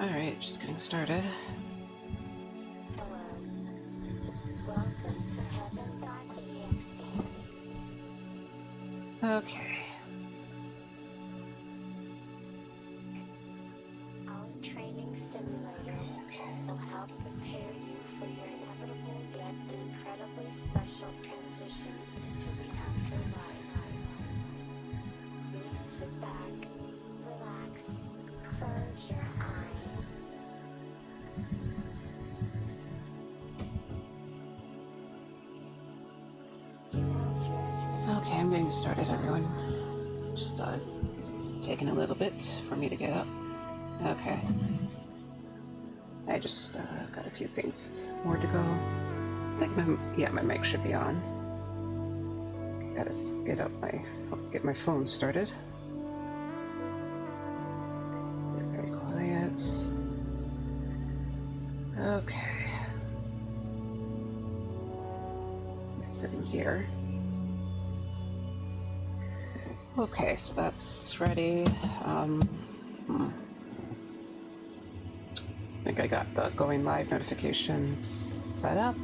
Alright, just getting started. Okay. Our training simulator will help prepare you for your inevitable yet incredibly special transition to recapture life. Please sit back, relax, close your eyes. Okay, I'm getting started, everyone. Just taking a little bit for me to get up. Okay. I just got a few things more to go. I think my mic should be on. Gotta get my phone started. Get very quiet. Okay. He's sitting here. Okay, so that's ready. I think I got the going live notifications set up.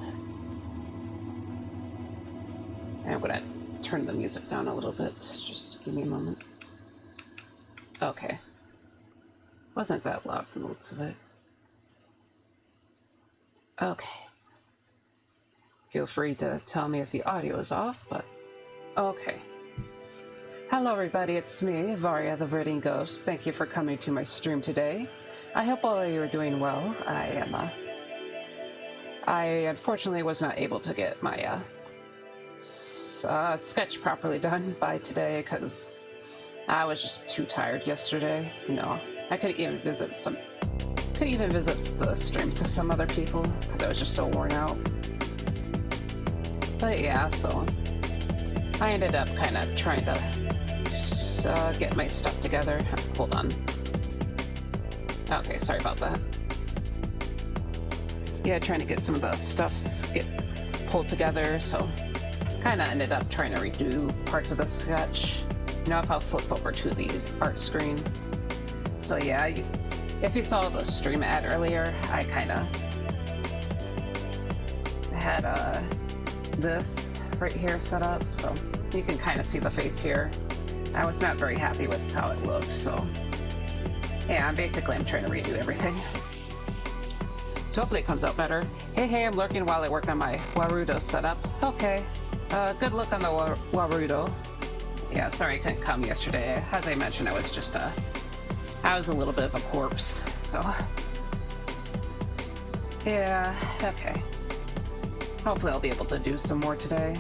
And I'm gonna turn the music down a little bit. Just give me a moment. Okay. Wasn't that loud from the looks of it. Okay. Feel free to tell me if the audio is off, but okay. Hello everybody, it's me, Varia the ViridianGhost. Thank you for coming to my stream today. I hope all of you are doing well. I unfortunately was not able to get my sketch properly done by today because I was just too tired yesterday. You know, I could even visit the streams of some other people because I was just so worn out. But yeah, so I ended up kind of trying to get my stuff together. Hold on. Okay, sorry about that. Yeah, trying to get some of the stuffs pulled together, so kind of ended up trying to redo parts of the sketch. You know, if I'll flip over to the art screen. So yeah, if you saw the stream ad earlier, I kind of had this right here set up, so you can kind of see the face here. I was not very happy with how it looked, so yeah, I'm trying to redo everything. So hopefully it comes out better. Hey, I'm lurking while I work on my Warudo setup. Okay, good luck on the Warudo. Yeah, sorry I couldn't come yesterday. As I mentioned, I was a little bit of a corpse, so yeah, okay. Hopefully I'll be able to do some more today.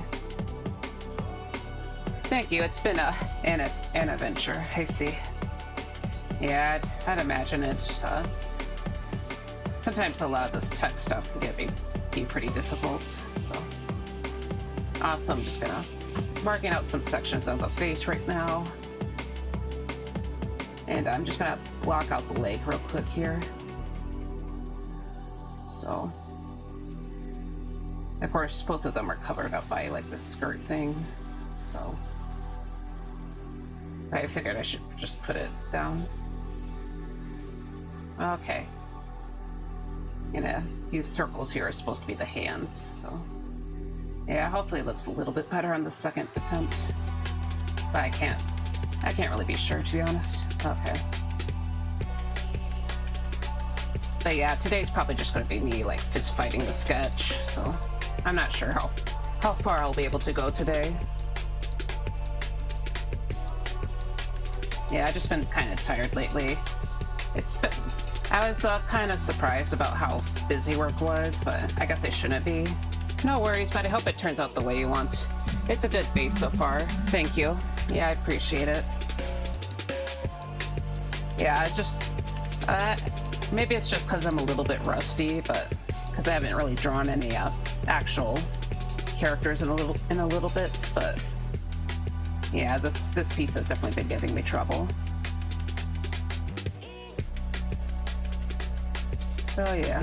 Thank you. It's been an adventure. I see. Yeah, I'd imagine it. Sometimes a lot of this tech stuff can be pretty difficult. So, awesome. I'm just marking out some sections of the face right now, and I'm just gonna block out the leg real quick here. So, of course, both of them are covered up by like the skirt thing. So. I figured I should just put it down. Okay. These circles here are supposed to be the hands, so yeah, hopefully it looks a little bit better on the second attempt. But I can't really be sure, to be honest. Okay. But yeah, today's probably just gonna be me like fist fighting the sketch, so I'm not sure how far I'll be able to go today. Yeah, I've just been kind of tired lately. I was kind of surprised about how busy work was, but I guess I shouldn't be. No worries, but I hope it turns out the way you want. It's a good base so far. Thank you. Yeah, I appreciate it. Yeah, maybe it's just because I'm a little bit rusty, but because I haven't really drawn any actual characters in a little bit, but. Yeah, this piece has definitely been giving me trouble. So yeah.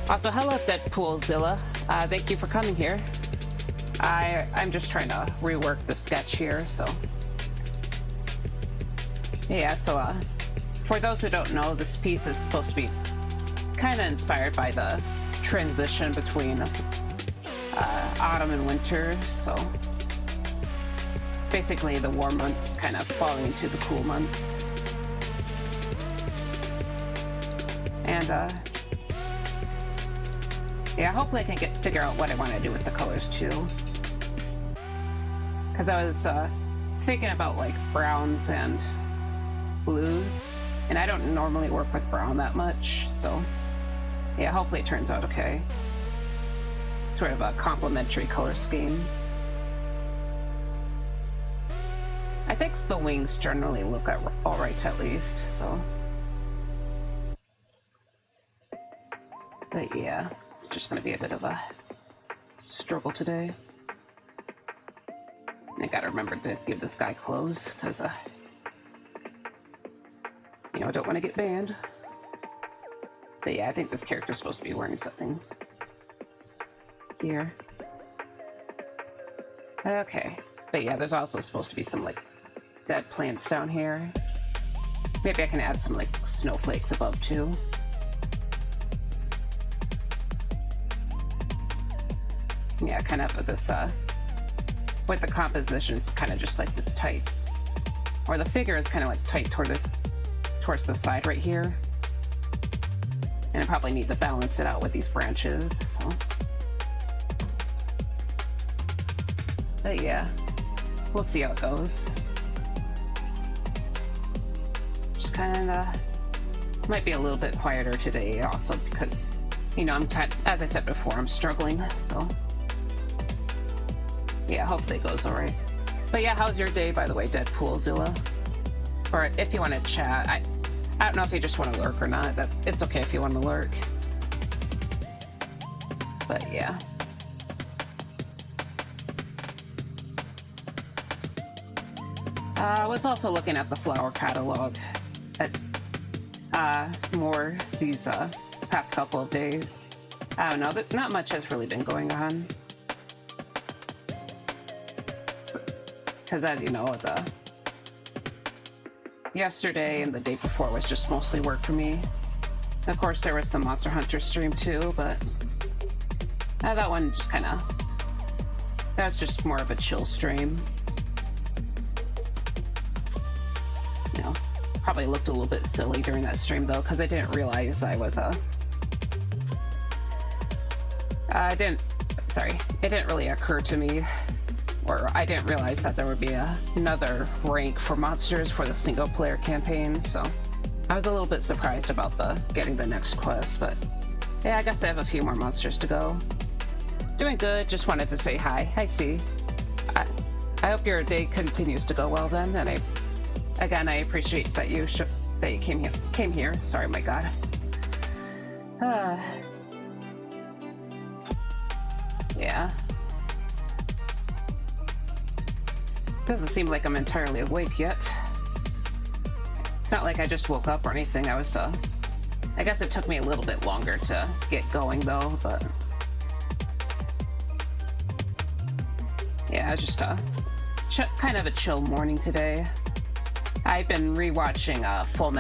Also, hello Deadpoolzilla. Thank you for coming here. I'm just trying to rework the sketch here, so yeah. So for those who don't know, this piece is supposed to be kind of inspired by the transition between autumn and winter. So basically the warm months kind of falling into the cool months. And yeah, hopefully I can figure out what I want to do with the colors too. Because I was thinking about like browns and blues, and I don't normally work with brown that much, so yeah, hopefully it turns out okay. Sort of a complementary color scheme. I think the wings generally look alright at least, so. But yeah, it's just gonna be a bit of a struggle today. I gotta remember to give this guy clothes, because, you know, I don't want to get banned. But yeah, I think this character's supposed to be wearing something here. Okay. But yeah, there's also supposed to be some, like, dead plants down here. Maybe I can add some, like, snowflakes above, too. Yeah, kind of this, with the composition, it's kind of just like this tight, or the figure is kind of like tight towards the side right here, and I probably need to balance it out with these branches. So, but yeah, we'll see how it goes. Just kind of might be a little bit quieter today, also because, you know, as I said before, I'm struggling. So. Yeah, hopefully it goes alright. But yeah, how's your day, by the way, Deadpoolzilla? Or if you want to chat, I don't know if you just want to lurk or not. It's okay if you want to lurk. But yeah. I was also looking at the flower catalog at more these past couple of days. I don't know, not much has really been going on. Because as you know, yesterday and the day before was just mostly work for me. Of course, there was the Monster Hunter stream too, but that one just that was just more of a chill stream. You know, probably looked a little bit silly during that stream though, because I didn't realize I was it didn't really occur to me, or I didn't realize that there would be another rank for monsters for the single player campaign, so I was a little bit surprised about getting the next quest, but yeah, I guess I have a few more monsters to go. Doing good, just wanted to say hi. Hi, C. I hope your day continues to go well then, and I appreciate that you came here. Sorry, my God. Yeah. Doesn't seem like I'm entirely awake yet. It's not like I just woke up or anything. I guess it took me a little bit longer to get going though, but yeah, it's just kind of a chill morning today. I've been rewatching Full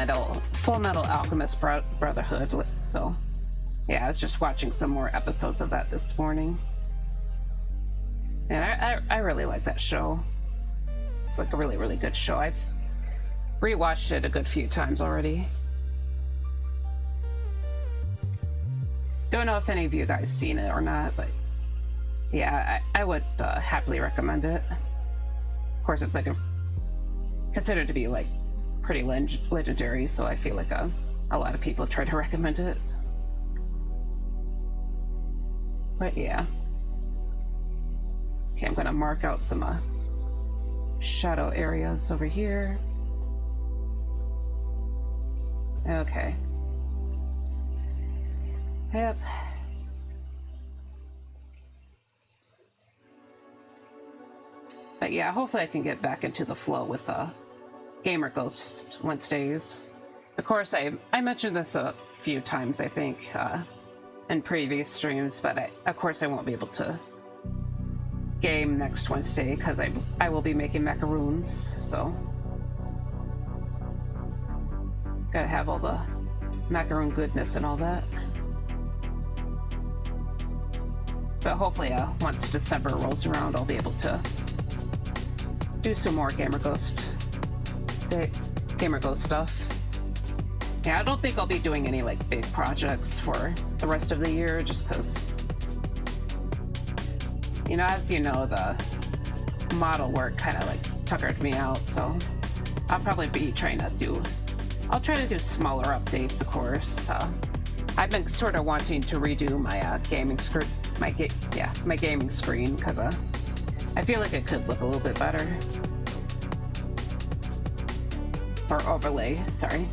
Metal Alchemist Brotherhood, so yeah, I was just watching some more episodes of that this morning. And I really like that show. It's like a really, really good show. I've rewatched it a good few times already. Don't know if any of you guys seen it or not, but yeah, I would happily recommend it. Of course, it's like considered to be like pretty legendary, so I feel like a lot of people try to recommend it. But yeah. Okay, I'm gonna mark out some shadow areas over here. Okay. Yep. But yeah, hopefully I can get back into the flow with Gamer Ghost Wednesdays. Of course, I mentioned this a few times, I think, in previous streams, but of course I won't be able to game next Wednesday because I will be making macaroons, so Gotta have all the macaroon goodness and all that. But hopefully, once December rolls around, I'll be able to do some more Gamer Ghost stuff. Yeah, I don't think I'll be doing any like big projects for the rest of the year, just because, you know, as you know, the model work kind of like tuckered me out, so I'll probably be trying to do. I'll try to do smaller updates, of course. I've been sort of wanting to redo my gaming screen, my gaming screen, because I feel like it could look a little bit better. Or overlay, sorry.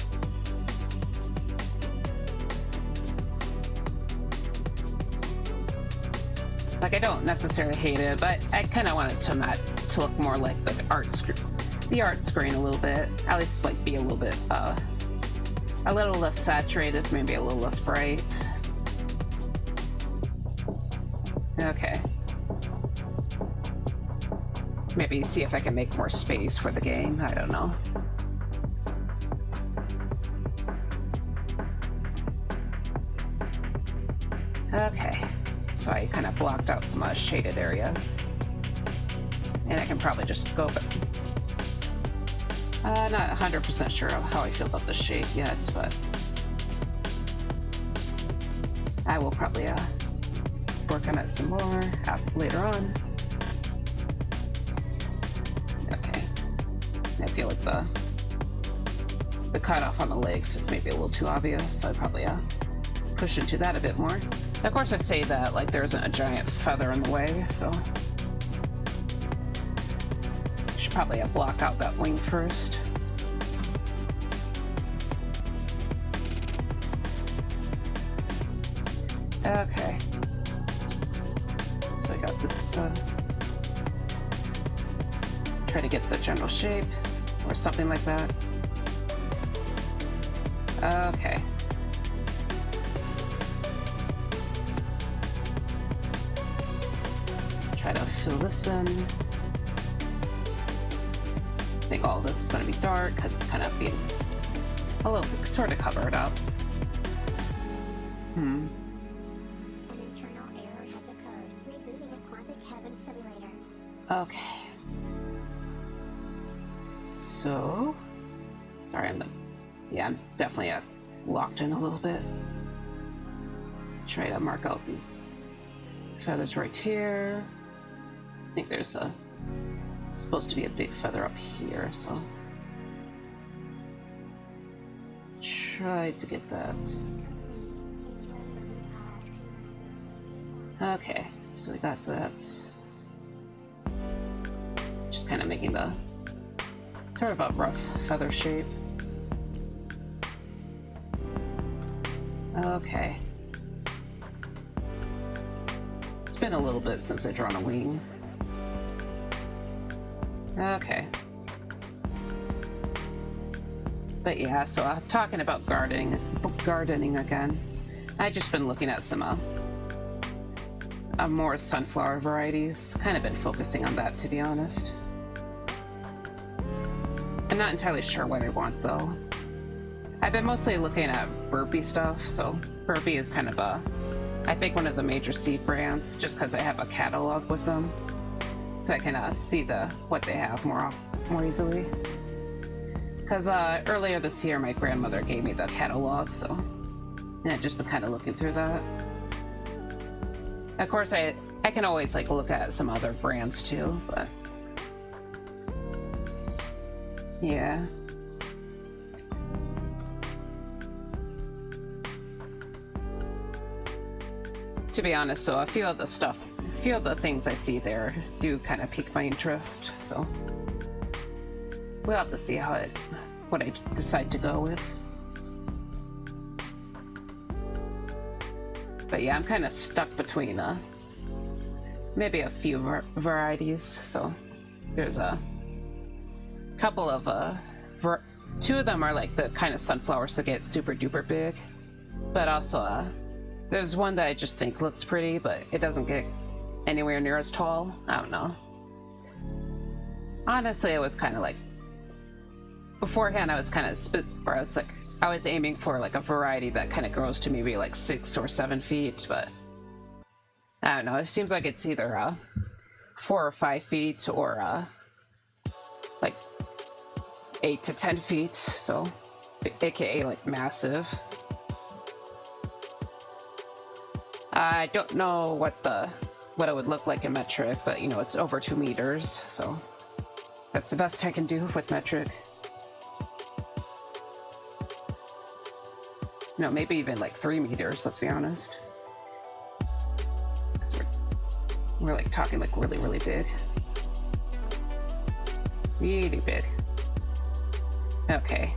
Like, I don't necessarily hate it, but I kind of want it to look more like the art screen a little bit. At least like be a little bit a little less saturated, maybe a little less bright. Okay. Maybe see if I can make more space for the game. I don't know. Okay. So I kind of blocked out some shaded areas. And I can probably just go, but not 100% sure of how I feel about the shape yet, but I will probably work on it some more later on. Okay. I feel like the cutoff on the legs is maybe a little too obvious, so I'd probably push into that a bit more. Of course, I say that like there isn't a giant feather in the way, so should probably block out that wing first. Okay. So I got this, try to get the general shape or something like that. Okay. Try to fill this in. I think all this is going to be dark because it's kind of being a little sort of covered up. An internal error has occurred. Rebooting a quantic heaven simulator. Okay. So, sorry, I'm definitely locked in a little bit. Try to mark out these feathers right here. I think there's supposed to be a big feather up here, so try to get that. Okay, so we got that. Just kind of making the sort of a rough feather shape. Okay. It's been a little bit since I've drawn a wing. Okay. But yeah, so talking about gardening again. I've just been looking at some more sunflower varieties. Kind of been focusing on that, to be honest. I'm not entirely sure what I want though. I've been mostly looking at Burpee stuff, so Burpee is kind of I think one of the major seed brands, just because I have a catalog with them, so I can see what they have more easily. Because earlier this year, my grandmother gave me the catalog, so and I've just been kind of looking through that. Of course, I can always like look at some other brands too, but yeah. To be honest, so a few of the things I see there do kind of pique my interest, so we'll have to see what I decide to go with. But yeah, I'm kind of stuck between maybe a few varieties. So there's a couple of two of them are like the kind of sunflowers that get super duper big, but also there's one that I just think looks pretty, but it doesn't get anywhere near as tall. I don't know. Honestly, I was kind of like beforehand. I was kind of I was aiming for like a variety that kind of grows to maybe like 6 or 7 feet, but I don't know. It seems like it's either 4 or 5 feet or like 8 to 10 feet, so aka like massive. I don't know what it would look like in metric, but you know, it's over 2 meters, so that's the best I can do with metric. No, maybe even like 3 meters, let's be honest. We're like talking like really, really big. Really big. Okay.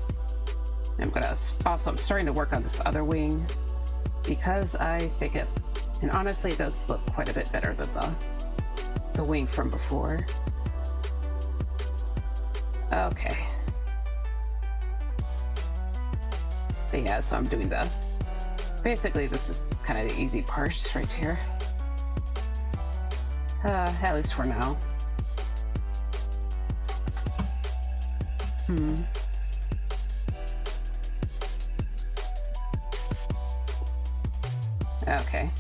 I'm starting to work on this other wing because I think it, and honestly it does look quite a bit better than the wing from before. Okay. But yeah, so I'm doing basically this is kind of the easy parts right here. At least for now. Okay.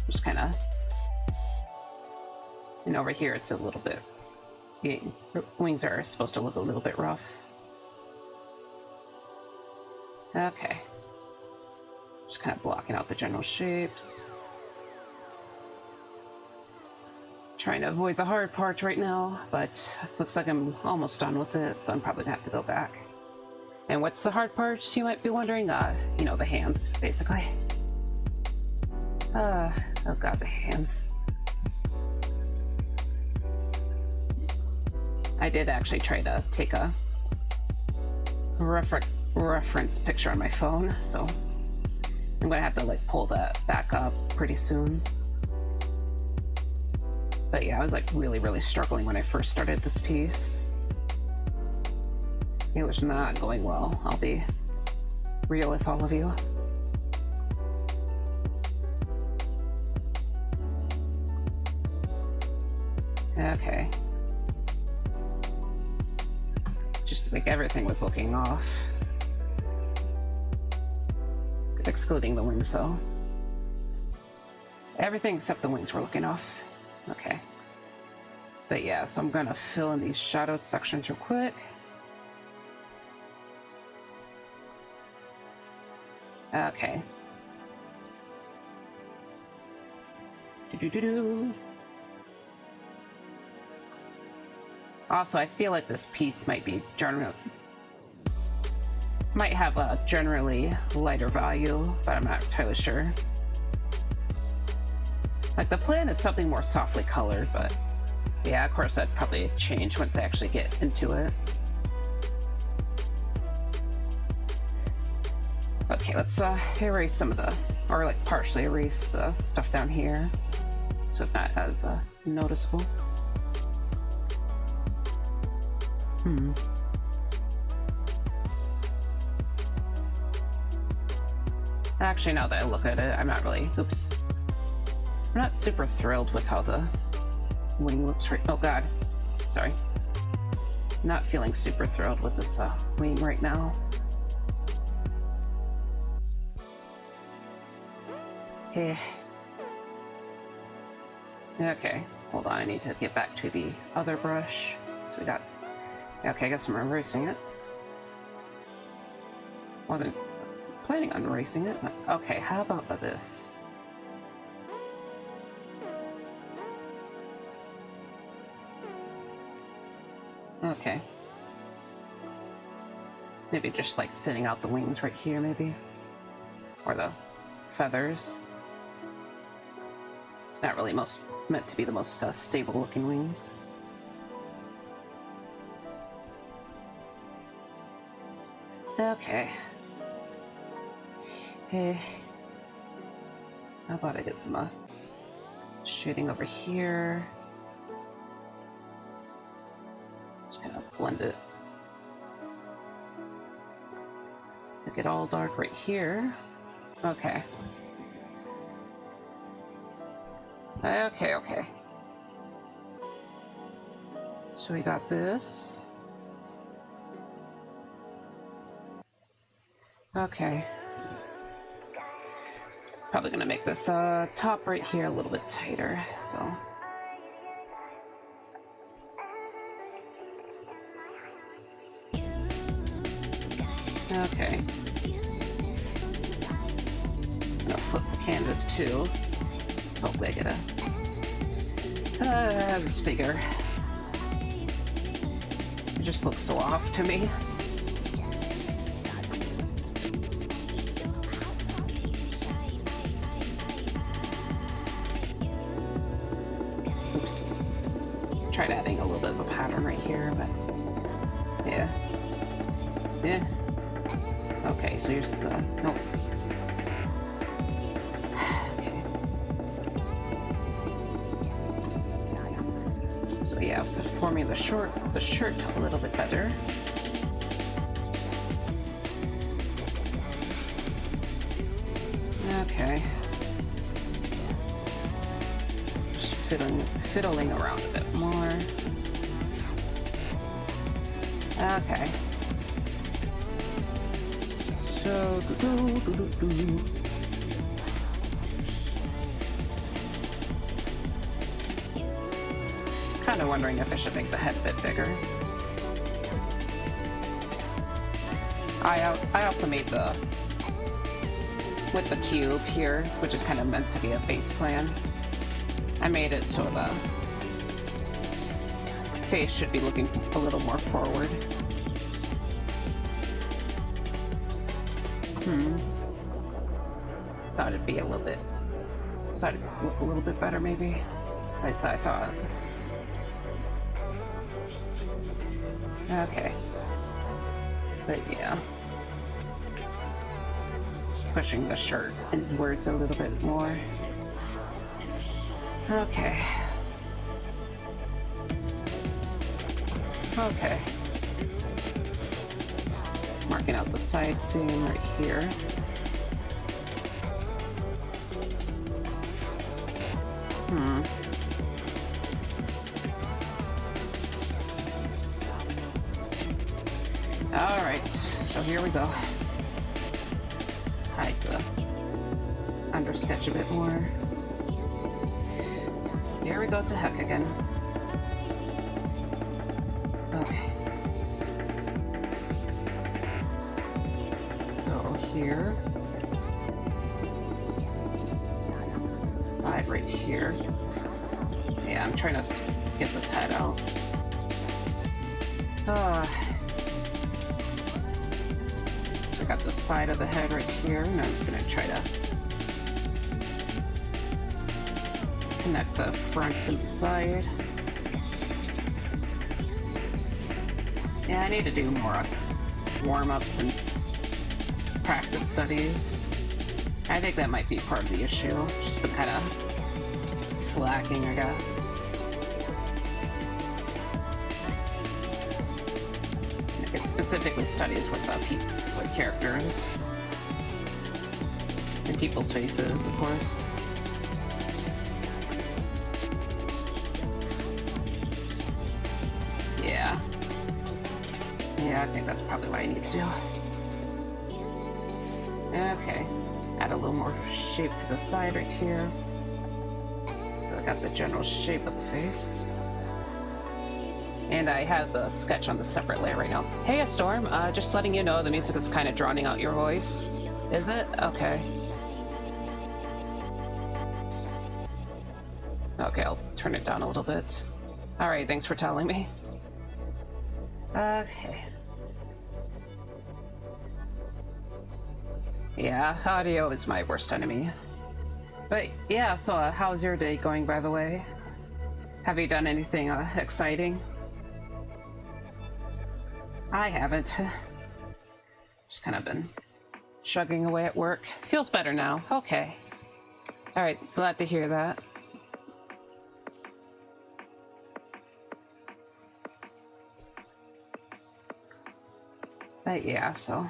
Just kind of, and over here it's a little bit, the wings are supposed to look a little bit rough. Okay. Just kind of blocking out the general shapes. Trying to avoid the hard parts right now, but it looks like I'm almost done with it, so I'm probably gonna have to go back. And what's the hard parts, you might be wondering? You know, the hands, basically. Oh god, the hands. I did actually try to take a reference picture on my phone, so I'm gonna have to like pull that back up pretty soon. But yeah, I was like really, really struggling when I first started this piece. It was not going well, I'll be real with all of you. Okay. Just like everything was looking off. Excluding the wings though. Everything except the wings were looking off. Okay. But yeah, so I'm gonna fill in these shadowed sections real quick. Okay. Also, I feel like this piece might have a generally lighter value, but I'm not entirely sure. Like the plan is something more softly colored, but yeah, of course that'd probably change once I actually get into it. Okay, let's erase some of or like partially erase the stuff down here, so it's not as noticeable. Actually, now that I look at it, I'm not really, I'm not super thrilled with how the wing looks right. Oh god, sorry. Not feeling super thrilled with this wing right now. Okay, hold on, I need to get back to the other brush. So we got, okay, I guess I'm erasing it. Wasn't planning on erasing it, but okay, how about this? Okay. Maybe just like thinning out the wings right here, maybe? Or the feathers. It's not really meant to be the most stable looking wings. Okay. Hey. How about I get some shading over here? Just kind of blend it. Make it all dark right here. Okay. Okay. So we got this. Okay. Probably gonna make this top right here a little bit tighter, so. Okay. I'm gonna flip the canvas too. Hopefully I get this figure. It just looks so off to me. Oops. Tried adding a little bit of a pattern right here, but yeah. Yeah. Okay, so here's the nope. Okay. So yeah, forming the shirt a little bit better. Okay. Just fiddling around a bit more. Okay. So, kind of wondering if I should make the head a bit bigger. I also made the with the cube here, which is kind of meant to be a base plan. I made it so the face should be looking a little more forward. Thought it'd be a little bit. Thought it'd look a little bit better, maybe. At least I thought. Okay. But yeah. Pushing the shirt inwards a little bit more. Okay. Okay. Marking out the side seam right here. Alright, so here we go. Hide the undersketch a bit more. Here we go to heck again. Okay. So here. The side right here. Yeah, I'm trying to get this head out. I got the side of the head right here, and I'm gonna try to connect the front and the side. Yeah, I need to do more warm-ups and practice studies. I think that might be part of the issue. Just been kind of slacking, I guess. It specifically studies with with characters and people's faces, of course. Yeah. Yeah, I think that's probably what I need to do. Okay. Add a little more shape to the side right here. So I got the general shape of the face. And I have the sketch on the separate layer right now. Hey, Storm, just letting you know the music is kind of drowning out your voice. Is it? Okay. Okay, I'll turn it down a little bit. Alright, thanks for telling me. Okay. Yeah, audio is my worst enemy. But yeah, so how's your day going, by the way? Have you done anything exciting? I haven't. Just kind of been chugging away at work. Feels better now. Okay. Alright, glad to hear that. But yeah, so...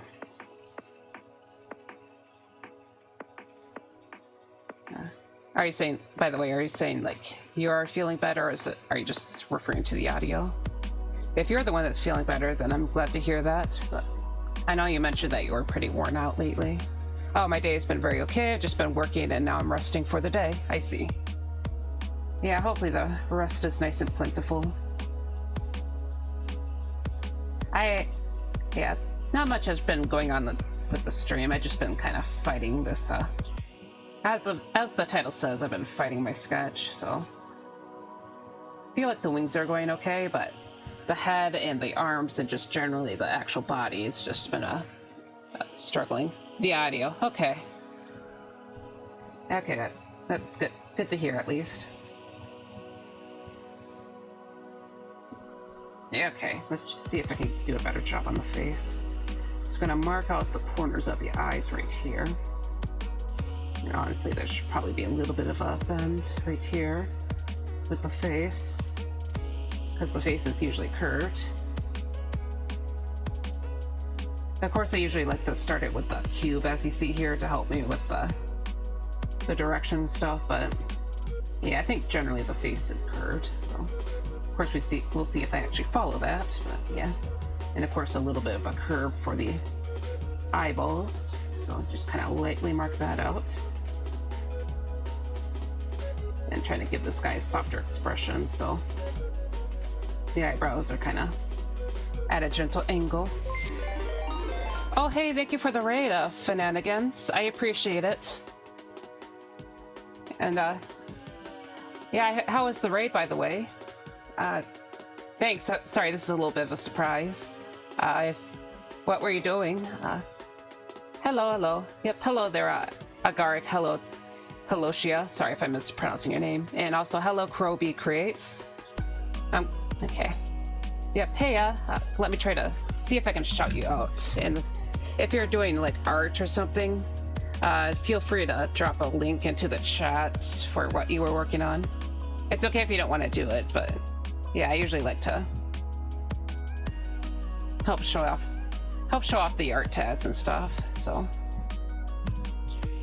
Are you saying, by the way, are you saying like you are feeling better, or are you just referring to the audio? If you're the one that's feeling better, then I'm glad to hear that. But I know you mentioned that you were pretty worn out lately. Oh, my day has been very okay. I've just been working and now I'm resting for the day. I see. Yeah, hopefully the rest is nice and plentiful. Yeah, not much has been going on with the stream. I've just been kind of fighting this, as the title says, I've been fighting my sketch, so. I feel like the wings are going okay, but the head and the arms and just generally the actual body has just been struggling. The audio, okay. Okay, that's good. Good to hear, at least. Yeah, okay, let's just see if I can do a better job on the face. Just gonna mark out the corners of the eyes right here. And honestly, there should probably be a little bit of a bend right here with the face, because the face is usually curved. Of course, I usually like to start it with the cube, as you see here, to help me with the direction stuff, but yeah, I think generally the face is curved, so. Of course, we'll see if I actually follow that, but yeah. And of course, a little bit of a curve for the eyeballs. So just kind of lightly mark that out. And trying to give this guy a softer expression, so the eyebrows are kind of at a gentle angle. Oh, hey, thank you for the raid, Shenanigans. I appreciate it. And, yeah, how was the raid, by the way? Thanks. Sorry, this is a little bit of a surprise. What were you doing? Hello. Yep, hello there, Agaric. Hello, Pelosia. Sorry if I'm mispronouncing your name. And also, hello, Crowbee Creates. Okay. Yep, hey, let me try to see if I can shout you out. And if you're doing, like, art or something, feel free to drop a link into the chat for what you were working on. It's okay if you don't want to do it, but yeah, I usually like to help show off the art tags and stuff, so.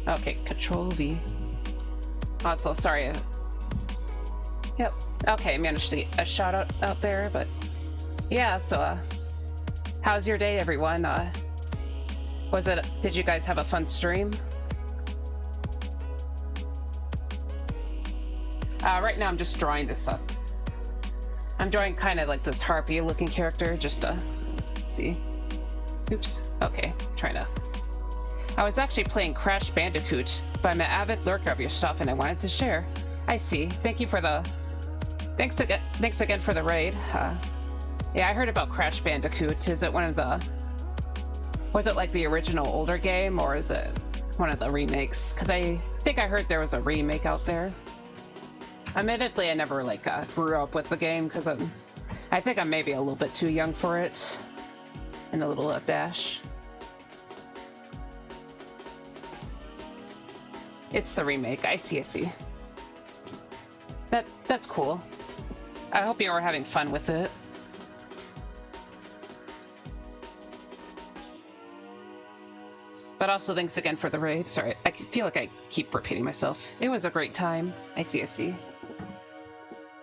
Okay, Control V. Also, sorry. Yep, okay, I managed to get a shout out there, but yeah, so, how's your day, everyone? Did you guys have a fun stream? Right now I'm just drawing this up. I'm drawing kind of like this harpy looking character, just to see. Oops, okay, I was actually playing Crash Bandicoot, but I'm an avid lurker of your stuff and I wanted to share. I see, thanks again for the raid. Yeah, I heard about Crash Bandicoot. Is it was it like the original older game, or is it one of the remakes? Because I think I heard there was a remake out there. Admittedly, I never grew up with the game because I think I'm maybe a little bit too young for it. And a little dash. It's the remake. I see. That's cool. I hope you were having fun with it. But also thanks again for the raid. Sorry, I feel like I keep repeating myself. It was a great time. I see.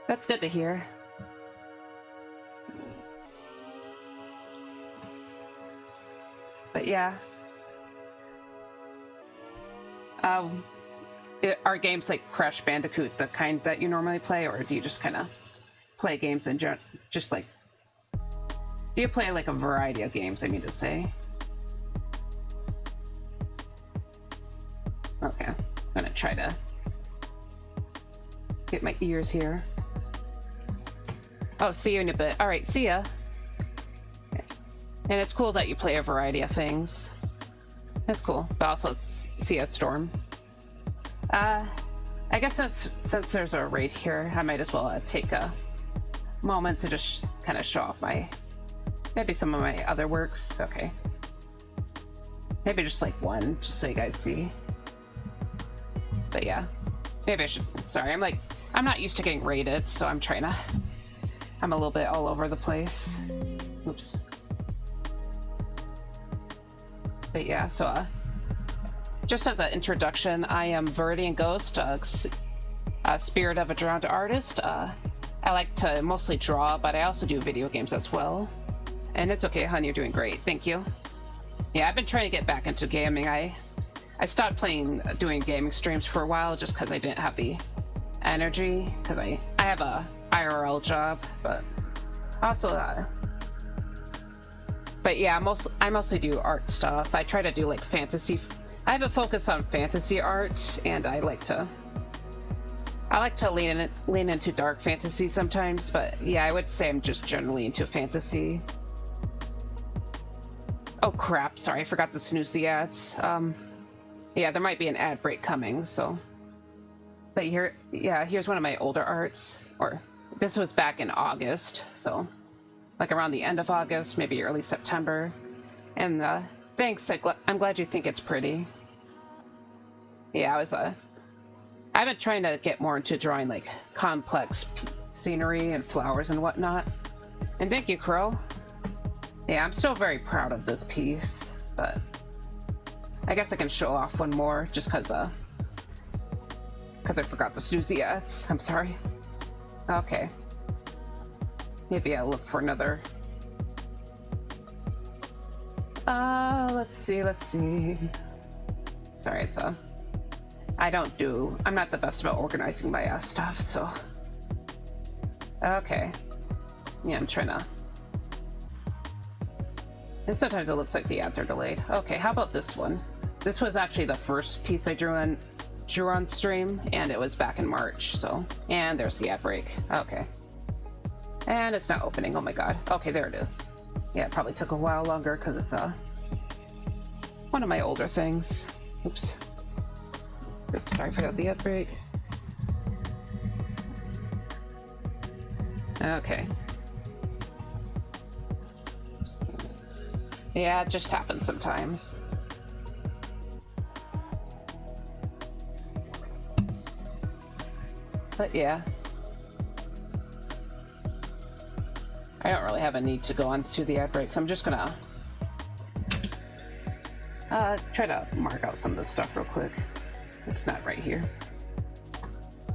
That's good to hear. But yeah. Are games like Crash Bandicoot the kind that you normally play, or do you just kind of play games in just like... Do you play like a variety of games, I mean to say? Okay, I'm gonna try to get my ears here. Oh, see you in a bit. All right, see ya. Okay. And it's cool that you play a variety of things. That's cool. But also, see ya, Storm. I guess since there's a raid here, I might as well take a moment to just kind of show off maybe some of my other works. Okay. Maybe just like one, just so you guys see. But yeah, maybe I should, sorry, I'm not used to getting raided, so I'm a little bit all over the place. Oops. But yeah, so, just as an introduction, I am ViridianGhost, a spirit of a drowned artist. I like to mostly draw, but I also do video games as well. And it's okay, hon, you're doing great, thank you. Yeah, I've been trying to get back into gaming. I stopped doing gaming streams for a while just because I didn't have the energy, because I have a IRL job, but also but yeah, I mostly do art stuff. I try to do like fantasy. I have a focus on fantasy art, and I like to lean into dark fantasy sometimes, but yeah, I would say I'm just generally into fantasy. Oh crap, sorry, I forgot to snooze the ads. Yeah, there might be an ad break coming, so. But here's one of my older arts, or this was back in August, so like around the end of August, maybe early September. And thanks, I'm glad you think it's pretty. Yeah, I've been trying to get more into drawing like complex scenery and flowers and whatnot. And thank you, Crow. Yeah, I'm still very proud of this piece, but I guess I can show off one more just because I forgot to snooze the ads. I'm sorry. Okay. Maybe I'll look for another. Let's see. Sorry, it's I'm not the best about organizing my stuff, so. Okay. Yeah, I'm trying to. And sometimes it looks like the ads are delayed. Okay, how about this one? This was actually the first piece I drew on stream, and it was back in March, so. And there's the ad break. Okay. And it's not opening, oh my god. Okay, there it is. Yeah, it probably took a while longer because it's one of my older things. Oops, sorry for the ad break. Okay. Yeah, it just happens sometimes. But yeah. I don't really have a need to go on to the ad breaks. I'm just gonna try to mark out some of this stuff real quick. It's not right here.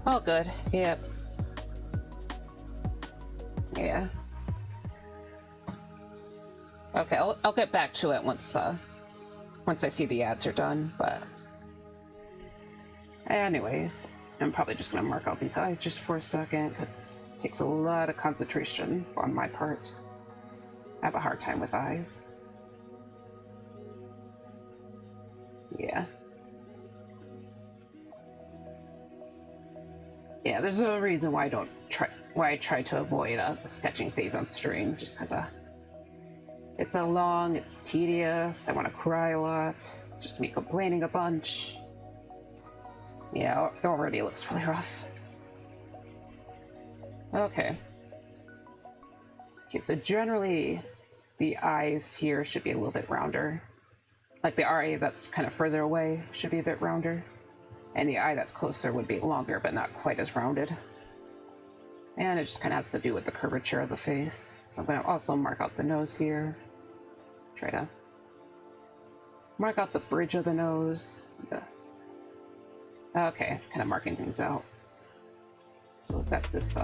All good. Yep. Yeah. Okay, I'll get back to it once I see the ads are done, but anyways, I'm probably just gonna mark out these eyes just for a second because it takes a lot of concentration on my part. I have a hard time with eyes. Yeah. Yeah, there's a reason why I try to avoid a sketching phase on stream, just because it's tedious, I want to cry a lot, it's just me complaining a bunch. Yeah, it already looks really rough. Okay. Okay, so generally the eyes here should be a little bit rounder. Like the eye that's kind of further away should be a bit rounder. And the eye that's closer would be longer, but not quite as rounded. And it just kind of has to do with the curvature of the face. So I'm going to also mark out the nose here. Try to mark out the bridge of the nose. Okay, kind of marking things out. So we've got this,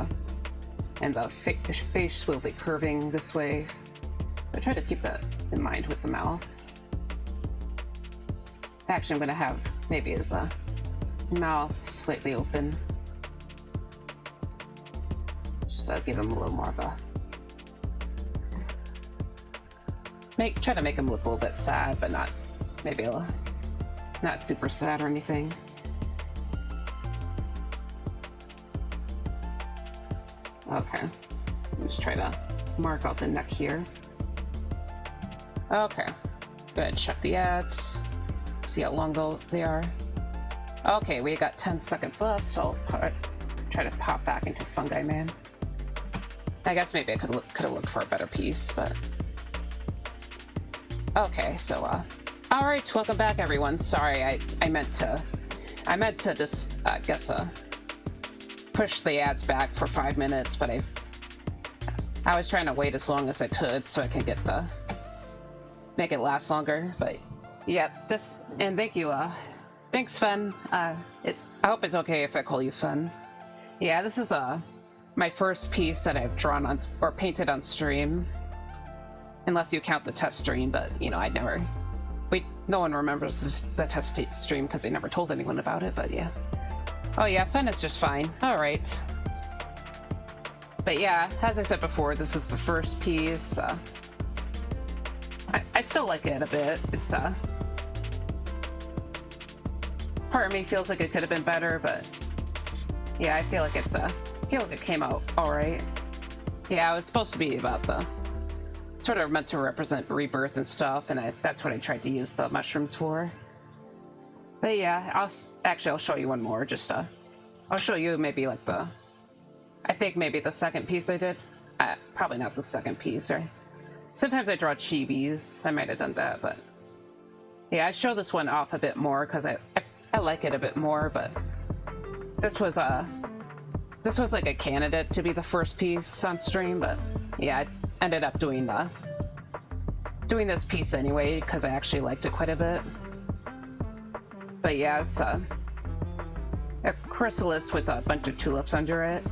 and the face will be curving this way. I try to keep that in mind with the mouth. Actually, I'm going to have maybe his mouth slightly open. Just give him a little more of a... Try to make him look a little bit sad, but not not super sad or anything. Okay, just try to mark out the neck here. Okay, go ahead and check the ads. See how long they are. Okay, we got 10 seconds left, so I'll try to pop back into Fungi Man. I guess maybe I could have looked for a better piece, but okay. So, all right, welcome back, everyone. Sorry, I meant to just push the ads back for 5 minutes, but I was trying to wait as long as I could so I can make it last longer. But yeah, and thank you. Thanks, Fen. I hope it's okay if I call you Fen. Yeah, this is my first piece that I've drawn on or painted on stream, unless you count the test stream. But you know, No one remembers the test stream because they never told anyone about it, but yeah. Oh yeah, Fen is just fine. Alright. But yeah, as I said before, this is the first piece. I still like it a bit. It's part of me feels like it could have been better, but yeah, I feel like it came out alright. Yeah, it was supposed to be about the sort of meant to represent rebirth and stuff, and that's what I tried to use the mushrooms for. But yeah, I'll show you one more. Just I'll show you maybe like I think maybe the second piece I did. Probably not the second piece, right? Sometimes I draw chibis. I might have done that, but yeah, I show this one off a bit more because I like it a bit more. But this was like a candidate to be the first piece on stream, but yeah, I ended up doing this piece anyway because I actually liked it quite a bit. But yeah, it's a chrysalis with a bunch of tulips under it.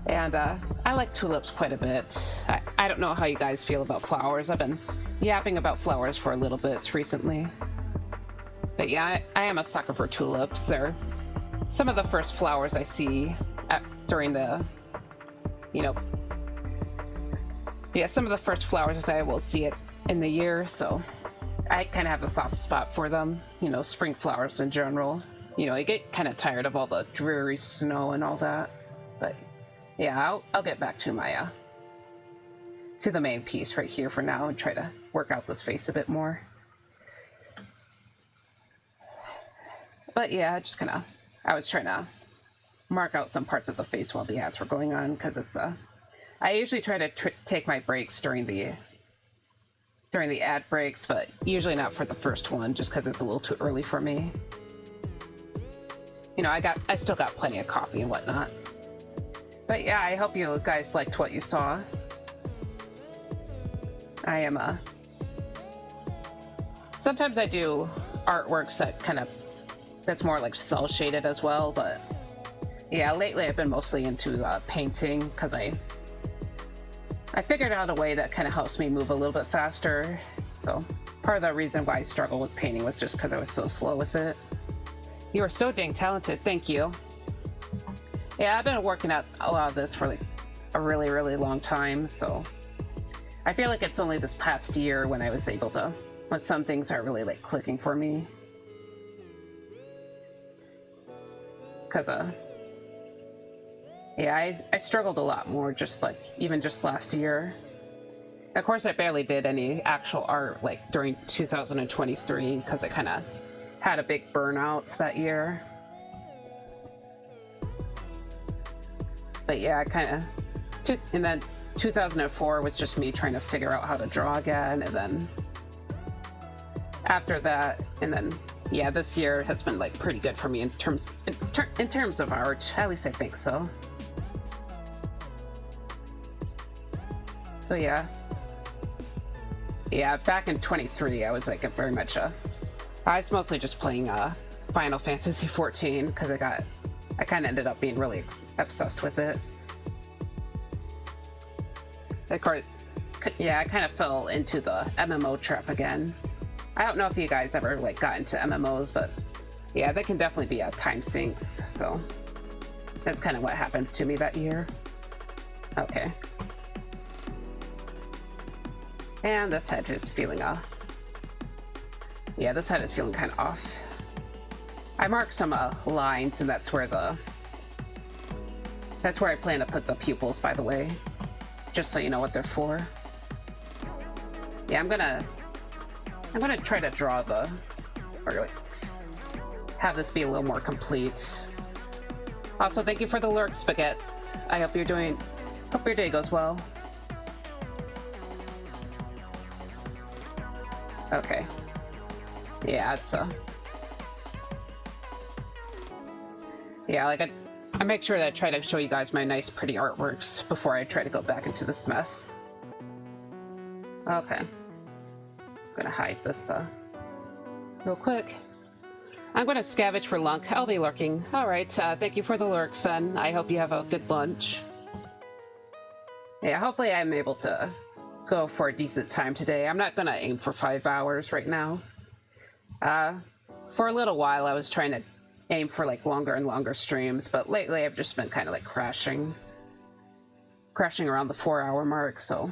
And I like tulips quite a bit. I don't know how you guys feel about flowers. I've been yapping about flowers for a little bit recently. But yeah, I am a sucker for tulips. They're some of the first flowers I see during the, some of the first flowers I will see it in the year. So I kind of have a soft spot for them. Spring flowers in general. I get kind of tired of all the dreary snow and all that. But yeah, I'll get back to my to the main piece right here for now and try to work out this face a bit more. But yeah, I was trying to mark out some parts of the face while the ads were going on because it's I usually try to take my breaks during the ad breaks, but usually not for the first one just because it's a little too early for me. I still got plenty of coffee and whatnot. But yeah, I hope you guys liked what you saw. I am sometimes I do artworks that's more like cell shaded as well, but yeah, lately I've been mostly into painting because I figured out a way that kind of helps me move a little bit faster. So part of the reason why I struggled with painting was just because I was so slow with it. You are so dang talented. Thank you. Yeah, I've been working at a lot of this for like a really, really long time, so I feel like it's only this past year when I was able to, when some things are really like clicking for me. Because yeah, I struggled a lot more even just last year. Of course, I barely did any actual art like during 2023 because I kind of had a big burnout that year. But yeah, and then 2004 was just me trying to figure out how to draw again, and then after that, and then yeah, this year has been like pretty good for me in terms of art. At least I think so. So yeah, back in 23, I was like I was mostly just playing Final Fantasy 14 because I kind of ended up being really obsessed with it. Of course, yeah, I kind of fell into the MMO trap again. I don't know if you guys ever like got into MMOs, but yeah, they can definitely be time sinks. So that's kind of what happened to me that year. Okay. And this head is feeling this head is feeling kind of off. I marked some lines, and that's where I plan to put the pupils, by the way, just so you know what they're for. Yeah, I'm gonna try to draw have this be a little more complete. Also, thank you for the lurk, Spaghetti. I hope your day goes well. Okay. Yeah, it's yeah, like I make sure that I try to show you guys my nice, pretty artworks before I try to go back into this mess. Okay. I'm gonna hide this real quick. I'm gonna scavenge for lunk. I'll be lurking. Alright, thank you for the lurk, Fen. I hope you have a good lunch. Yeah, hopefully I'm able to go for a decent time today. I'm not gonna aim for 5 hours right now. For a little while I was trying to aim for like longer and longer streams, but lately I've just been kind of like crashing around the 4-hour mark. So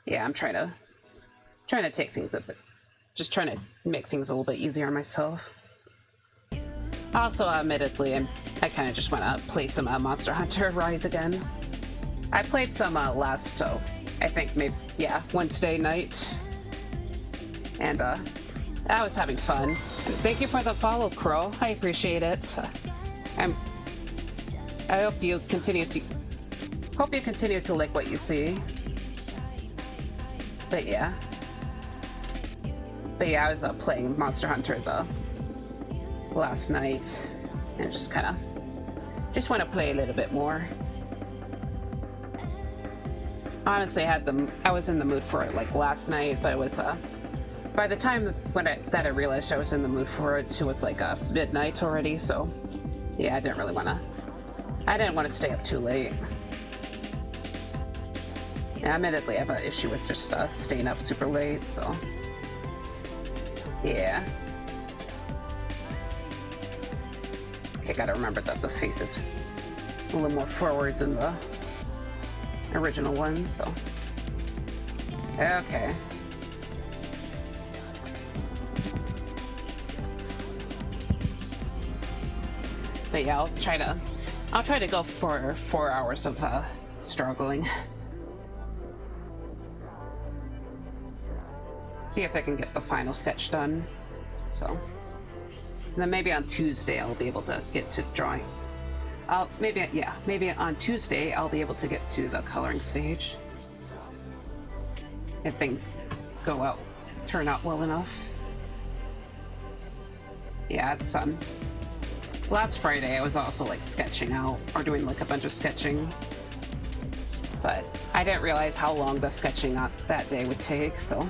yeah, I'm trying to take things a bit, just trying to make things a little bit easier on myself. Also, admittedly, I kind of just want to play some Monster Hunter Rise again. I played some last, I think maybe, yeah, Wednesday night, and I was having fun. And thank you for the follow, Crow. I appreciate it. I hope you continue to like what you see. But yeah, I was playing Monster Hunter the last night, and just want to play a little bit more. Honestly, I was in the mood for it like last night, but it was by the time that I realized I was in the mood for it, it was like midnight already. So yeah, I didn't want to stay up too late. And admittedly, I have an issue with just staying up super late, so yeah. Okay, gotta remember that the face is a little more forward than the original one, so okay. But yeah, I'll try to go for 4 hours of struggling. See if I can get the final sketch done. So, and then maybe on Tuesday I'll be able to get to drawing. Maybe on Tuesday I'll be able to get to the coloring stage if things turn out well enough. Yeah, it's last Friday I was also like sketching out or doing like a bunch of sketching, but I didn't realize how long the sketching that day would take, so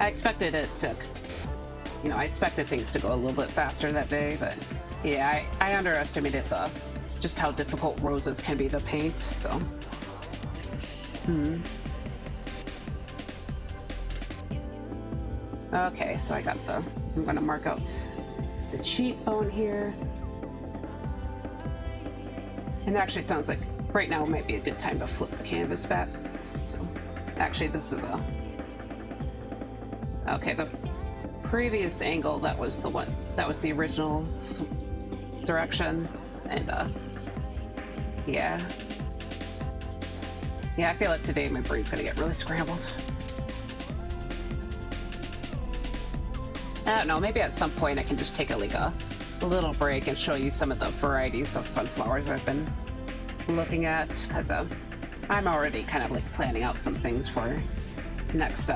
I expected it to, I expected things to go a little bit faster that day, but yeah, I underestimated just how difficult roses can be to paint, so. Okay, so I'm gonna mark out the cheekbone here. And it actually sounds like right now might be a good time to flip the canvas back. So, actually this is okay, the previous angle, that was the original directions, and yeah, I feel like today my brain's gonna get really scrambled. I don't know, maybe at some point I can just take a little break and show you some of the varieties of sunflowers I've been looking at, because I'm already kind of like planning out some things for next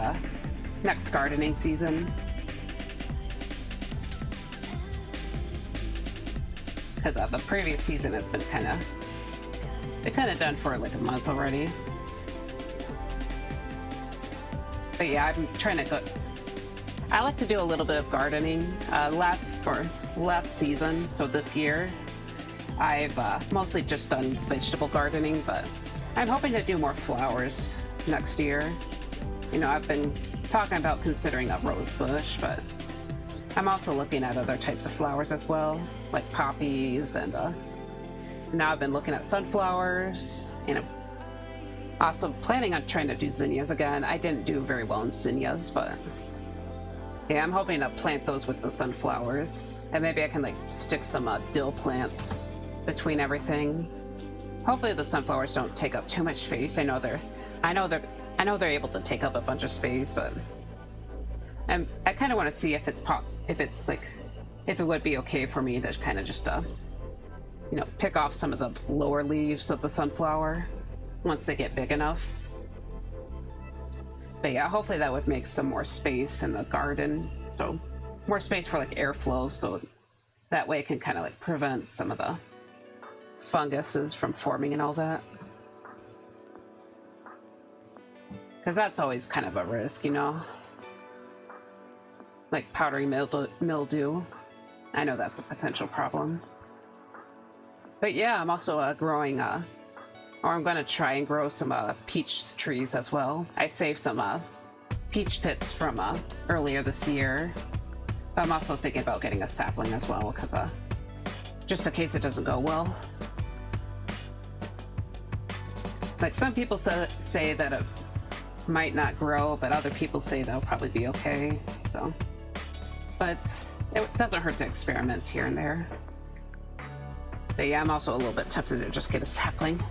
gardening season. Because the previous season has been kind of done for like a month already. But yeah, I'm trying to go. I like to do a little bit of gardening. Last season, so this year, I've mostly just done vegetable gardening, but I'm hoping to do more flowers next year. I've been talking about considering a rose bush, but I'm also looking at other types of flowers as well, like poppies, and now I've been looking at sunflowers, also planning on trying to do zinnias again. I didn't do very well in zinnias, but yeah, I'm hoping to plant those with the sunflowers, and maybe I can like stick some dill plants between everything. Hopefully the sunflowers don't take up too much space. I know they're able to take up a bunch of space, but I kind of want to see if it would be okay for me to kind of just pick off some of the lower leaves of the sunflower once they get big enough. But yeah, hopefully that would make some more space in the garden, so more space for like airflow, so that way it can kind of like prevent some of the funguses from forming and all that. Because that's always kind of a risk, like powdery mildew. I know that's a potential problem. But yeah, I'm also growing Or I'm gonna try and grow some peach trees as well. I saved some peach pits from earlier this year. But I'm also thinking about getting a sapling as well, because just in case it doesn't go well. Like, some people say that it might not grow, but other people say they'll probably be okay, so. But it doesn't hurt to experiment here and there. But yeah, I'm also a little bit tempted to just get a sapling.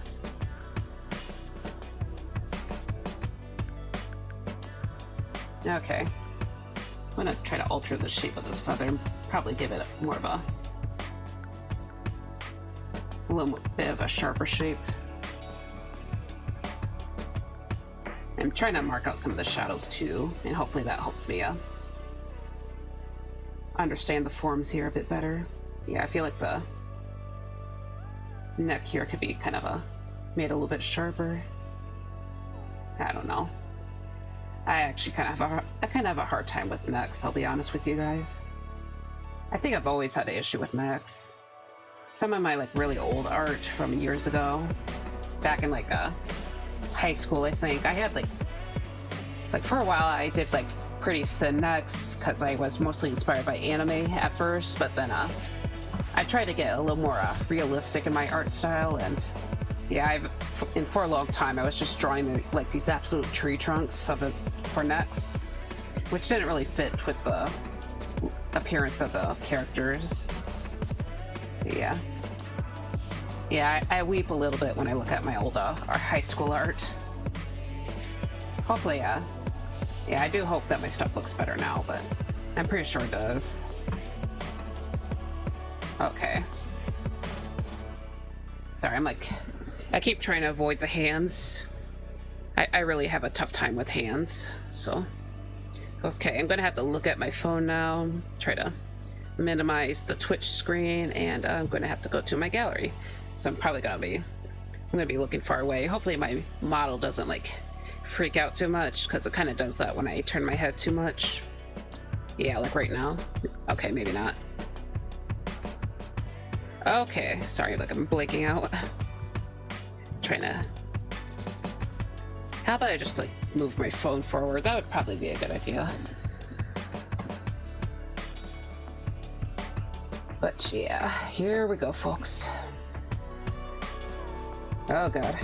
Okay. I'm gonna try to alter the shape of this feather and probably give it more of a little bit of a sharper shape. I'm trying to mark out some of the shadows too, and hopefully that helps me understand the forms here a bit better. Yeah, I feel like the neck here could be kind of made a little bit sharper. I don't know. I actually kind of have a hard time with necks, I'll be honest with you guys. I think I've always had an issue with necks. Some of my like really old art from years ago, back in like high school, I think I had like for a while I did like pretty thin necks because I was mostly inspired by anime at first, but then I tried to get a little more realistic in my art style, and yeah, for a long time I was just drawing like these absolute tree trunks of it for necks, which didn't really fit with the appearance of the characters. Yeah. Yeah, I weep a little bit when I look at my old our high school art. Hopefully, yeah, I do hope that my stuff looks better now, but I'm pretty sure it does. Okay. Sorry, I keep trying to avoid the hands. I really have a tough time with hands, so. Okay, I'm gonna have to look at my phone now, try to minimize the Twitch screen, and I'm gonna have to go to my gallery. So I'm gonna be looking far away. Hopefully my model doesn't like freak out too much, because it kind of does that when I turn my head too much. Yeah, like right now. Okay, maybe not. Okay, sorry, like I'm blinking out. Trying to... How about I just like move my phone forward? That would probably be a good idea. But yeah, here we go, folks. Oh god.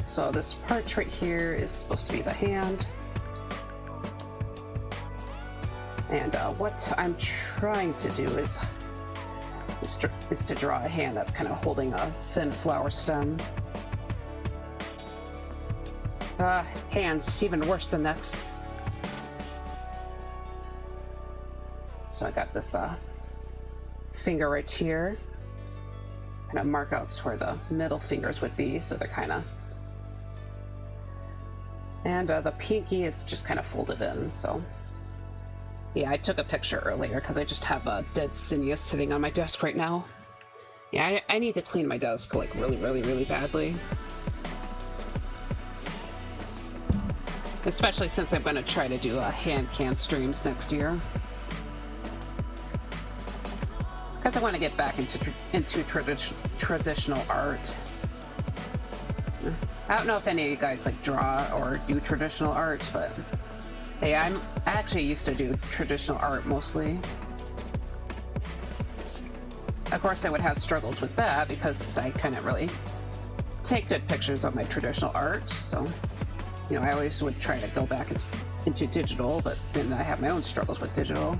So this part right here is supposed to be the hand. And what I'm trying to do is to draw a hand that's kind of holding a thin flower stem. Hands, even worse than necks. So I got this finger right here. Kind of mark out where the middle fingers would be, so they're kind of... And the pinky is just kind of folded in, so... Yeah, I took a picture earlier because I just have a dead Cineus sitting on my desk right now. Yeah, I need to clean my desk like really badly. Especially since I'm going to try to do hand can streams next year. Because I want to get back into traditional art. I don't know if any of you guys like draw or do traditional art, but hey, I actually used to do traditional art mostly. Of course, I would have struggles with that because I couldn't really take good pictures of my traditional art, so you know, I always would try to go back into digital, but then I have my own struggles with digital.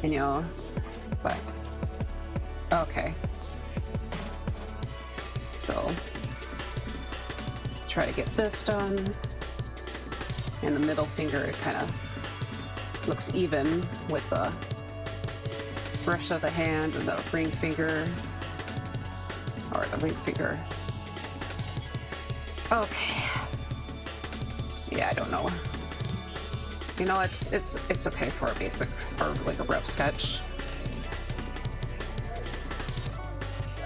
And you know, but okay. So try to get this done. And the middle finger kind of looks even with the rest of the hand, and the ring finger, or the ring finger. Okay. Yeah, I don't know. You know, it's okay for a basic or like a rough sketch.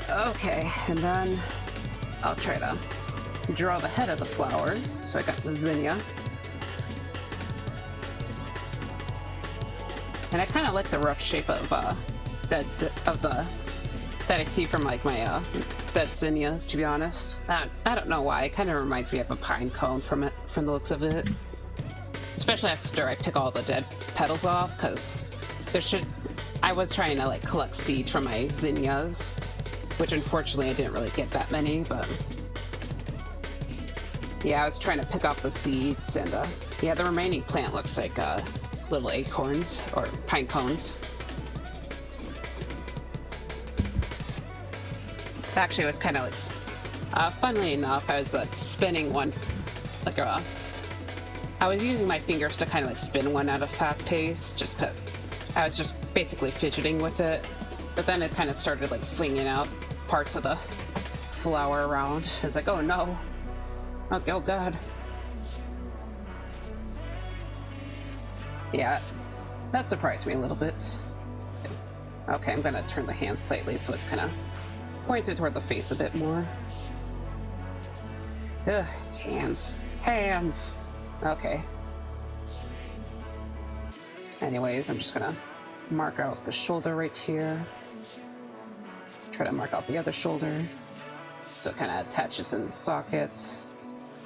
Okay, and then I'll try to draw the head of the flower. So I got the zinnia. And I kind of like the rough shape of the that I see from like my dead zinnias, to be honest. I don't know why. It kind of reminds me of a pine cone from the looks of it. Especially after I pick all the dead petals off, because I was trying to like collect seeds from my zinnias, which unfortunately I didn't really get that many, but yeah, I was trying to pick off the seeds, and yeah, the remaining plant looks like little acorns or pine cones. Actually, it was kind of like, funnily enough, I was spinning one, like I was using my fingers to kind of like spin one at a fast pace, just cause I was just basically fidgeting with it. But then it kind of started like flinging out parts of the flower around. I was like, oh no. Oh god. Yeah, that surprised me a little bit. Okay, I'm gonna turn the hand slightly so it's kind of pointed toward the face a bit more. Ugh, hands. Hands! Okay. Anyways, I'm just gonna mark out the shoulder right here. Try to mark out the other shoulder so it kind of attaches in the socket.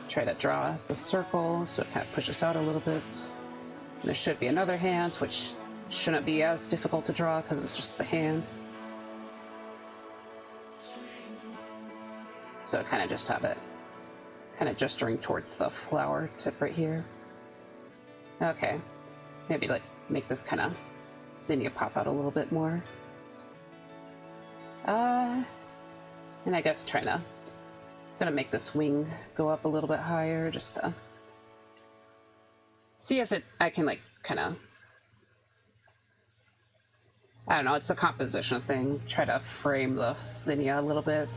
Try to draw the circle so it kind of pushes out a little bit. And there should be another hand, which shouldn't be as difficult to draw because it's just the hand. So I kind of just have it kind of gesturing towards the flower tip right here. Okay, maybe like make this kind of zinnia pop out a little bit more. And I guess gonna make this wing go up a little bit higher, just to see if I can like kind of, I don't know, it's a composition thing. Try to frame the zinnia a little bit.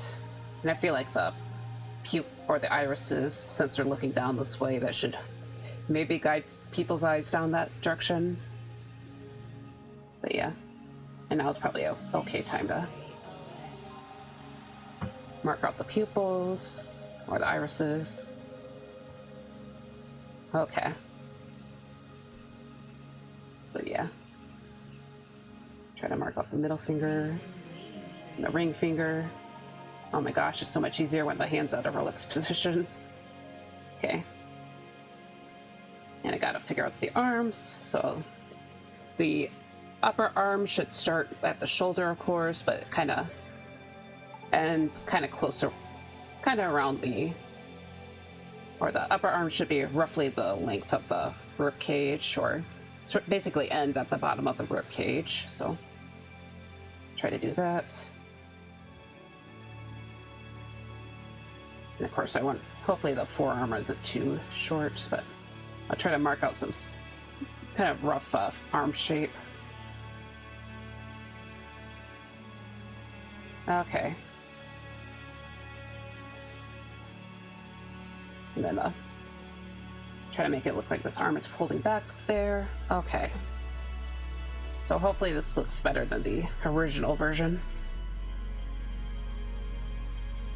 And I feel like the pupe or the irises, since they're looking down this way, that should maybe guide people's eyes down that direction. But yeah, and now it's probably a okay time to mark out the pupils or the irises. Okay. So yeah, try to mark out the middle finger and the ring finger. Oh my gosh, it's so much easier when the hand's out of relaxed position. Okay. And I gotta figure out the arms. So the upper arm should start at the shoulder, of course, but kind of closer, kind of around or the upper arm should be roughly the length of the rib cage, or basically end at the bottom of the rib cage. So try to do that. And of course, hopefully the forearm isn't too short, but I'll try to mark out some kind of rough arm shape. Okay. And then try to make it look like this arm is folding back there. Okay. So hopefully this looks better than the original version.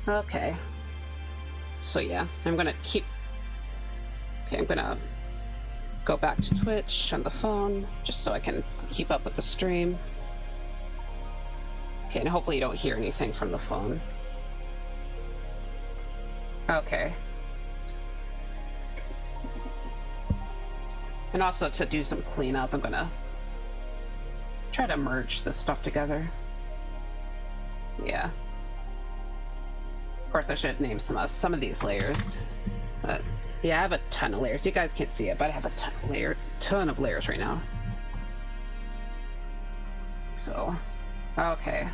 Okay. So yeah, I'm gonna go back to Twitch on the phone, just so I can keep up with the stream. Okay, and hopefully you don't hear anything from the phone. Okay. And also to do some cleanup, I'm gonna try to merge this stuff together. Yeah. Of course, I should name some of these layers. But yeah, I have a ton of layers. You guys can't see it, but I have a ton of layers right now. So, okay.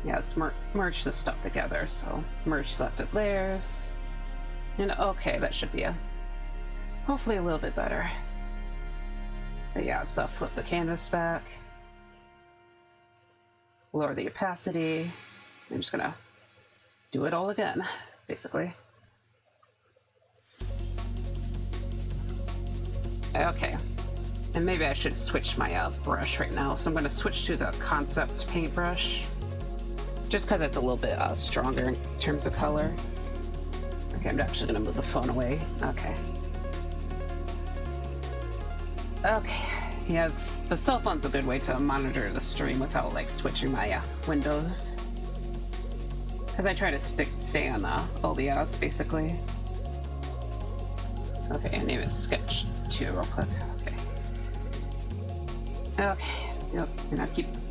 Yeah, let's merge this stuff together. So, merge selected layers. And okay, that should be hopefully a little bit better. But yeah, let's flip the canvas back. Lower the opacity. I'm just gonna do it all again, basically. Okay, and maybe I should switch my brush right now. So I'm going to switch to the concept paintbrush, just because it's a little bit stronger in terms of color. Okay, I'm actually going to move the phone away. Okay. Okay, Yeah, the cell phone's a good way to monitor the stream without like switching my windows. Because I try to stay on OBS basically. Okay, name it Sketch 2 real quick. Okay. Okay. Yep. And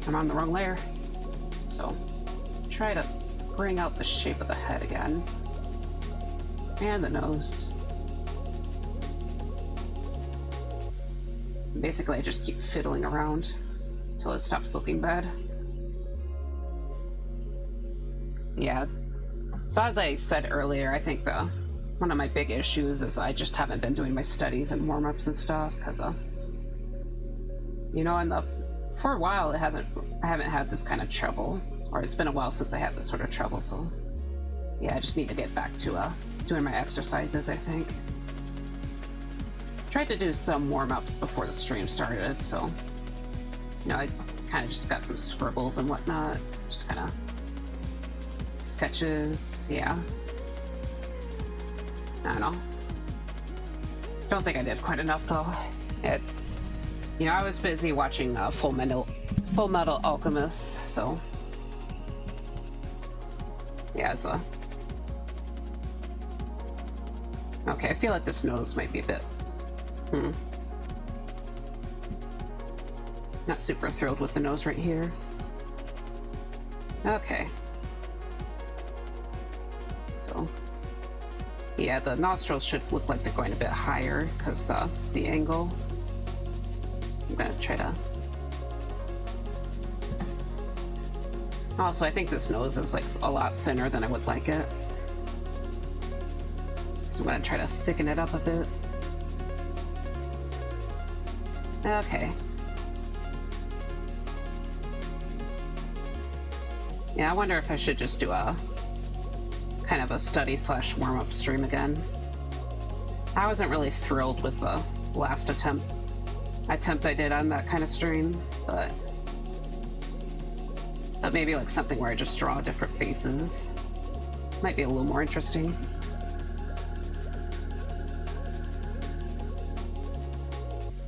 I'm on the wrong layer. So try to bring out the shape of the head again. And the nose. Basically, I just keep fiddling around until it stops looking bad. Yeah. So as I said earlier, I think one of my big issues is I just haven't been doing my studies and warm-ups and stuff because, you know, for a while I haven't had this kind of trouble, or it's been a while since I had this sort of trouble. So yeah, I just need to get back to doing my exercises, I think. Tried to do some warm-ups before the stream started, so you know, I kind of just got some scribbles and whatnot, just kind of sketches. Yeah, I don't know. Don't think I did quite enough though. You know, I was busy watching Full Metal Alchemist, so yeah, so okay. I feel like this nose might be a bit. Not super thrilled with the nose right here. Okay. So, yeah, the nostrils should look like they're going a bit higher because the angle. I'm gonna try to. Also, I think this nose is like a lot thinner than I would like it. So I'm gonna try to thicken it up a bit. Okay. Yeah, I wonder if I should just do a kind of a study / warm-up stream again. I wasn't really thrilled with the last attempt I did on that kind of stream, but maybe like something where I just draw different faces might be a little more interesting.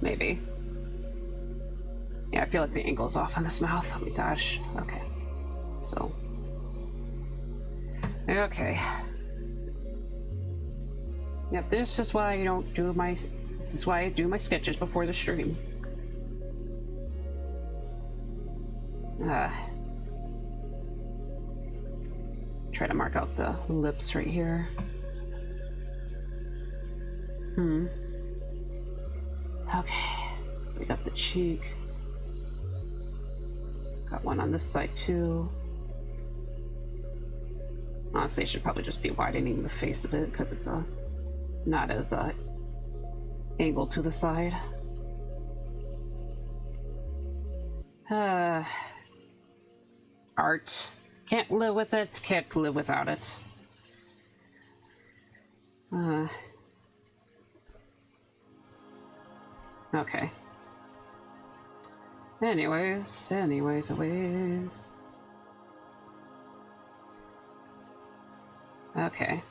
Maybe. Yeah, I feel like the angle's off on this mouth. Oh my gosh. Okay. So. Okay. Yep, this is why I don't do this is why I do my sketches before the stream. Try to mark out the lips right here. Okay. We got the cheek. Got one on this side too. Honestly, I should probably just be widening the face a bit because it's not as angled to the side. Art. Can't live with it, can't live without it. Okay. Anyways. Okay.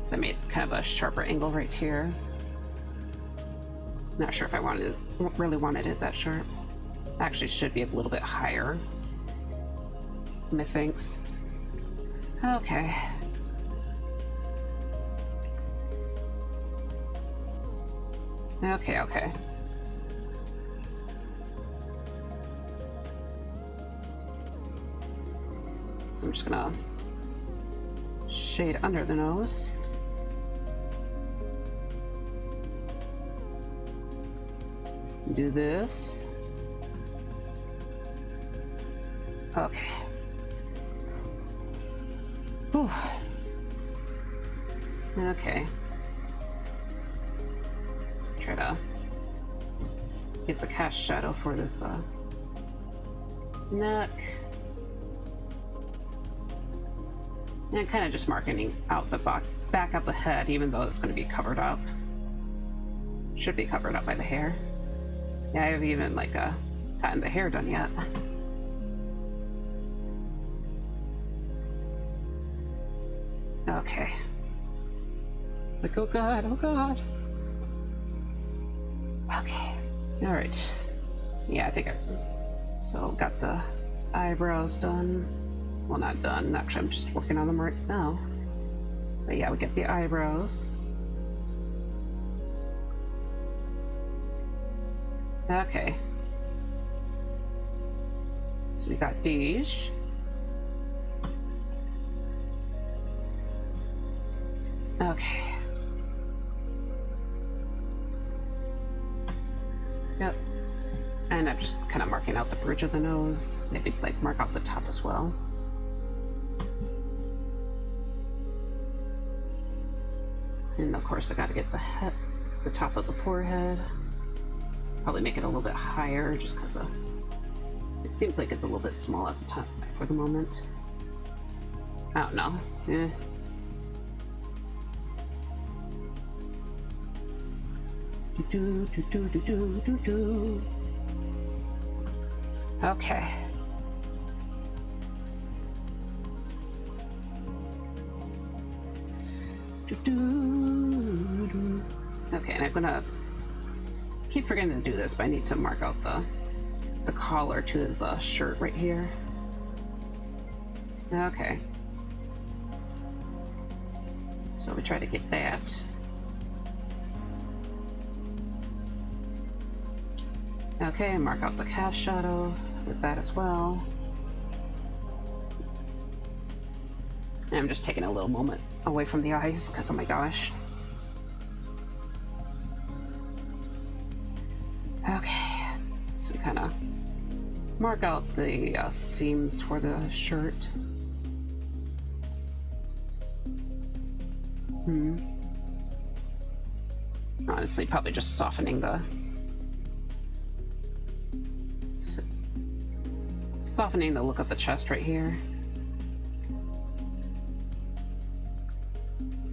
So I made kind of a sharper angle right here. Not sure if I really wanted it that sharp. Actually, should be a little bit higher, methinks. Okay. Okay. So I'm just gonna shade under the nose. Do this. Okay. Whew. Okay. Try to get the cast shadow for this neck. And kind of just marking out the back of the head, even though it's going to be covered up. Should be covered up by the hair. Yeah, I haven't even like gotten the hair done yet. Okay. It's like, oh god, oh god. Okay. Alright. Yeah, I think so got the eyebrows done. Well, not done. Actually, I'm just working on them right now. But yeah, we get the eyebrows. Okay. So we got these. Okay. Yep. And I'm just kind of marking out the bridge of the nose. Maybe like mark out the top as well. And of course I gotta get the top of the forehead. Probably make it a little bit higher just because it seems like it's a little bit small at the top for the moment. I don't know. Eh. Okay. Okay, and I'm gonna keep forgetting to do this, but I need to mark out the collar to his shirt right here. Okay. So we try to get that. Okay, mark out the cast shadow with that as well. And I'm just taking a little moment away from the eyes because, oh my gosh. Okay, so we kind of mark out the seams for the shirt. Honestly, probably just softening the look of the chest right here.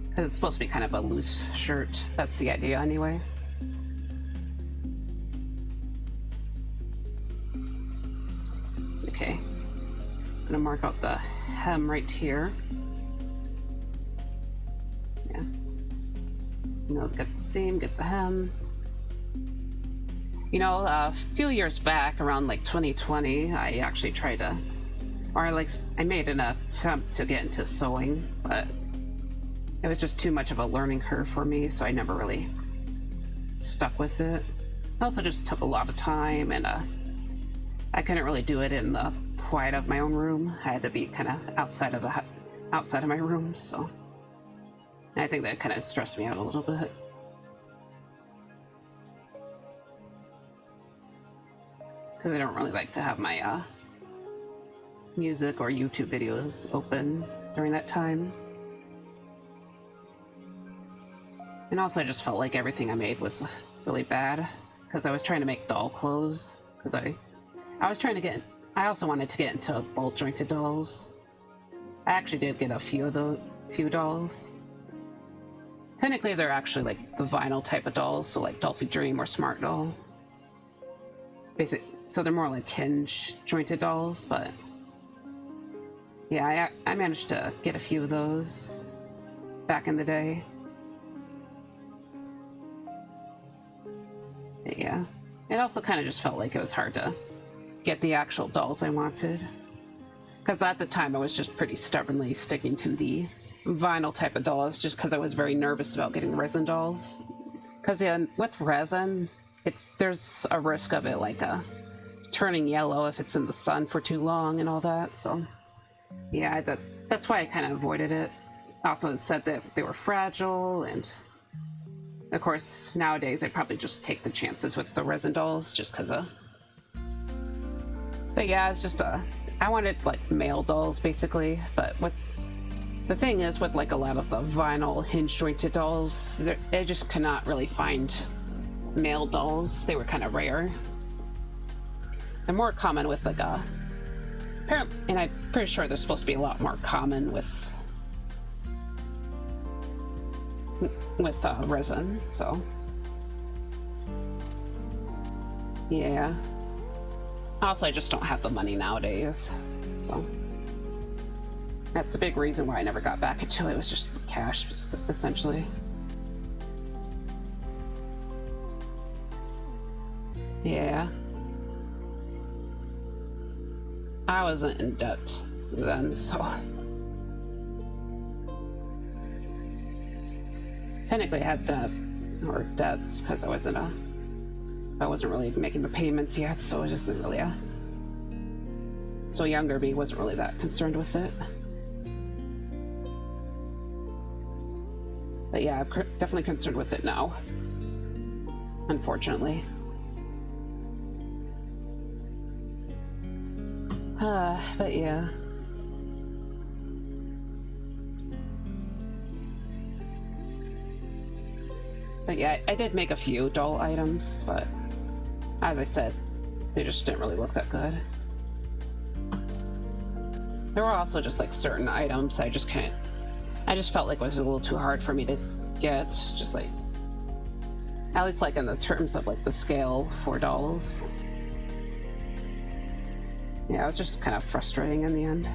Because it's supposed to be kind of a loose shirt. That's the idea anyway. Okay. I'm gonna mark out the hem right here. Yeah. You know, get the seam, get the hem. You know, a few years back, around like 2020, I actually tried to, I made an attempt to get into sewing, but it was just too much of a learning curve for me, so I never really stuck with it. It also just took a lot of time, and I couldn't really do it in the quiet of my own room. I had to be kind of outside of my room, so I think that kind of stressed me out a little bit. Because I don't really like to have my music or YouTube videos open during that time. And also I just felt like everything I made was really bad because I was trying to make doll clothes because I also wanted to get into ball jointed dolls. I actually did get a few dolls. Technically they're actually like the vinyl type of dolls, so like Dolphy Dream or Smart Doll. So they're more like hinge jointed dolls, but yeah, I managed to get a few of those back in the day. But yeah, it also kind of just felt like it was hard to get the actual dolls I wanted, because at the time I was just pretty stubbornly sticking to the vinyl type of dolls just because I was very nervous about getting resin dolls, because yeah, with resin there's a risk of it like turning yellow if it's in the sun for too long and all that. So yeah, that's why I kind of avoided it. Also, it said that they were fragile, and of course nowadays I probably just take the chances with the resin dolls just because but yeah, it's just I wanted like male dolls basically, but the thing is with like a lot of the vinyl hinge jointed dolls, I just could not really find male dolls. They were kind of rare. They're more common with like apparently, and I'm pretty sure they're supposed to be a lot more common with resin, so yeah. Also, I just don't have the money nowadays, so that's the big reason why I never got back into it. It was just cash, essentially. Yeah. I wasn't in debt then, so technically I had debt or debts because I wasn't really making the payments yet, so it just didn't really so younger me wasn't really that concerned with it. But yeah, I'm definitely concerned with it now, unfortunately. But yeah. But yeah, I did make a few doll items, but as I said, they just didn't really look that good. There were also just like certain items I just felt like it was a little too hard for me to get, just like, at least like in the terms of like the scale for dolls. Yeah, it was just kind of frustrating in the end.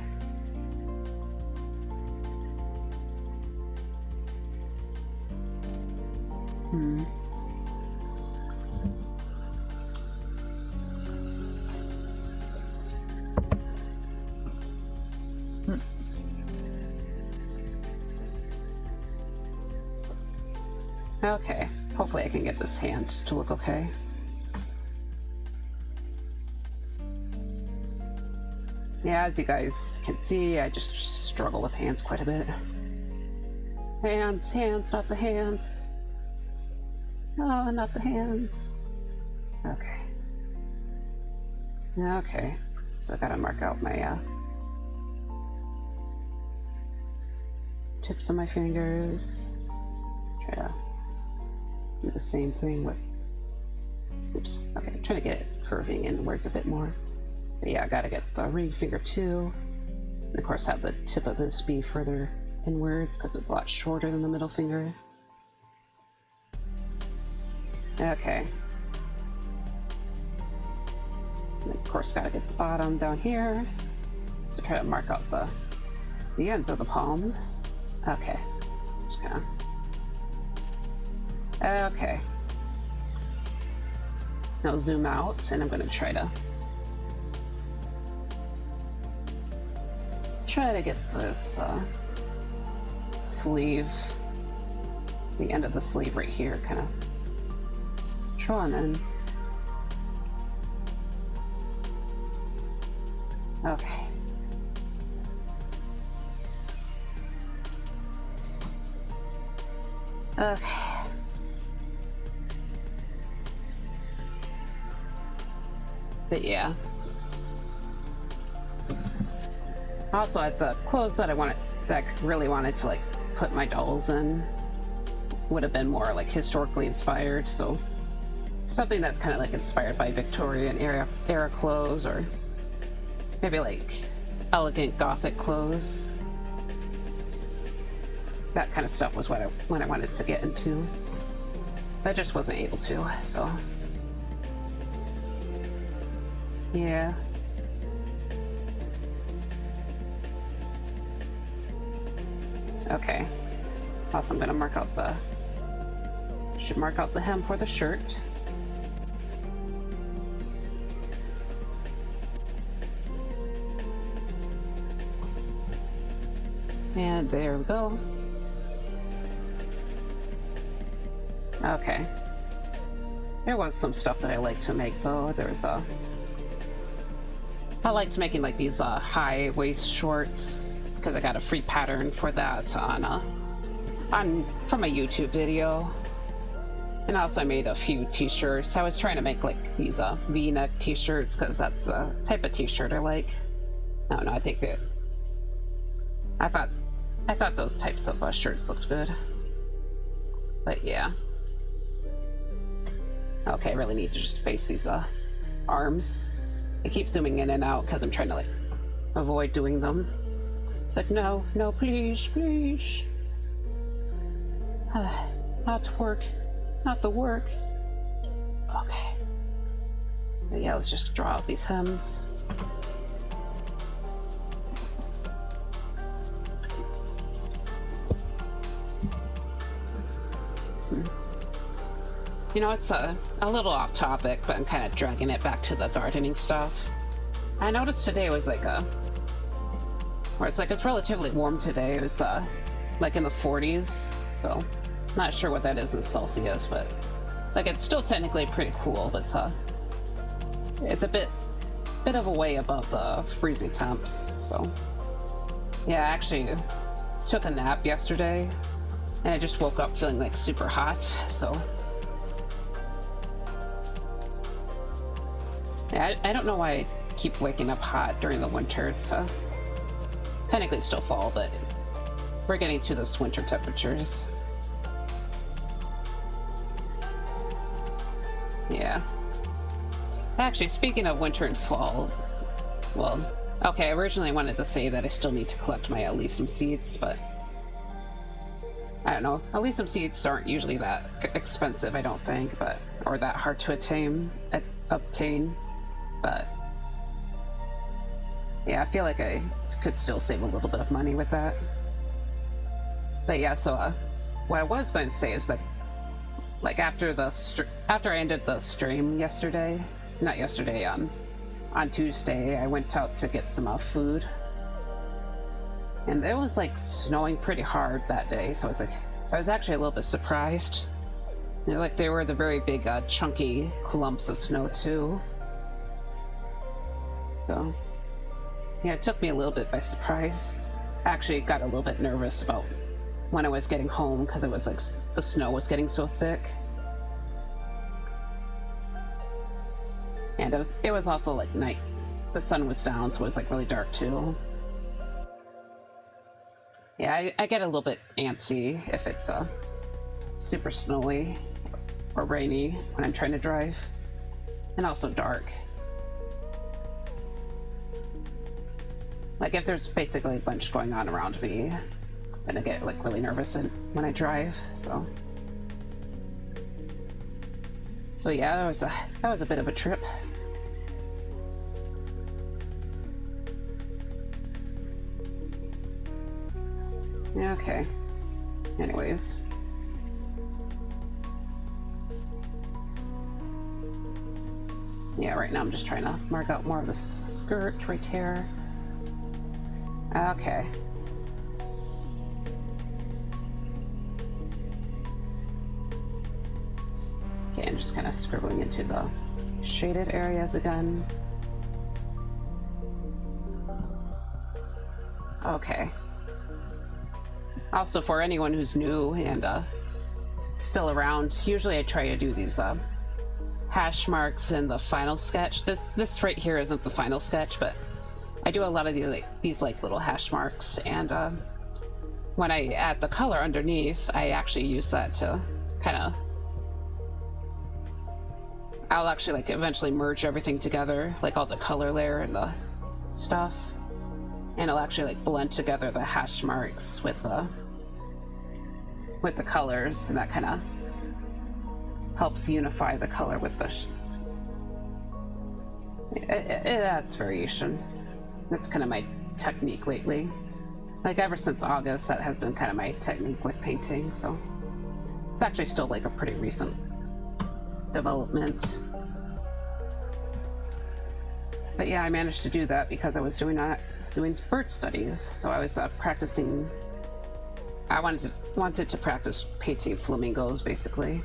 Okay, hopefully I can get this hand to look okay. Yeah, as you guys can see, I just struggle with hands quite a bit. Hands, not the hands. Oh, not the hands. Okay. Okay, so I gotta mark out my tips of my fingers. Try to do the same thing with, oops, okay, I'm trying to get it curving inwards a bit more. But yeah, I gotta get the ring finger too. And of course have the tip of this be further inwards because it's a lot shorter than the middle finger. Okay. And of course gotta get the bottom down here. So try to mark out the ends of the palm. Okay. Just kinda. Okay. Now zoom out and I'm gonna try to get this sleeve, the end of the sleeve right here, kind of drawn in. Okay. Okay. But yeah. Also, at the clothes that I really wanted to like put my dolls in would have been more like historically inspired, so something that's kind of like inspired by Victorian era clothes, or maybe like elegant Gothic clothes. That kind of stuff was what I wanted to get into. I just wasn't able to, so yeah. Okay. Also, I'm gonna mark out the hem for the shirt. And there we go. Okay. There was some stuff that I like to make though. I liked making like these high waist shorts because I got a free pattern for that from a YouTube video. And also I made a few t-shirts. I was trying to make like these V-neck t-shirts because that's the type of t-shirt I like. I don't know, I think that I thought those types of shirts looked good. But yeah. Okay, I really need to just face these arms. I keep zooming in and out because I'm trying to like avoid doing them. It's like, no, please. Not work. Not the work. Okay. But yeah, let's just draw out these hems. You know, it's a little off topic, but I'm kind of dragging it back to the gardening stuff. I noticed today was like it's relatively warm today. It was like in the 40s, so not sure what that is in Celsius, but like it's still technically pretty cool, but it's a bit of a way above the freezing temps. So yeah, I actually took a nap yesterday, and I just woke up feeling like super hot. So yeah, I don't know why I keep waking up hot during the winter. It's technically it's still fall, but we're getting to those winter temperatures. Yeah. Actually, speaking of winter and fall, well, okay, I originally wanted to say that I still need to collect my Elysium seeds, but I don't know. Elysium seeds aren't usually that expensive, I don't think, or that hard to obtain, but yeah, I feel like I could still save a little bit of money with that. But yeah, so what I was going to say is that, like, after I ended the stream yesterday, not yesterday, on Tuesday, I went out to get some food, and it was like snowing pretty hard that day, so it's like I was actually a little bit surprised. You know, like they were the very big chunky clumps of snow too. So yeah, it took me a little bit by surprise. I actually got a little bit nervous about when I was getting home, because it was like the snow was getting so thick. And it was also like night. The sun was down, so it was like really dark too. Yeah, I get a little bit antsy if it's super snowy or rainy when I'm trying to drive, and also dark. Like if there's basically a bunch going on around me, then I get like really nervous when I drive. So yeah, that was a bit of a trip. Okay. Anyways. Yeah, right now I'm just trying to mark out more of the skirt right here. Okay. Okay, I'm just kind of scribbling into the shaded areas again. Okay. Also, for anyone who's new and still around, usually I try to do these hash marks in the final sketch. This right here isn't the final sketch, but I do a lot of these like little hash marks, and when I add the color underneath, I actually use that to kind of... I'll actually like eventually merge everything together, like all the color layer and the stuff. And it'll actually like blend together the hash marks with the colors, and that kind of helps unify the color with the it adds variation. That's kind of my technique lately. Like ever since August, that has been kind of my technique with painting, so it's actually still like a pretty recent development. But yeah, I managed to do that because I was doing bird studies, so I was practicing. I wanted to practice painting flamingos, basically,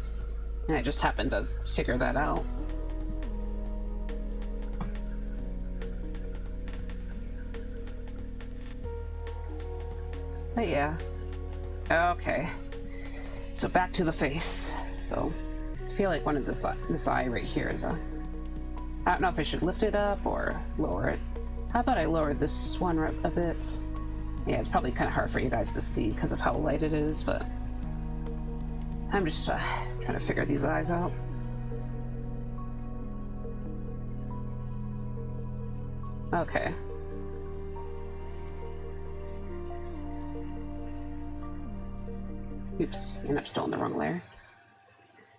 and I just happened to figure that out. But yeah, okay. So back to the face. So I feel like one of this eye right here is I don't know if I should lift it up or lower it. How about I lower this one a bit? Yeah, it's probably kind of hard for you guys to see because of how light it is, but I'm just trying to figure these eyes out. Okay. Oops, and I'm still in the wrong layer.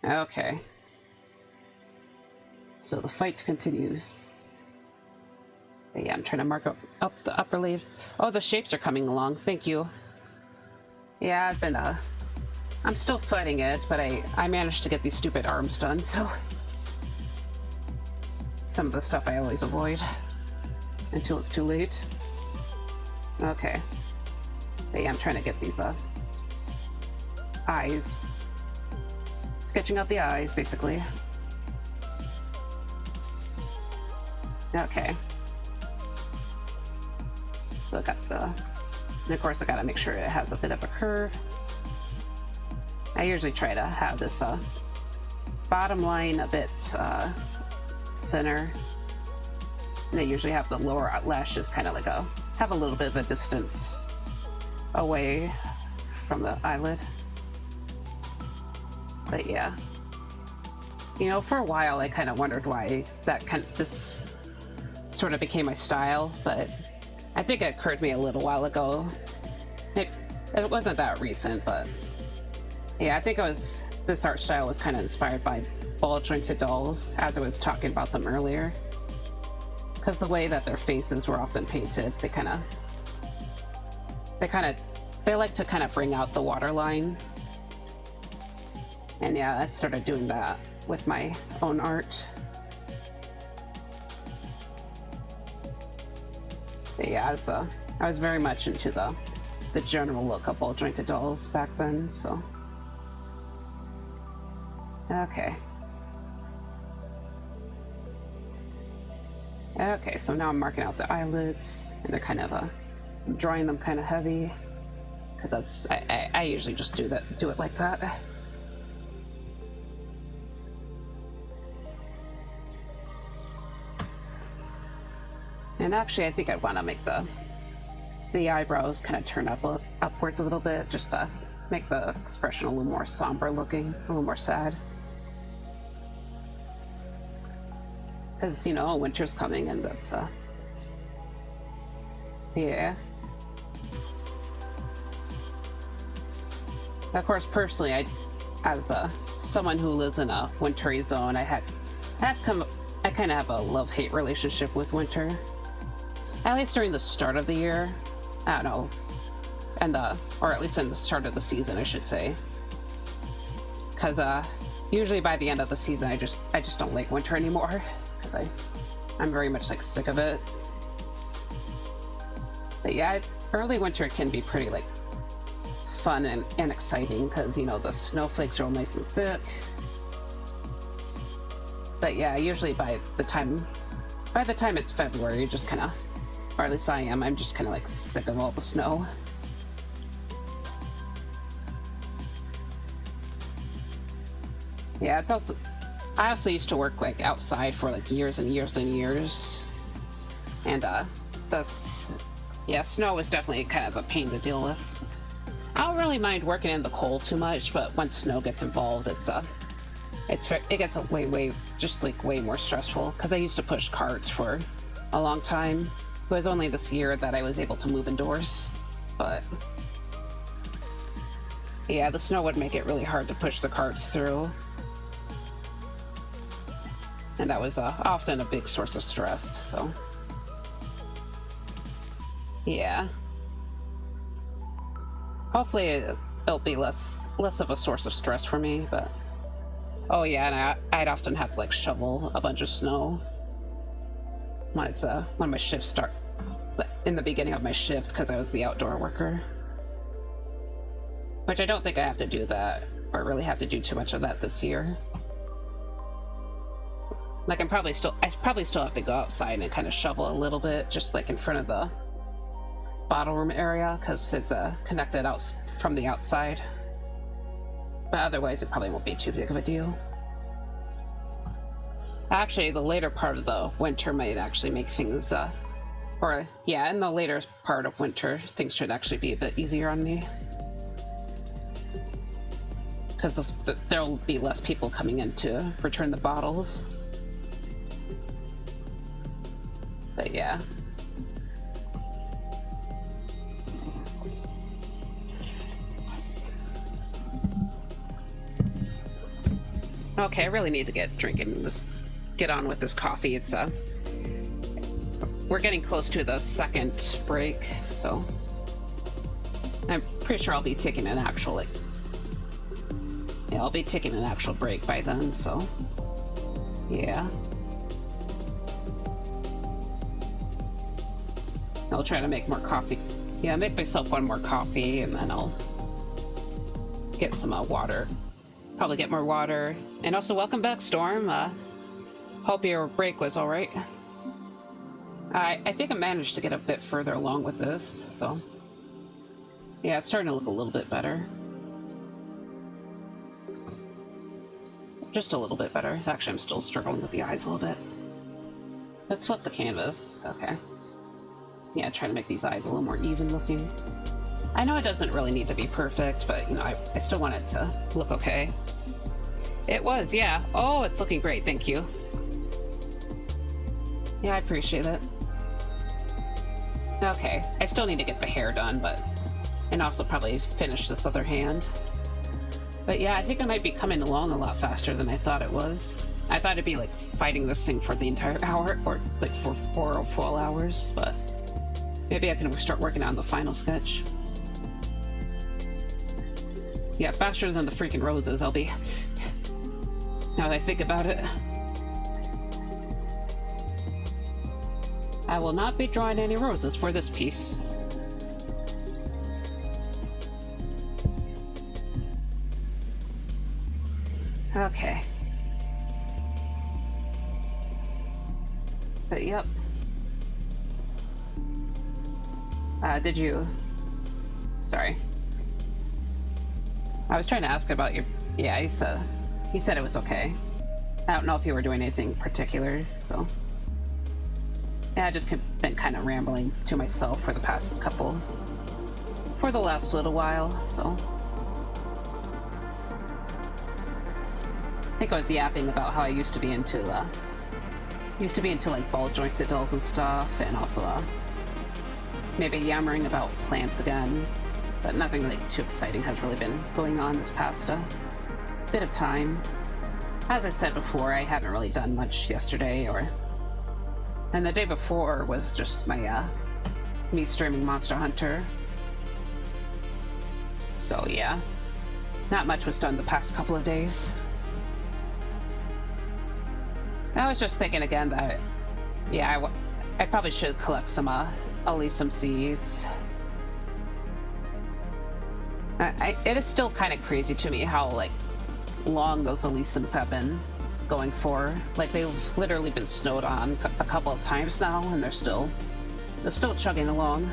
Okay. So the fight continues. But yeah, I'm trying to mark up the upper leaf. Oh, the shapes are coming along. Thank you. Yeah, I've been I'm still fighting it, but I managed to get these stupid arms done, so some of the stuff I always avoid until it's too late. Okay. But yeah, I'm trying to get these eyes. Sketching out the eyes, basically. Okay. So I got the... And of course I gotta make sure it has a bit of a curve. I usually try to have this bottom line a bit thinner. And I usually have the lower lashes kind of like have a little bit of a distance away from the eyelid. But yeah. You know, for a while I kind of wondered why this sort of became my style, but I think it occurred to me a little while ago. It wasn't that recent, but yeah, I think this art style was kind of inspired by ball jointed dolls, as I was talking about them earlier. Because the way that their faces were often painted, they like to kind of bring out the waterline. And yeah, I started doing that with my own art. But yeah, I was very much into the general look of ball jointed dolls back then, so. Okay. Okay, so now I'm marking out the eyelids, and they're kind of drawing them kind of heavy, because I usually just do it like that. And actually, I think I want to make the eyebrows kind of turn upwards a little bit, just to make the expression a little more somber looking, a little more sad. Because, you know, winter's coming, and that's yeah. Of course, personally, as someone who lives in a wintry zone, I kind of have a love-hate relationship with winter. At least during the start of the year. I don't know. Or at least in the start of the season, I should say. Because usually by the end of the season, I just don't like winter anymore. Because I'm very much like sick of it. But yeah, early winter can be pretty like fun and exciting, because, you know, the snowflakes are all nice and thick. But yeah, usually by the time it's February, just kind of, or at least I'm just kind of like sick of all the snow. Yeah, I also used to work like outside for like years and years and years. And snow was definitely kind of a pain to deal with. I don't really mind working in the cold too much, but once snow gets involved, it gets way more stressful, because I used to push carts for a long time. It was only this year that I was able to move indoors, but yeah, the snow would make it really hard to push the carts through, and that was often a big source of stress. So yeah, hopefully it'll be less of a source of stress for me. But oh yeah, and I'd often have to like shovel a bunch of snow when my shifts start, in the beginning of my shift, because I was the outdoor worker. Which I don't think I have to do that, or really have to do too much of that this year. Like I probably still have to go outside and kind of shovel a little bit, just like in front of the bottle room area, because it's connected out from the outside. But otherwise, it probably won't be too big of a deal. Actually, the later part of the winter might actually make things, in the later part of winter, things should actually be a bit easier on me. Because there'll be less people coming in to return the bottles. But yeah. Okay, I really need to get on with this coffee. It's we're getting close to the second break, so I'm pretty sure I'll be taking an actual Yeah, I'll be taking an actual break by then, so yeah. I'll try to make more coffee. Yeah, make myself one more coffee, and then I'll get some water. Probably get more water. And also, welcome back, Storm. Hope your break was all right. I think I managed to get a bit further along with this, so yeah, it's starting to look a little bit better. Just a little bit better. Actually, I'm still struggling with the eyes a little bit. Let's flip the canvas. Okay. Yeah, try to make these eyes a little more even looking. I know it doesn't really need to be perfect, but you know, I still want it to look okay. It was, yeah. Oh, it's looking great, thank you. Yeah, I appreciate it. Okay, I still need to get the hair done, and also probably finish this other hand. But yeah, I think I might be coming along a lot faster than I thought it was. I thought it'd be like fighting this thing for the entire hour, or like for 4 full hours, but maybe I can start working on the final sketch. Yeah, faster than the freaking roses I'll be. Now that I think about it. I will not be drawing any roses for this piece. Okay. But yep. Did you... Sorry. I was trying to ask about your... Yeah, he said it was okay. I don't know if you were doing anything particular, so... Yeah, I just been kind of rambling to myself for the last little while, so... I think I was yapping about how I used to be into like ball jointed dolls and stuff, and also maybe yammering about plants again, but nothing like too exciting has really been going on this past bit of time. As I said before, I haven't really done much yesterday, and the day before was just my me streaming Monster Hunter. So yeah, not much was done the past couple of days. I was just thinking again that, yeah, I probably should collect some Elysium seeds. It is still kind of crazy to me how, like, long those Elysiums have been going for. Like, they've literally been snowed on a couple of times now, and they're still chugging along.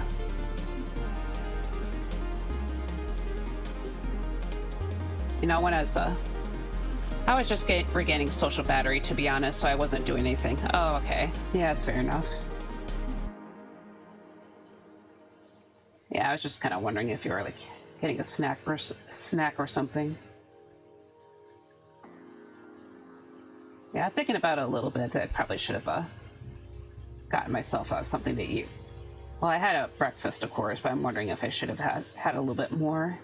You know, when I was just regaining social battery, to be honest, so I wasn't doing anything. Oh, okay. Yeah, that's fair enough. Yeah, I was just kind of wondering if you were, like, getting a snack or something. Yeah, thinking about it a little bit, I probably should have gotten myself something to eat. Well, I had a breakfast, of course, but I'm wondering if I should have had a little bit more.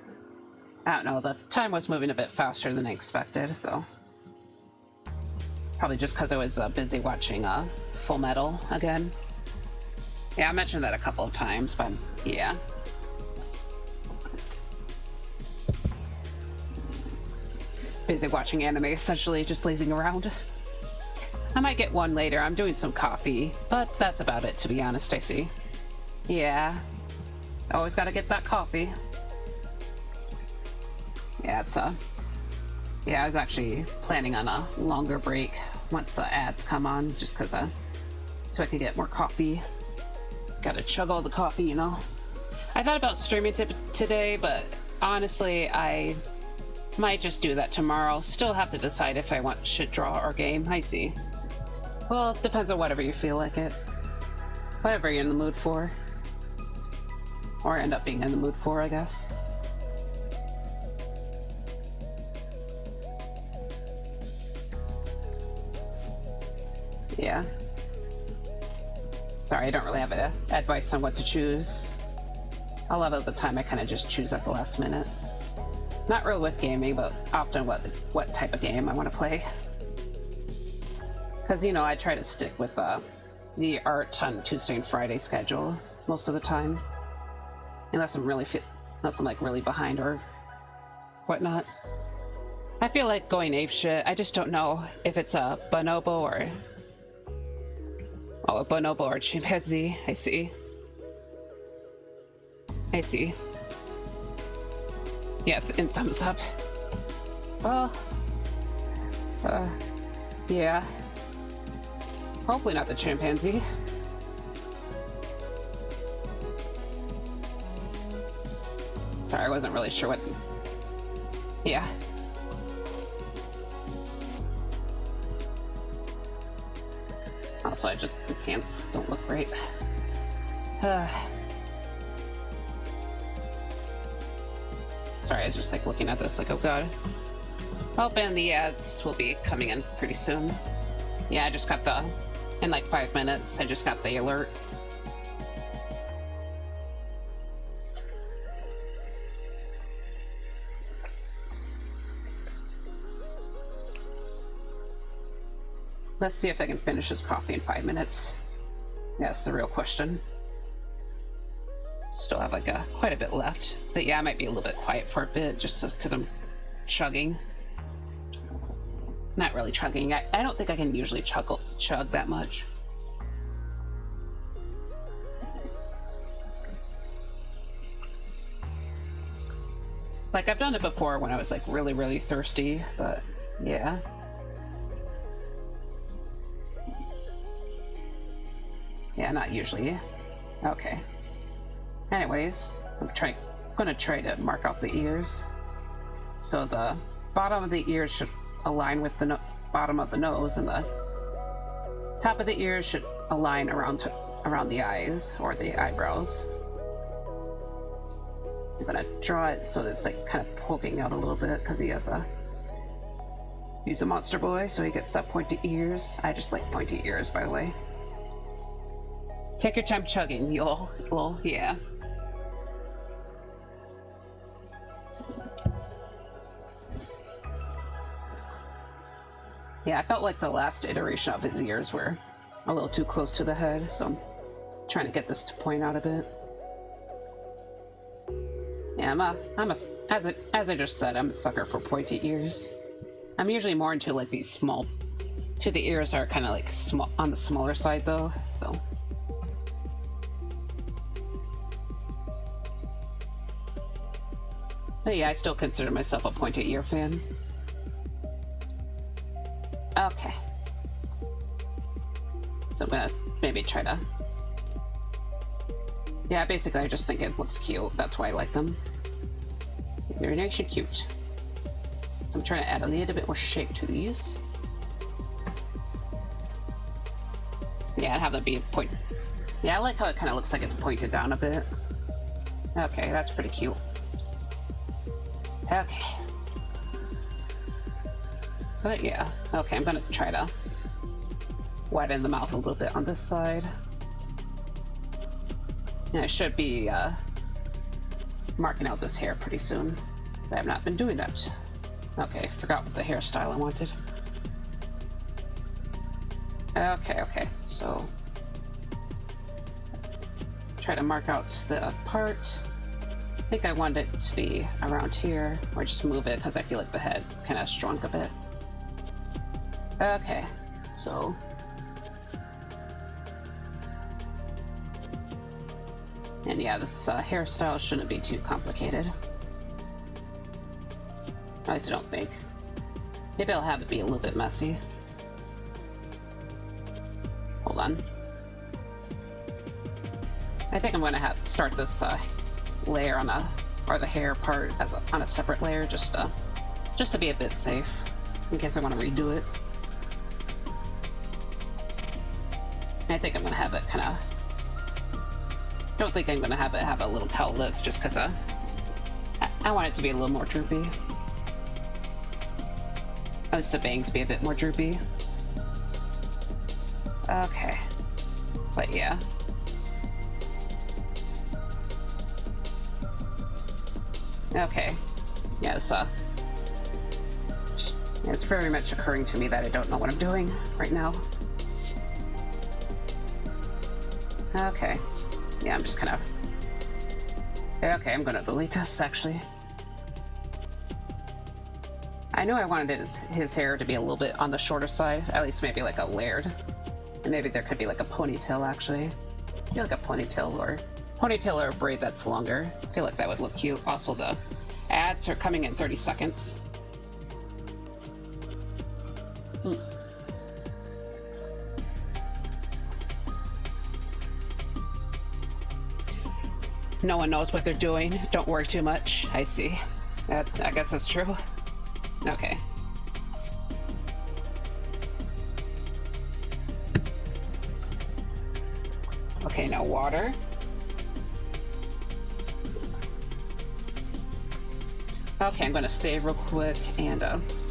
I don't know, the time was moving a bit faster than I expected, so... Probably just because I was busy watching Full Metal again. Yeah, I mentioned that a couple of times, but yeah. Busy watching anime, essentially, just lazing around. I might get one later, I'm doing some coffee, but that's about it, to be honest, I see. Yeah. Always gotta get that coffee. Yeah, yeah, I was actually planning on a longer break once the ads come on, just because, so I can get more coffee. Gotta chug all the coffee, you know? I thought about streaming today, but honestly, I might just do that tomorrow. Still have to decide if I should draw or game. I see. Well, it depends on whatever you feel like it. Whatever you're in the mood for. Or end up being in the mood for, I guess. Yeah. Sorry, I don't really have advice on what to choose. A lot of the time I kind of just choose at the last minute. Not really with gaming, but often what type of game I want to play. Because, you know, I try to stick with the art on Tuesday and Friday schedule most of the time. Unless I'm like really behind or whatnot. I feel like going apeshit. I just don't know if it's a bonobo or... Oh, a bonobo or chimpanzee. I see. I see. Yeah, and thumbs up. Well... yeah. Hopefully not the chimpanzee. Sorry, I wasn't really sure what... Yeah. Also, his hands don't look great. Sorry, I was just like looking at this like, oh god. Oh, and the ads will be coming in pretty soon. Yeah, I just got in like 5 minutes, I just got the alert. Let's see if I can finish this coffee in 5 minutes. That's the real question. Still have like quite a bit left. But yeah, I might be a little bit quiet for a bit just because I'm chugging. Not really chugging. I don't think I can usually chug that much. Like I've done it before when I was like really, really thirsty, but yeah. Yeah, not usually. Okay. Anyways, I'm gonna try to mark out the ears. So the bottom of the ears should align with the bottom of the nose, and the top of the ears should align around the eyes or the eyebrows. I'm gonna draw it so it's like kind of poking out a little bit because he's a monster boy, so he gets pointy ears. I just like pointy ears, by the way. Take your time chugging, lol, yeah. Yeah, I felt like the last iteration of his ears were a little too close to the head, so I'm trying to get this to point out a bit. Yeah, as I just said, I'm a sucker for pointy ears. I'm usually more into like these small, the ears are kind of like small on the smaller side though, so. But yeah, I still consider myself a pointy ear fan. Okay. So I'm gonna maybe try to... Yeah, basically I just think it looks cute. That's why I like them. They're nice and cute. So I'm trying to add a little bit more shape to these. Yeah, I'd have them be point... Yeah, I like how it kind of looks like it's pointed down a bit. Okay, that's pretty cute. Okay. But yeah, okay, I'm gonna try to widen the mouth a little bit on this side. And I should be marking out this hair pretty soon, because I have not been doing that. Okay, forgot what the hairstyle I wanted. Okay, so try to mark out the part. I think I want it to be around here, or just move it because I feel like the head kind of shrunk a bit. Okay, so and yeah, this hairstyle shouldn't be too complicated. At least I don't think. Maybe I'll have it be a little bit messy. Hold on. I think I'm gonna have to start this layer on or the hair part on a separate layer, just to be a bit safe in case I want to redo it. I think I'm gonna have it kind of... Don't think I'm gonna have it have a little towel look, just because I want it to be a little more droopy. At least the bangs be a bit more droopy. Okay, but yeah. Okay, yes, it's very much occurring to me that I don't know what I'm doing right now. Okay, yeah, I'm just kind of... Okay, I'm gonna delete this, actually. I know I wanted his hair to be a little bit on the shorter side, at least maybe like a layered. And maybe there could be like a ponytail actually. I feel like a ponytail or a braid that's longer. I feel like that would look cute. Also, the ads are coming in 30 seconds. No one knows what they're doing. Don't worry too much. I see. I guess that's true. Okay. Okay, now water. Okay, I'm gonna save real quick, and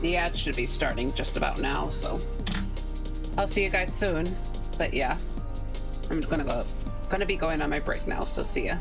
the ad should be starting just about now, so I'll see you guys soon. But yeah, I'm gonna be going on my break now, so see ya.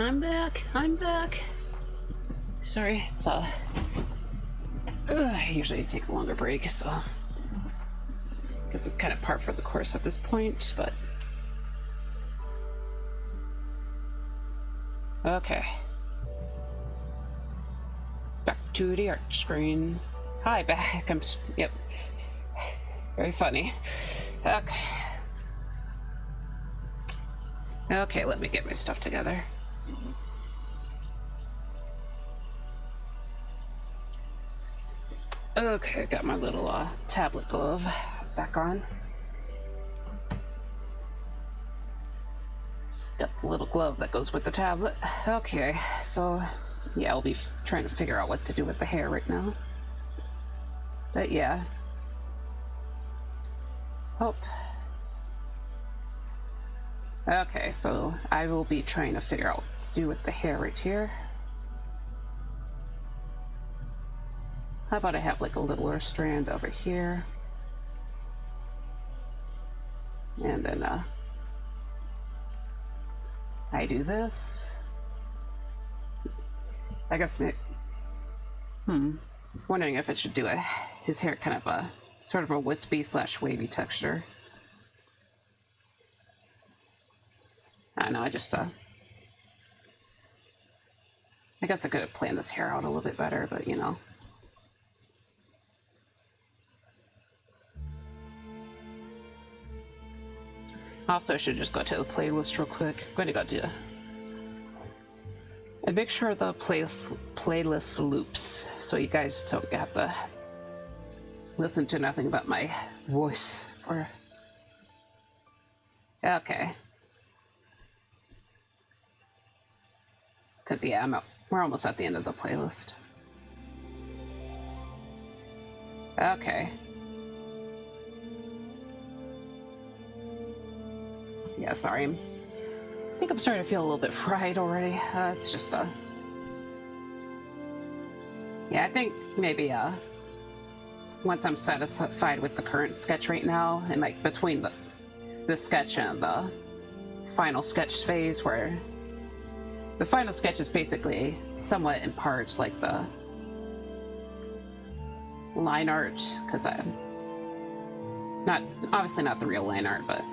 I'm back. I'm back. Sorry, it's I usually take a longer break, so I guess it's kind of par for the course at this point, but okay. Back to the art screen. Hi, back. Yep. Very funny. Okay. Okay, let me get my stuff together. Okay, got my little tablet glove back on. Got the little glove that goes with the tablet. Okay, so yeah, I'll be trying to figure out what to do with the hair right now. But yeah. Oh. Okay, so I will be trying to figure out what to do with the hair right here. How about I have like a littler strand over here? And then I do this. I guess wondering if it should do his hair kind of a sort of a wispy / wavy texture. I don't know, I guess I could have planned this hair out a little bit better, but you know. Also, I should just go to the playlist real quick. I'm going to go to and make sure the playlist loops, so you guys don't have to listen to nothing but my voice for. Okay. Because yeah, we're almost at the end of the playlist. Okay. Yeah, sorry. I think I'm starting to feel a little bit fried already. It's just yeah, I think maybe once I'm satisfied with the current sketch right now, and like between the sketch and the final sketch phase, where the final sketch is basically somewhat in parts like the line art, because I'm obviously not the real line art, but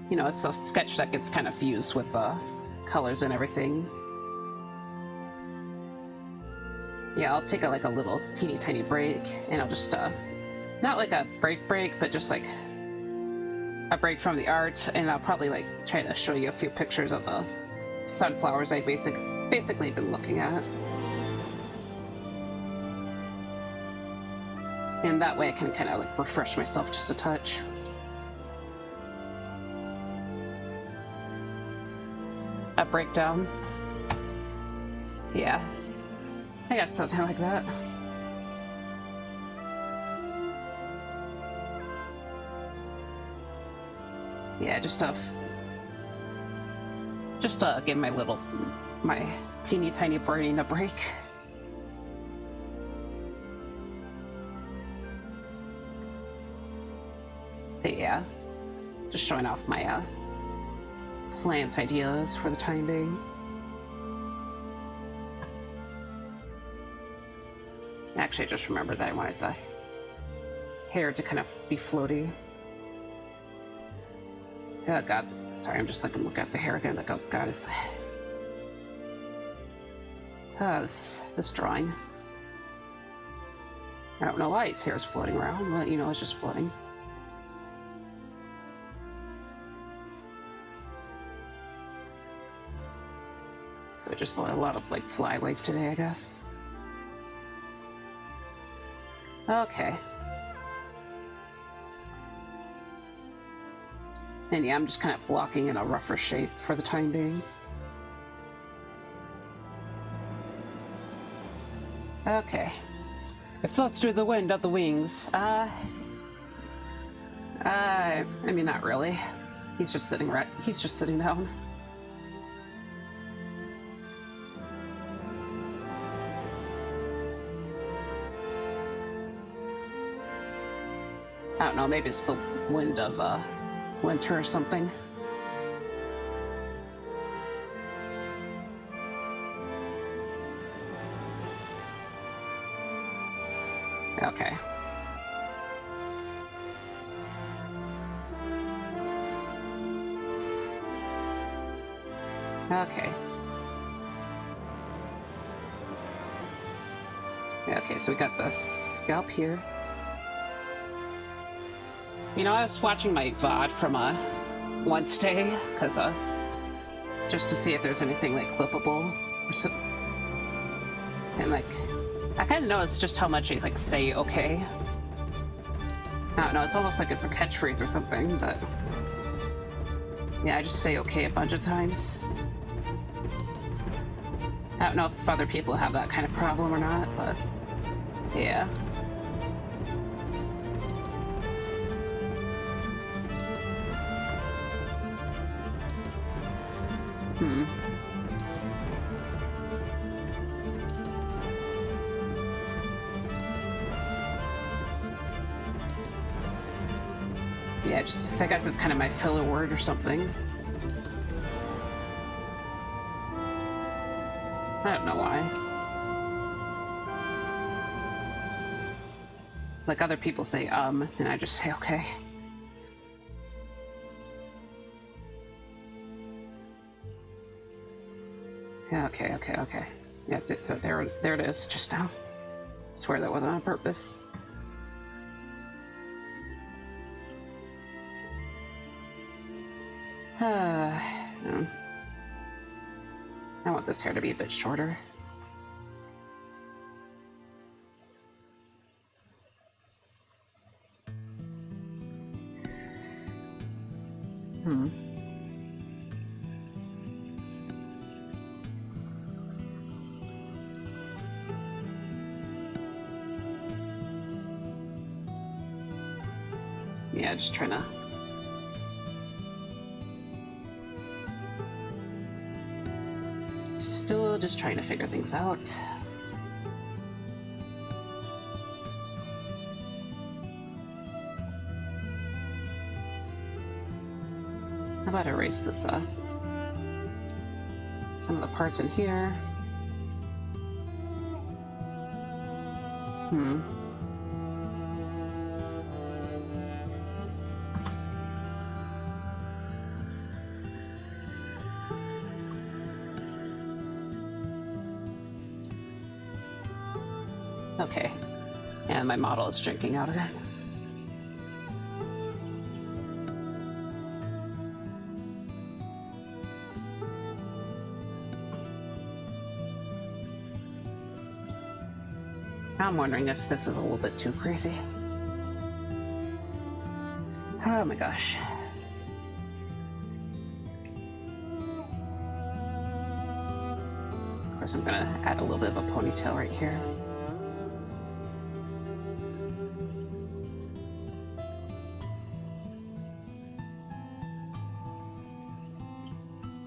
you know, it's a sketch that gets kind of fused with the colors and everything. Yeah, I'll take like a little teeny tiny break, and I'll just not like a break, but just like a break from the art, and I'll probably like try to show you a few pictures of the sunflowers I basically been looking at. And that way I can kind of like refresh myself just a touch. A breakdown. Yeah. I got something like that. Yeah, just give my teeny tiny brain a break. But yeah, just showing off my plant ideas for the time being. Actually, I just remembered that I wanted the hair to kind of be floaty. Oh god, sorry, I'm just looking at the hair again, like, oh god, this drawing. I don't know why his hair is floating around, but you know, it's just floating. So I just saw a lot of like flyaways today, I guess. Okay. And yeah, I'm just kind of blocking in a rougher shape for the time being. Okay. It floats through the wind of the wings. I mean, not really. He's just sitting down. I don't know, maybe it's the wind of winter or something. Okay. Okay. Okay, so we got the scalp here. You know, I was watching my VOD from Wednesday, because just to see if there's anything like clippable or something. And like, I kind of noticed just how much I like say okay. I don't know, it's almost like it's a catchphrase or something, but yeah, I just say okay a bunch of times. I don't know if other people have that kind of problem or not, but yeah. Yeah, just I guess it's kind of my filler word or something. I don't know why. Like other people say and I just say okay. Yeah, okay. Yeah, there it is just now. I swear that wasn't on purpose. I want this hair to be a bit shorter. Yeah, just trying to... Still just trying to figure things out. How about I erase this, some of the parts in here. Okay, and my model is drinking out again. I'm wondering if this is a little bit too crazy. Oh my gosh. Of course, I'm gonna add a little bit of a ponytail right here.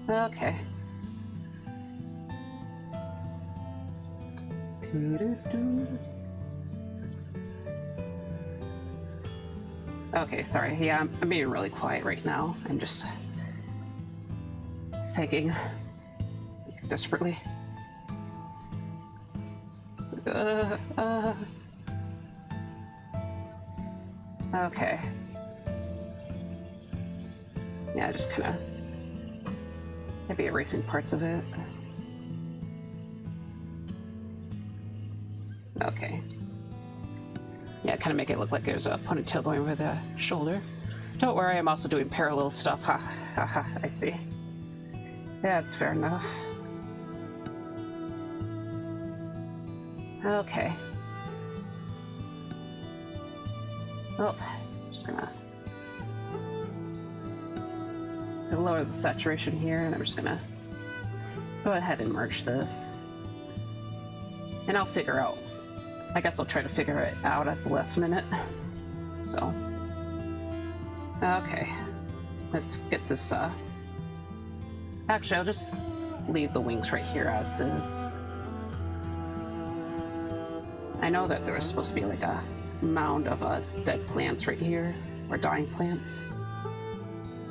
Okay. Okay, sorry. Yeah, I'm being really quiet right now. I'm just thinking desperately. Okay. Yeah, just kind of maybe erasing parts of it. Okay. Yeah, kind of make it look like there's a ponytail going over the shoulder. Don't worry, I'm also doing parallel stuff. Ha ha ha, I see. Yeah, it's fair enough. Okay. Oh, just gonna lower the saturation here, and I'm just gonna go ahead and merge this. And I'll figure out, I guess I'll try to figure it out at the last minute. So, okay, let's get this, actually I'll just leave the wings right here as is. I know that there was supposed to be like a mound of dead plants right here, or dying plants.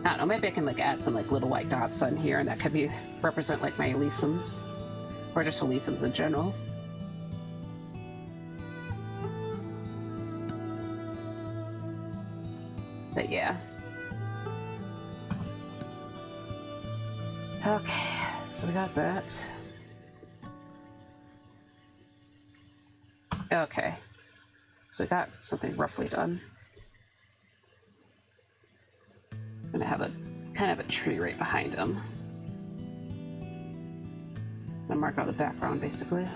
I don't know, maybe I can like add some like little white dots on here, and that could be represent like my Elysiums, or just Elysiums in general. But yeah. Okay, so we got that. Okay, so we got something roughly done. I'm gonna have a kind of a tree right behind him. I'm gonna mark out the background basically.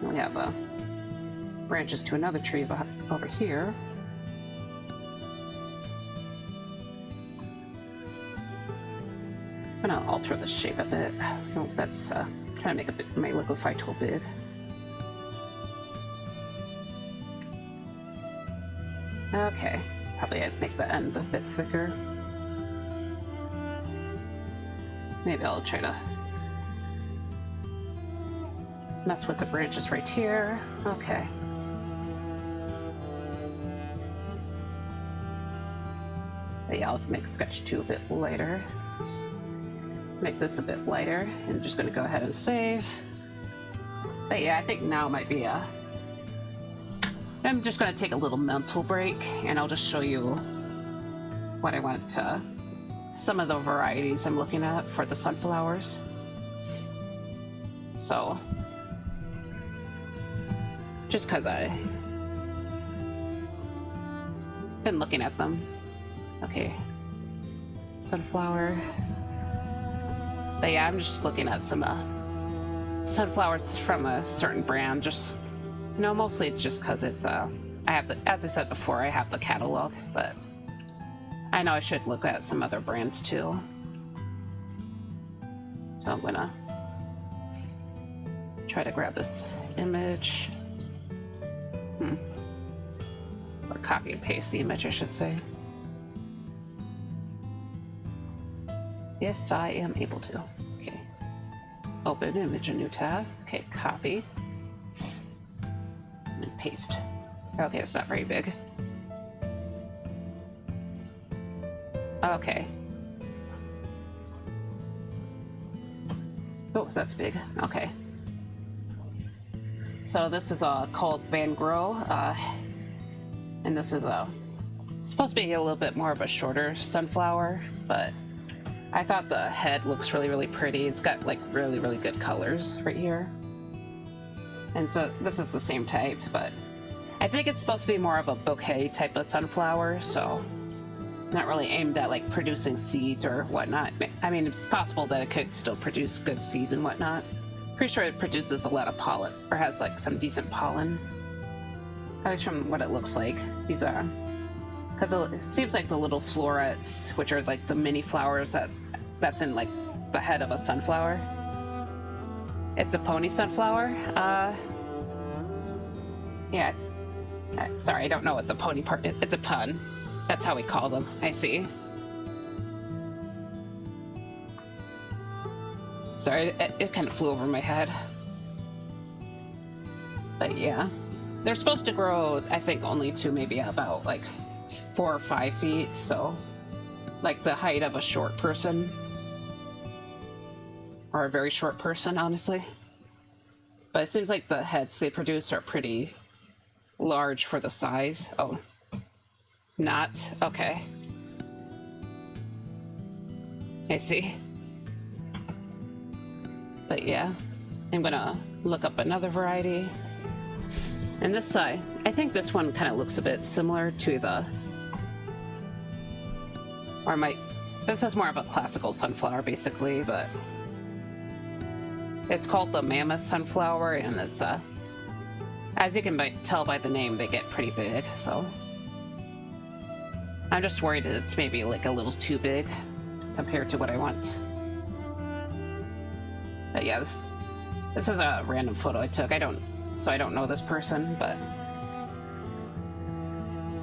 And we have branches to another tree over here. I'm gonna alter the shape a bit. No, that's trying to make my liquify tool big. Okay, probably I'd make the end a bit thicker. Maybe I'll try to mess with the branches right here. Okay. But yeah, I'll make sketch 2 a bit lighter. Make this a bit lighter. I'm just gonna go ahead and save. But yeah, I think now might be I'm just gonna take a little mental break and I'll just show you what I want to, some of the varieties I'm looking at for the sunflowers. So, just cause I've been looking at them. Okay, sunflower. But yeah, I'm just looking at some sunflowers from a certain brand. Just, you know, mostly it's just because it's I have the, as I said before, I have the catalog, but I know I should look at some other brands too. So I'm gonna try to grab this image. Or copy and paste the image, I should say. If I am able to. Okay. Open image, a new tab. Okay, copy. And paste. Okay, it's not very big. Okay. Oh, that's big. Okay. So this is called Van Gogh, and this is supposed to be a little bit more of a shorter sunflower, but I thought the head looks really, really pretty. It's got like really, really good colors right here. And so this is the same type, but I think it's supposed to be more of a bouquet type of sunflower, so not really aimed at like producing seeds or whatnot. I mean, it's possible that it could still produce good seeds and whatnot. Pretty sure it produces a lot of pollen, or has like some decent pollen. At least from what it looks like. These are, because it seems like the little florets, which are like the mini flowers that's in like the head of a sunflower. It's a pony sunflower. Yeah. Sorry, I don't know what the pony part is. It's a pun. That's how we call them. I see. Sorry, it kind of flew over my head. But yeah. They're supposed to grow, I think, only to maybe about like 4 or 5 feet, so like the height of a short person. Or a very short person, honestly. But it seems like the heads they produce are pretty large for the size. Oh. Not? Okay. I see. But yeah, I'm gonna look up another variety. And this side, I think this one kind of looks a bit similar to the, or this is more of a classical sunflower basically, but it's called the mammoth sunflower, and it's as you can tell by the name, they get pretty big, so I'm just worried that it's maybe like a little too big compared to what I want. But yeah, this is a random photo I took. I don't know this person, but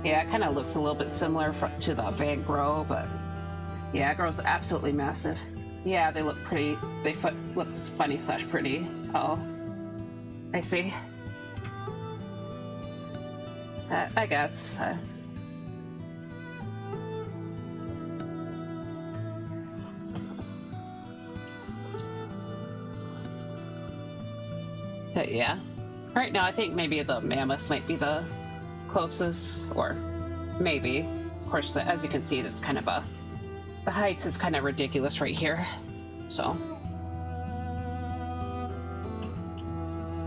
yeah, it kind of looks a little bit similar to the Van Gogh, but yeah, it grows absolutely massive. Yeah, they look pretty. They look funny / pretty. Oh, I see. I guess. But yeah, Right now, I think maybe the mammoth might be the closest, or maybe. Of course, as you can see, it's kind of the heights is kind of ridiculous right here. So,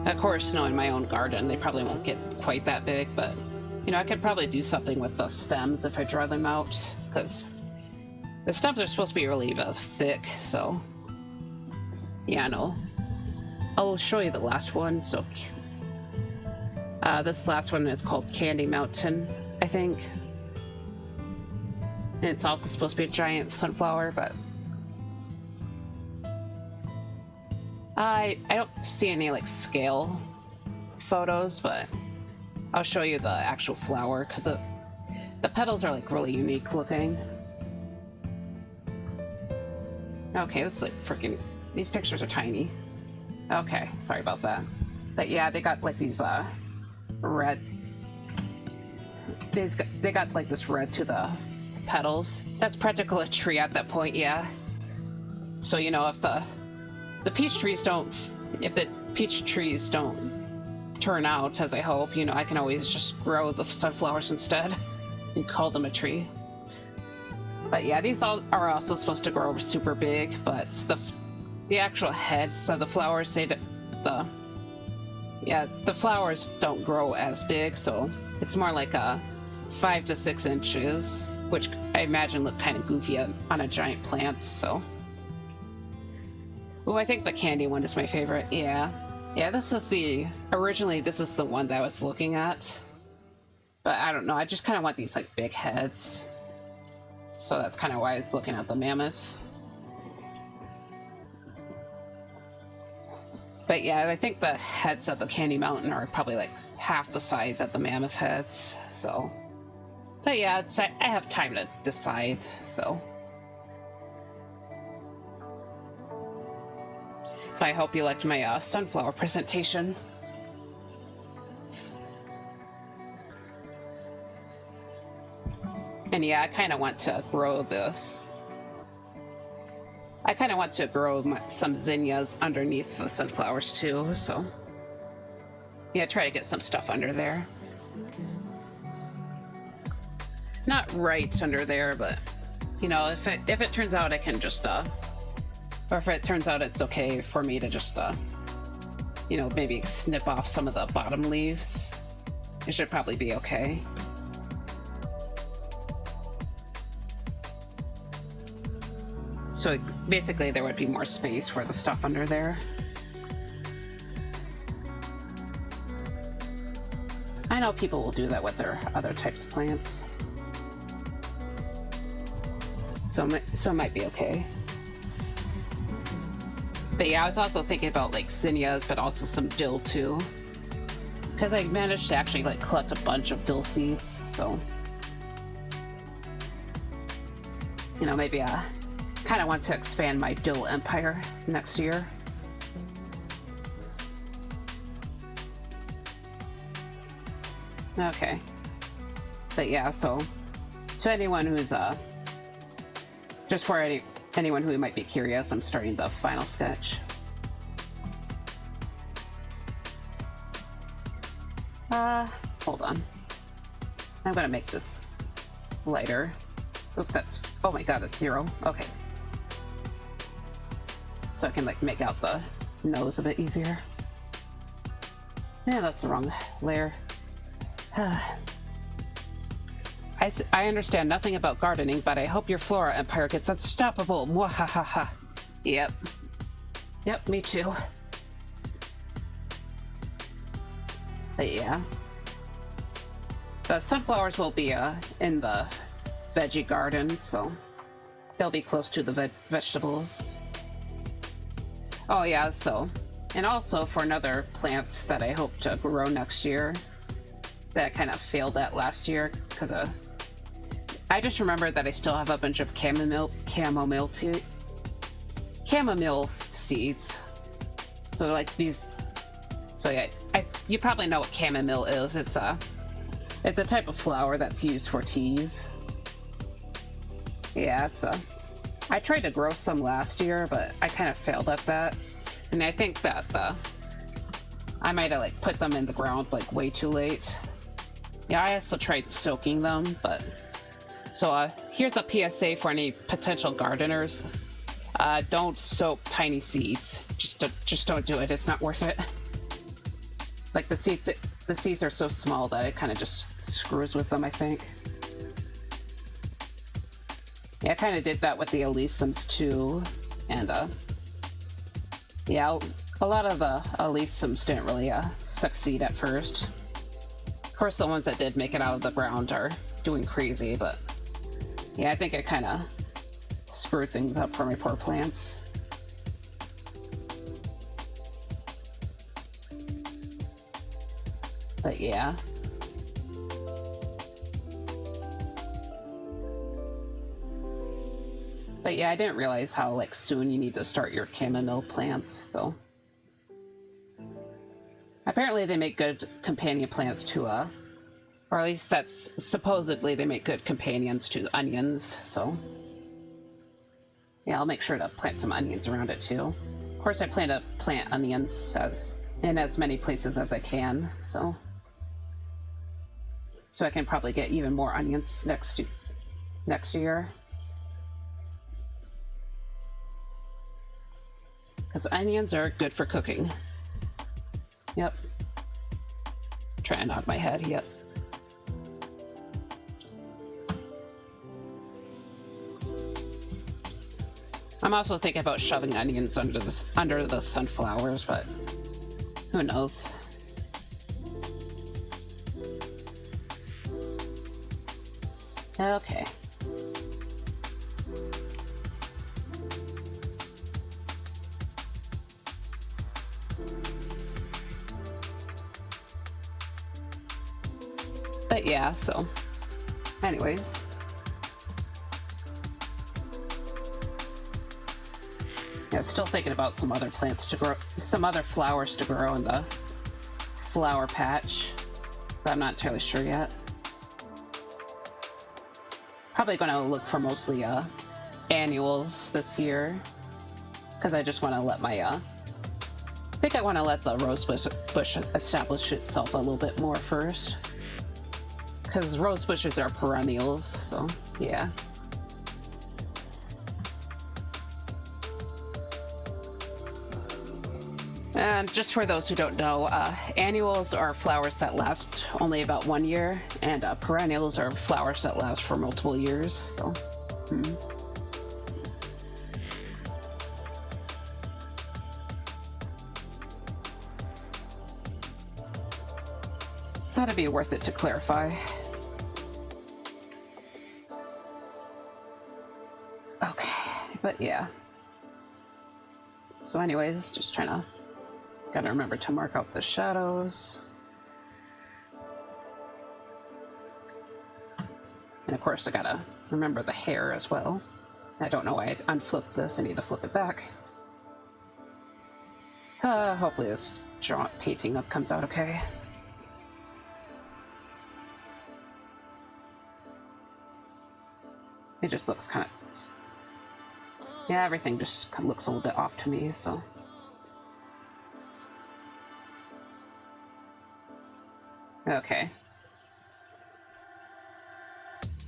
of course, knowing my own garden, they probably won't get quite that big, but you know, I could probably do something with the stems if I draw them out, because the stems are supposed to be really thick, so yeah, no. I'll show you the last one. So this last one is called Candy Mountain, I think. And it's also supposed to be a giant sunflower, but I don't see any like scale photos, but I'll show you the actual flower because the petals are like really unique looking. Okay, this is like freaking, these pictures are tiny. Okay, sorry about that. But yeah, they got like these red, they got like this red to the petals. That's practically a tree at that point, yeah. So you know, if the peach trees don't turn out as I hope, you know, I can always just grow the sunflowers instead and call them a tree. But yeah, these all are also supposed to grow super big, but the actual heads of the flowers, the flowers don't grow as big, so it's more like 5 to 6 inches, which I imagine look kind of goofy on a giant plant. So, oh, I think the candy one is my favorite. Yeah, this is originally this is the one that I was looking at, but I don't know, I just kind of want these like big heads, so that's kind of why I was looking at the mammoth. But yeah, I think the heads of the Candy Mountain are probably like half the size of the mammoth heads, so. But yeah, I have time to decide, so. But I hope you liked my sunflower presentation. And yeah, I kind of want to grow this. I kind of want to grow some zinnias underneath the sunflowers too, so yeah, try to get some stuff under there. Not right under there, but you know, if it turns out I can just or if it turns out it's okay for me to just you know, maybe snip off some of the bottom leaves, it should probably be okay. So basically there would be more space for the stuff under there. I know people will do that with their other types of plants. So it might be okay. But yeah, I was also thinking about like zinnias, but also some dill too. Because I managed to actually like collect a bunch of dill seeds, so. You know, maybe kind of want to expand my dill empire next year. Okay. But yeah, so to anyone who's just for anyone who might be curious, I'm starting the final sketch. Hold on. I'm gonna make this lighter. Oop, oh my god, that's 0. Okay. So I can like make out the nose a bit easier. Yeah, that's the wrong layer. I understand nothing about gardening, but I hope your flora empire gets unstoppable. Mwahaha. Yep. Yep, me too. But yeah. The sunflowers will be in the veggie garden, so they'll be close to the vegetables. Oh yeah, so, and also for another plant that I hope to grow next year that I kind of failed at last year because I just remembered that I still have a bunch of chamomile seeds. So like these, so yeah, you probably know what chamomile is. It's a type of flower that's used for teas. Yeah, I tried to grow some last year, but I kind of failed at that. And I think that I might have like put them in the ground like way too late. Yeah, I also tried soaking them, but so here's a PSA for any potential gardeners. Don't soak tiny seeds. Just don't do it. It's not worth it. Like the seeds are so small that it kind of just screws with them, I think. Yeah, I kind of did that with the Elysiums too, and yeah, a lot of the Elysiums didn't really succeed at first. Of course, the ones that did make it out of the ground are doing crazy, but yeah, I think I kind of screwed things up for my poor plants. But yeah. But yeah, I didn't realize how like soon you need to start your chamomile plants, so. Apparently they make good companion plants to, or at least that's supposedly they make good companions to onions, so. Yeah, I'll make sure to plant some onions around it too. Of course, I plan to plant onions in as many places as I can, so. So I can probably get even more onions next year. Because onions are good for cooking. Yep. Try to nod my head, yep. I'm also thinking about shoving onions under the sunflowers, but who knows? Okay. But yeah, so anyways. Yeah, still thinking about some other plants to grow, some other flowers to grow in the flower patch, but I'm not entirely sure yet. Probably going to look for mostly annuals this year, because I just want to let my I think I want to let the rose bush establish itself a little bit more first, because rose bushes are perennials, so yeah. And just for those who don't know, annuals are flowers that last only about 1 year, and perennials are flowers that last for multiple years, so. Thought it'd be worth it to clarify. Okay, but yeah. So anyways, just trying to gotta remember to mark out the shadows. And of course I gotta remember the hair as well. I don't know why I unflipped this, I need to flip it back. Hopefully this painting up comes out okay. It just looks kind of, yeah, everything just looks a little bit off to me, so. Okay.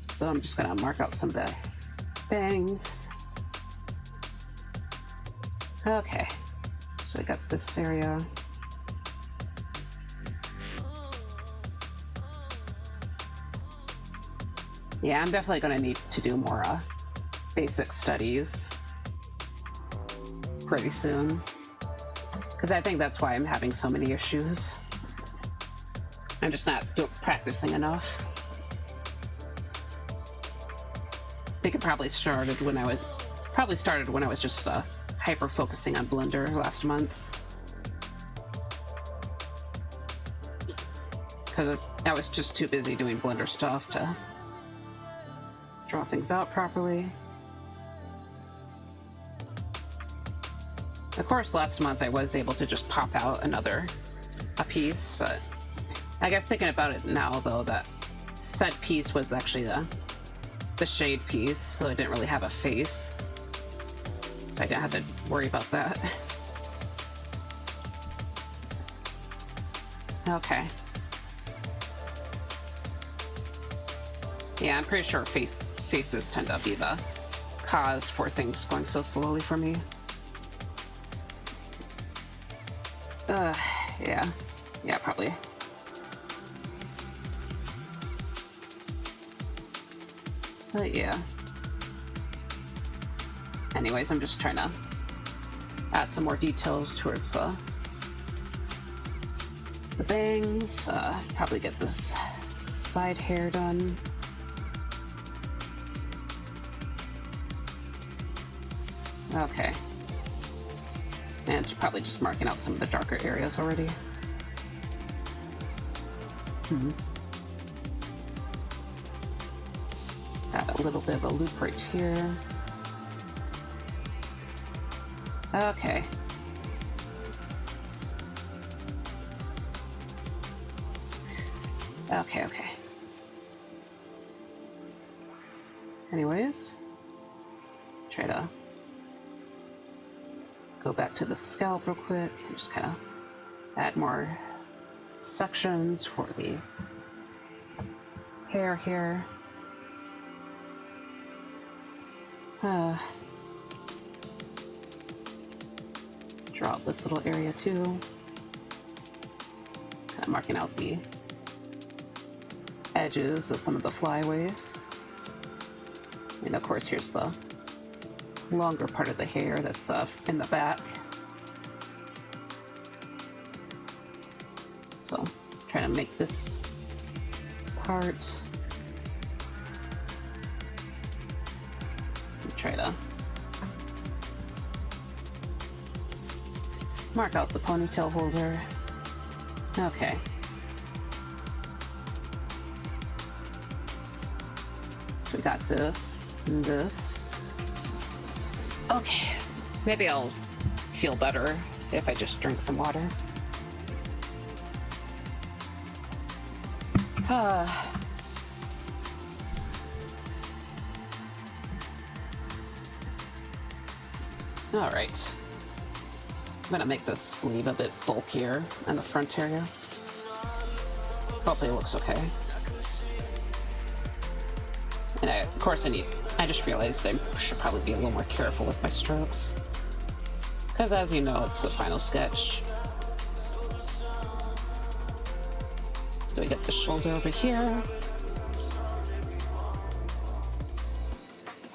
So I'm just gonna mark out some of the bangs. Okay. So we got this area. Yeah, I'm definitely gonna need to do more basic studies pretty soon, because I think that's why I'm having so many issues. I'm just not practicing enough. I think it probably started when I was just hyper focusing on Blender last month, because I was just too busy doing Blender stuff to draw things out properly. Of course, last month I was able to just pop out a piece, but I guess thinking about it now, though, that said piece was actually the shade piece, so I didn't really have a face, so I didn't have to worry about that. Okay. Yeah, I'm pretty sure faces tend to be the cause for things going so slowly for me. Yeah. Yeah, probably. But yeah. Anyways, I'm just trying to add some more details towards the bangs. Probably get this side hair done. Okay. And probably just marking out some of the darker areas already. Got a little bit of a loop right here. Okay. Okay. Anyways, try to go back to the scalp real quick and just kind of add more sections for the hair here. Draw out this little area too. Kind of marking out the edges of some of the flyaways. And of course, here's the longer part of the hair that's in the back. So, trying to make this part. Try to mark out the ponytail holder. Okay. So we got this and this. Okay. Maybe I'll feel better if I just drink some water. All right. I'm gonna make this sleeve a bit bulkier in the front area. Hopefully it looks okay. And of course I just realized I should probably be a little more careful with my strokes. Because as you know, it's the final sketch. So we get the shoulder over here.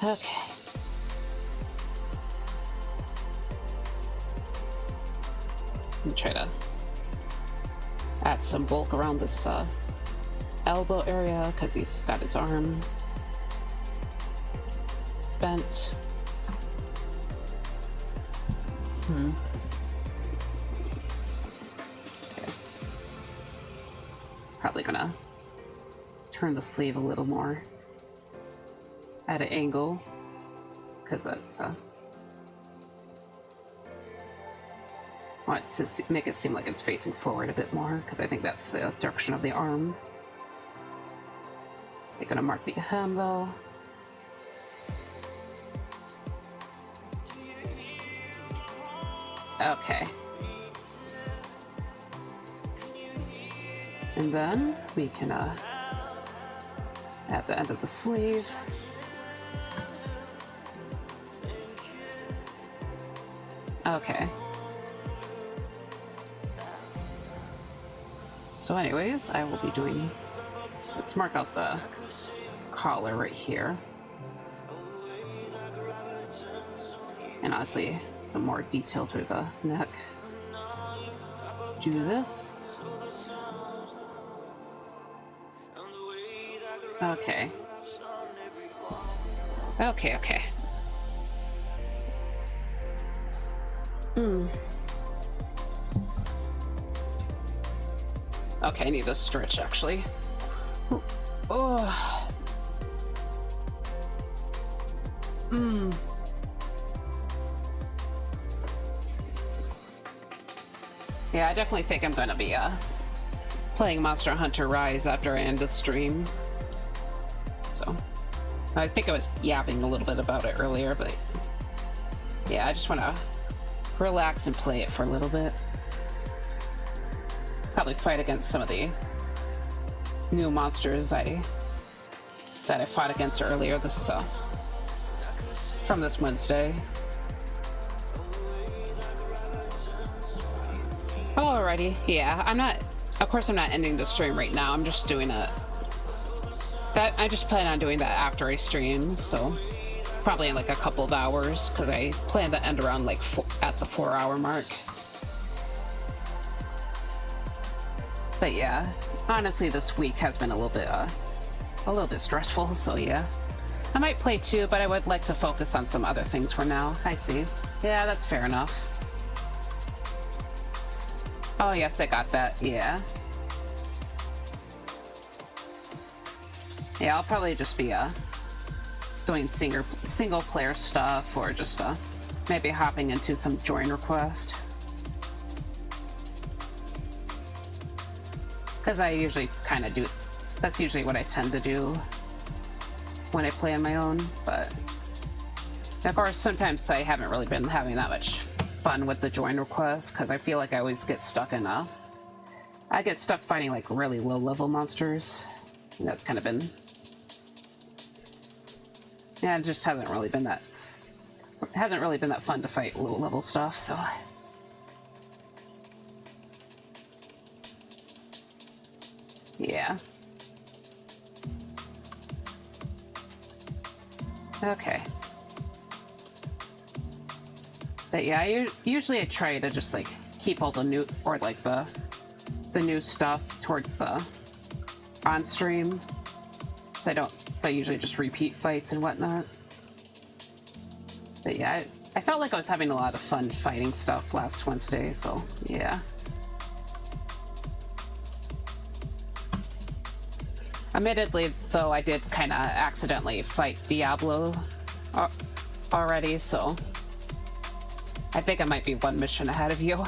Okay. And try to add some bulk around this elbow area because he's got his arm bent. Okay. Probably gonna turn the sleeve a little more at an angle because that's want to make it seem like it's facing forward a bit more because I think that's the direction of the arm. They're gonna mark the hem though. Okay. And then we can at the end of the sleeve. Okay. So anyways, I will be doing, let's mark out the collar right here. And honestly, some more detail to the neck. Do this. Okay. Okay. Okay, I need a stretch actually. Oh. Yeah, I definitely think I'm gonna be playing Monster Hunter Rise after I end the stream. So, I think I was yapping a little bit about it earlier, but yeah, I just want to relax and play it for a little bit. probably fight against some of the new monsters that I fought against earlier this from this Wednesday. Alrighty, yeah, of course I'm not ending the stream right now, I'm just doing it. I just plan on doing that after I stream, so probably in like a couple of hours, because I plan to end around like at the 4-hour mark. But yeah, honestly this week has been a little bit stressful, so yeah. I might play too, but I would like to focus on some other things for now. I see. Yeah, that's fair enough. Oh yes, I got that, yeah. Yeah, I'll probably just be doing single player stuff, or just maybe hopping into some join request. Because I usually kind of do, that's usually what I tend to do when I play on my own, but of course sometimes I haven't really been having that much fun with the join request, because I feel like I always get stuck in I get stuck fighting like really low level monsters, and that's kind of been, yeah, it just hasn't really been that fun to fight low level stuff, so. Yeah. Okay. But yeah, usually I try to just like keep all the new, or like the new stuff towards the on stream. So I usually just repeat fights and whatnot. But yeah, I felt like I was having a lot of fun fighting stuff last Wednesday, so yeah. Admittedly, though, I did kind of accidentally fight Diablo already, so I think I might be one mission ahead of you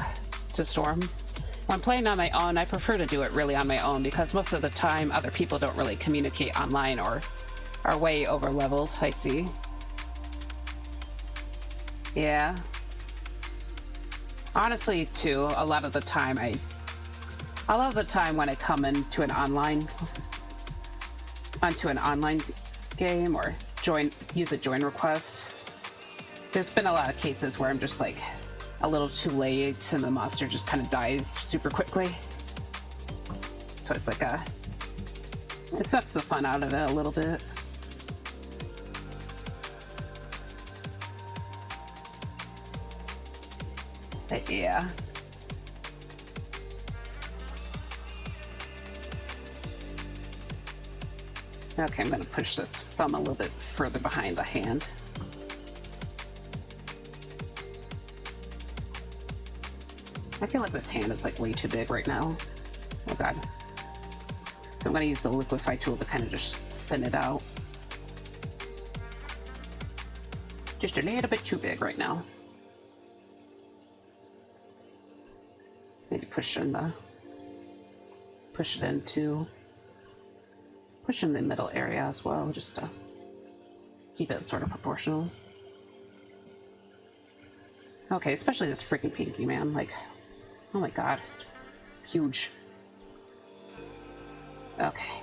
to Storm. When playing on my own, I prefer to do it really on my own, because most of the time other people don't really communicate online or are way over leveled. I see. Yeah. Honestly, too, a lot of the time when I come into an online game or use a join request, there's been a lot of cases where I'm just like a little too late and the monster just kind of dies super quickly. So it's like it sucks the fun out of it a little bit. But yeah. Okay, I'm gonna push this thumb a little bit further behind the hand. I feel like this hand is like way too big right now. Oh god. So I'm gonna use the liquefy tool to kind of just thin it out. Just a little bit too big right now. Maybe push in the middle area as well, just to keep it sort of proportional. Okay, especially this freaking pinky, man. Like, oh my god, it's huge. Okay.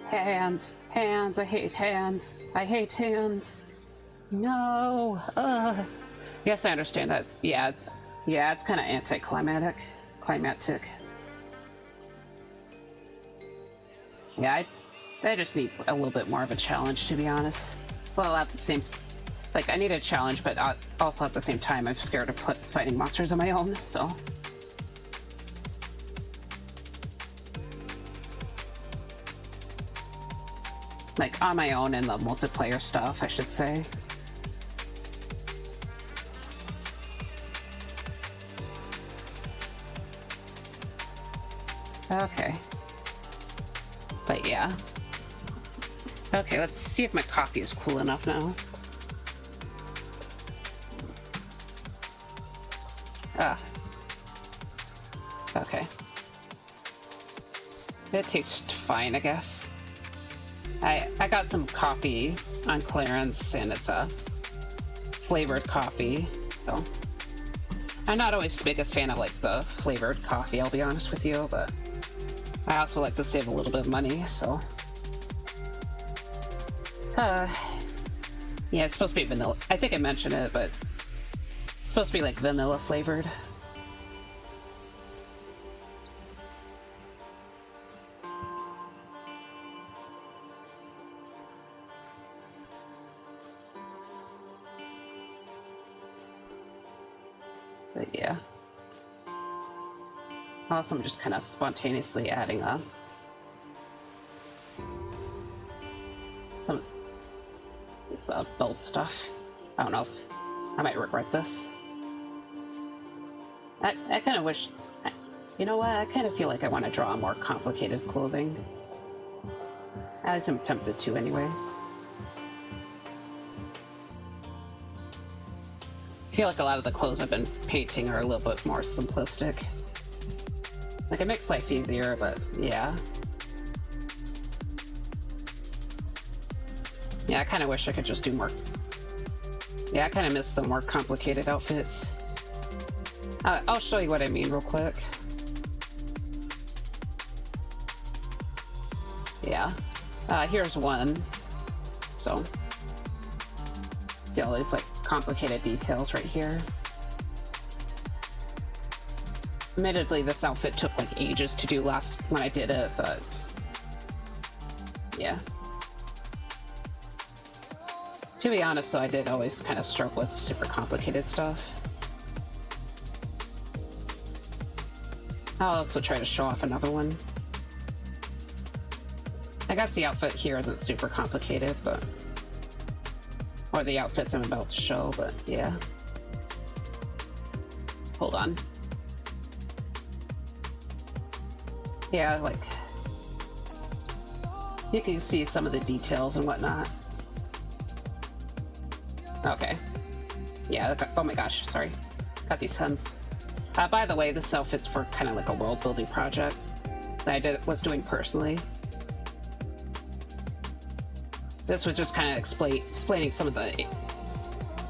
Hands, I hate hands. I hate hands. No. Yes, I understand that. Yeah, it's kind of anticlimactic. Yeah, I just need a little bit more of a challenge, to be honest. Well, at the same, like, I need a challenge, but also at the same time, I'm scared of fighting monsters on my own, so. Like, on my own in the multiplayer stuff, I should say. Okay. But yeah. Okay, let's see if my coffee is cool enough now. Okay. It tastes fine, I guess. I got some coffee on clearance, and it's a flavored coffee, so I'm not always the biggest fan of like the flavored coffee, I'll be honest with you, but I also like to save a little bit of money, so. Yeah, it's supposed to be vanilla. I think I mentioned it, but it's supposed to be like vanilla flavored. But yeah. Also, I'm just kind of spontaneously adding some this belt stuff. I don't know if I might regret this. I kind of wish, you know what? I kind of feel like I want to draw more complicated clothing. As I'm tempted to anyway. I feel like a lot of the clothes I've been painting are a little bit more simplistic. Like, it makes life easier, but yeah. Yeah, I kind of wish I could just do more. Yeah, I kind of miss the more complicated outfits. I'll show you what I mean real quick. Yeah. Here's one. So, see all these, like, complicated details right here. Admittedly, this outfit took like ages to do when I did it, but yeah. To be honest though, I did always kind of struggle with super complicated stuff. I'll also try to show off another one. I guess the outfit here isn't super complicated, but or the outfits I'm about to show, but yeah. Hold on. Yeah, like, you can see some of the details and whatnot. Okay. Yeah, oh my gosh, sorry. Got these hems. By the way, this outfit's for kind of like a world building project that I was doing personally. This was just kind of explaining some of the,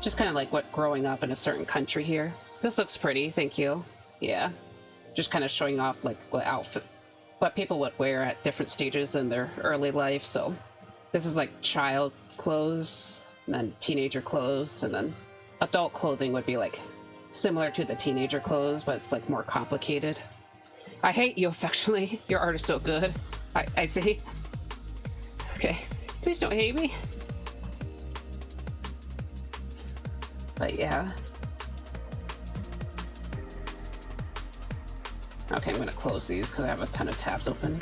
just kind of like what growing up in a certain country here. This looks pretty, thank you. Yeah. Just kind of showing off like what people would wear at different stages in their early life. So this is like child clothes, and then teenager clothes, and then adult clothing would be like similar to the teenager clothes, but it's like more complicated. I hate you affectionately. Your art is so good. I see. Okay. Please don't hate me. But yeah. Okay, I'm gonna close these because I have a ton of tabs open.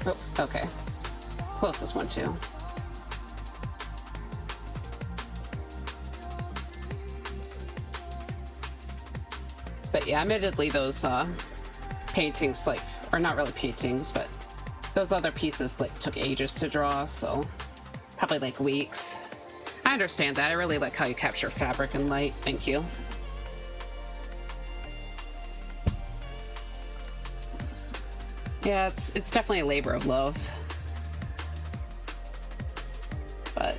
Oh, okay. Close this one too. But yeah, admittedly those paintings, like, or not really paintings, but those other pieces like took ages to draw, so probably like weeks. I understand that. I really like how you capture fabric and light. Thank you. Yeah, it's definitely a labor of love. But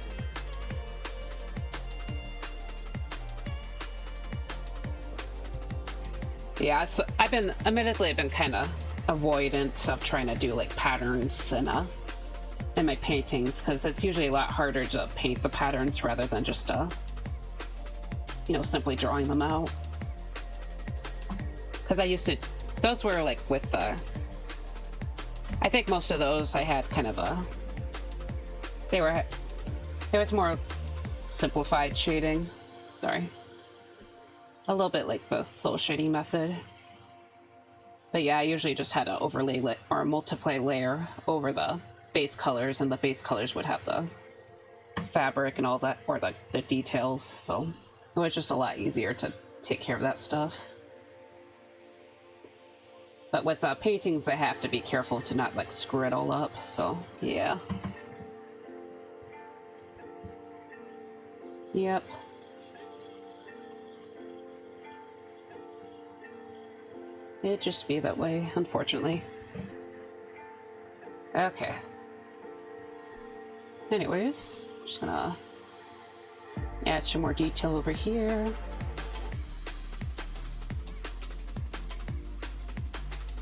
yeah, so I've been kind of avoidant of trying to do like patterns in my paintings, because it's usually a lot harder to paint the patterns rather than just you know, simply drawing them out. Because I used to, those were like with I think most of those I had kind of it was more simplified shading. Sorry. A little bit like the soul shading method. But yeah, I usually just had to overlay or multiply layer over the base colors, and the base colors would have the fabric and all that, or the details, so it was just a lot easier to take care of that stuff. But with paintings, I have to be careful to not like screw it all up, so yeah. Yep. It'd just be that way, unfortunately. Okay. Anyways, Just gonna add some more detail over here.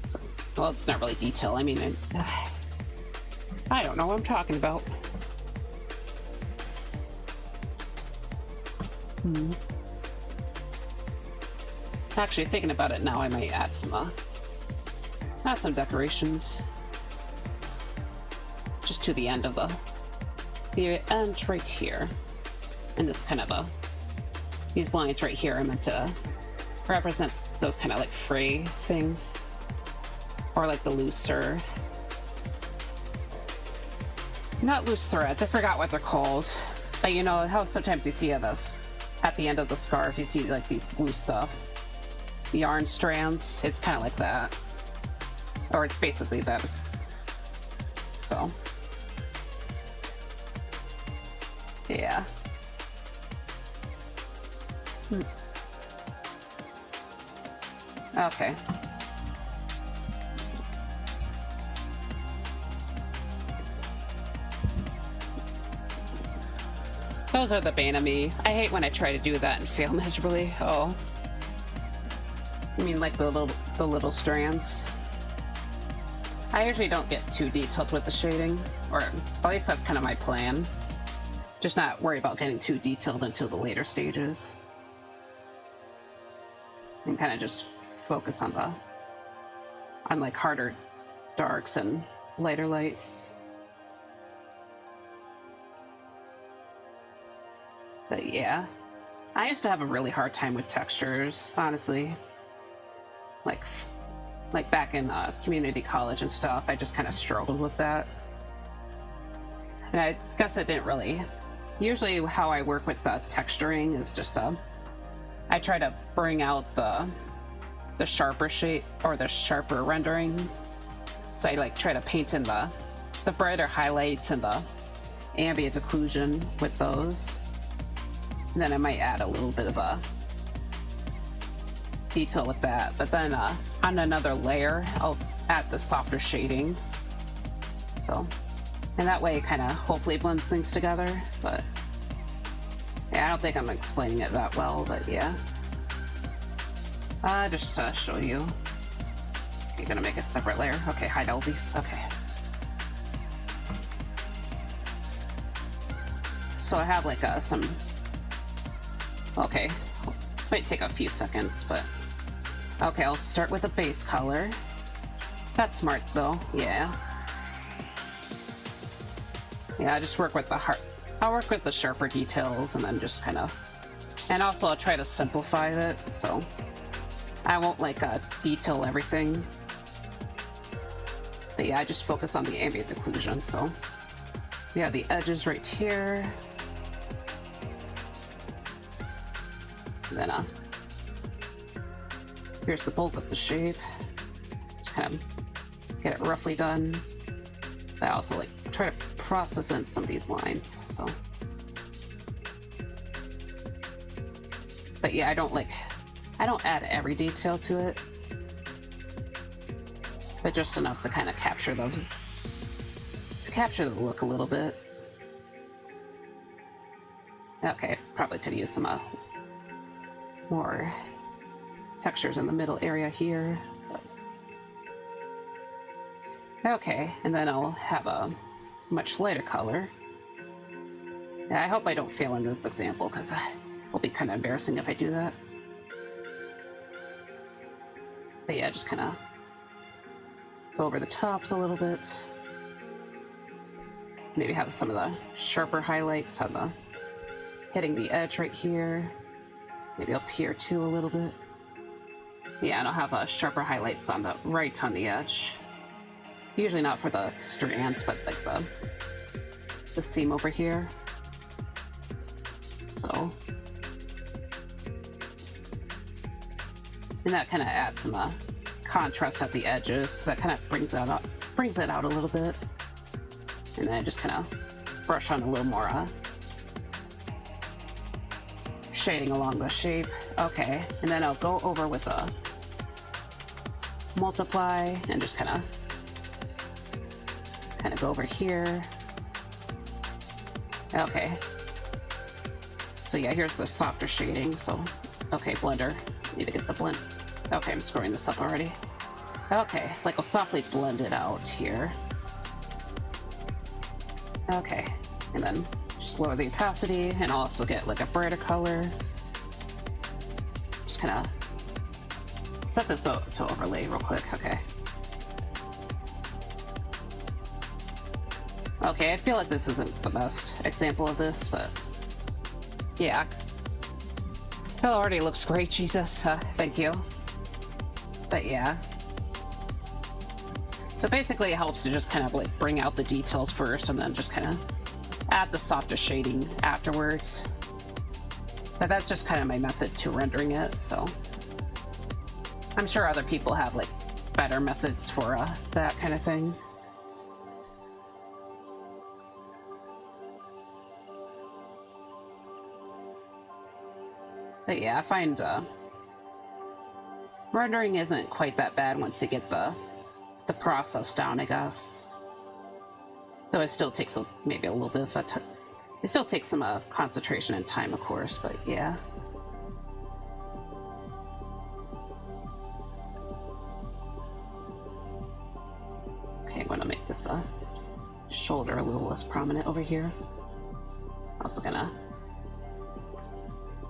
So, well, it's not really detail. I mean, I don't know what I'm talking about. Actually, thinking about it now, I might add some decorations just to the end of the end right here. And this kind of these lines right here are meant to represent those kind of like fray things, or like the looser, not loose threads, I forgot what they're called, but you know how sometimes you see this at the end of the scarf, you see like these loose yarn strands. It's kind of like that, or it's basically that. So yeah. Okay. Those are the bane of me. I hate when I try to do that and fail miserably. Oh. I mean, like the little strands. I usually don't get too detailed with the shading, or at least that's kind of my plan. Just not worry about getting too detailed until the later stages. And kind of just focus on like harder darks and lighter lights. But yeah, I used to have a really hard time with textures, honestly. Like back in community college and stuff, I just kind of struggled with that. And I guess it didn't really. Usually how I work with the texturing is just I try to bring out the sharper shape, or the sharper rendering. So I like try to paint in the brighter highlights and the ambient occlusion with those. And then I might add a little bit of a detail with that. But then on another layer, I'll add the softer shading. So, and that way it kind of hopefully blends things together. But yeah, I don't think I'm explaining it that well, but yeah. Just to show you. You're gonna make a separate layer. Okay, hide all these. Okay. So I have like some. Okay, this might take a few seconds, but okay, I'll start with a base color. That's smart though. Yeah. Yeah, I just work with I'll work with the sharper details, and then just kind of, and also I'll try to simplify it, so I won't like detail everything. But yeah, I just focus on the ambient occlusion. So yeah, the edges right here. And then here's the bulk of the shape. Just kind of get it roughly done. I also like try to process in some of these lines. So, but yeah, I don't add every detail to it, but just enough to kind of capture the look a little bit. Okay, probably could use some more textures in the middle area here. Okay, and then I'll have a much lighter color. Yeah, I hope I don't fail in this example, because it will be kind of embarrassing if I do that. But yeah, just kind of go over the tops a little bit. Maybe have some of the sharper highlights on hitting the edge right here. Maybe up here too a little bit. Yeah, and I'll have sharper highlights on the edge. Usually not for the strands, but like the seam over here. So, and that kind of adds some contrast at the edges. So that kind of brings it out a little bit. And then I just kind of brush on a little more shading along the shape. Okay, and then I'll go over with a multiply and just kind of go over here. Okay. So yeah, here's the softer shading. So, okay, blender. Need to get the blend. Okay, I'm screwing this up already. Okay, like I'll softly blend it out here. Okay, and then just lower the opacity and also get like a brighter color. Just kind of set this to overlay real quick. Okay. Okay, I feel like this isn't the best example of this, but yeah. It already looks great, Jesus. Thank you. But yeah. So basically it helps to just kind of like bring out the details first and then just kind of add the softer shading afterwards. But that's just kind of my method to rendering it, so. I'm sure other people have like better methods for that kind of thing. But yeah, I find rendering isn't quite that bad once you get the process down, I guess. Though it still takes maybe a little bit of it still takes some concentration and time, of course, but yeah. Okay, I'm gonna make this shoulder a little less prominent over here. Also gonna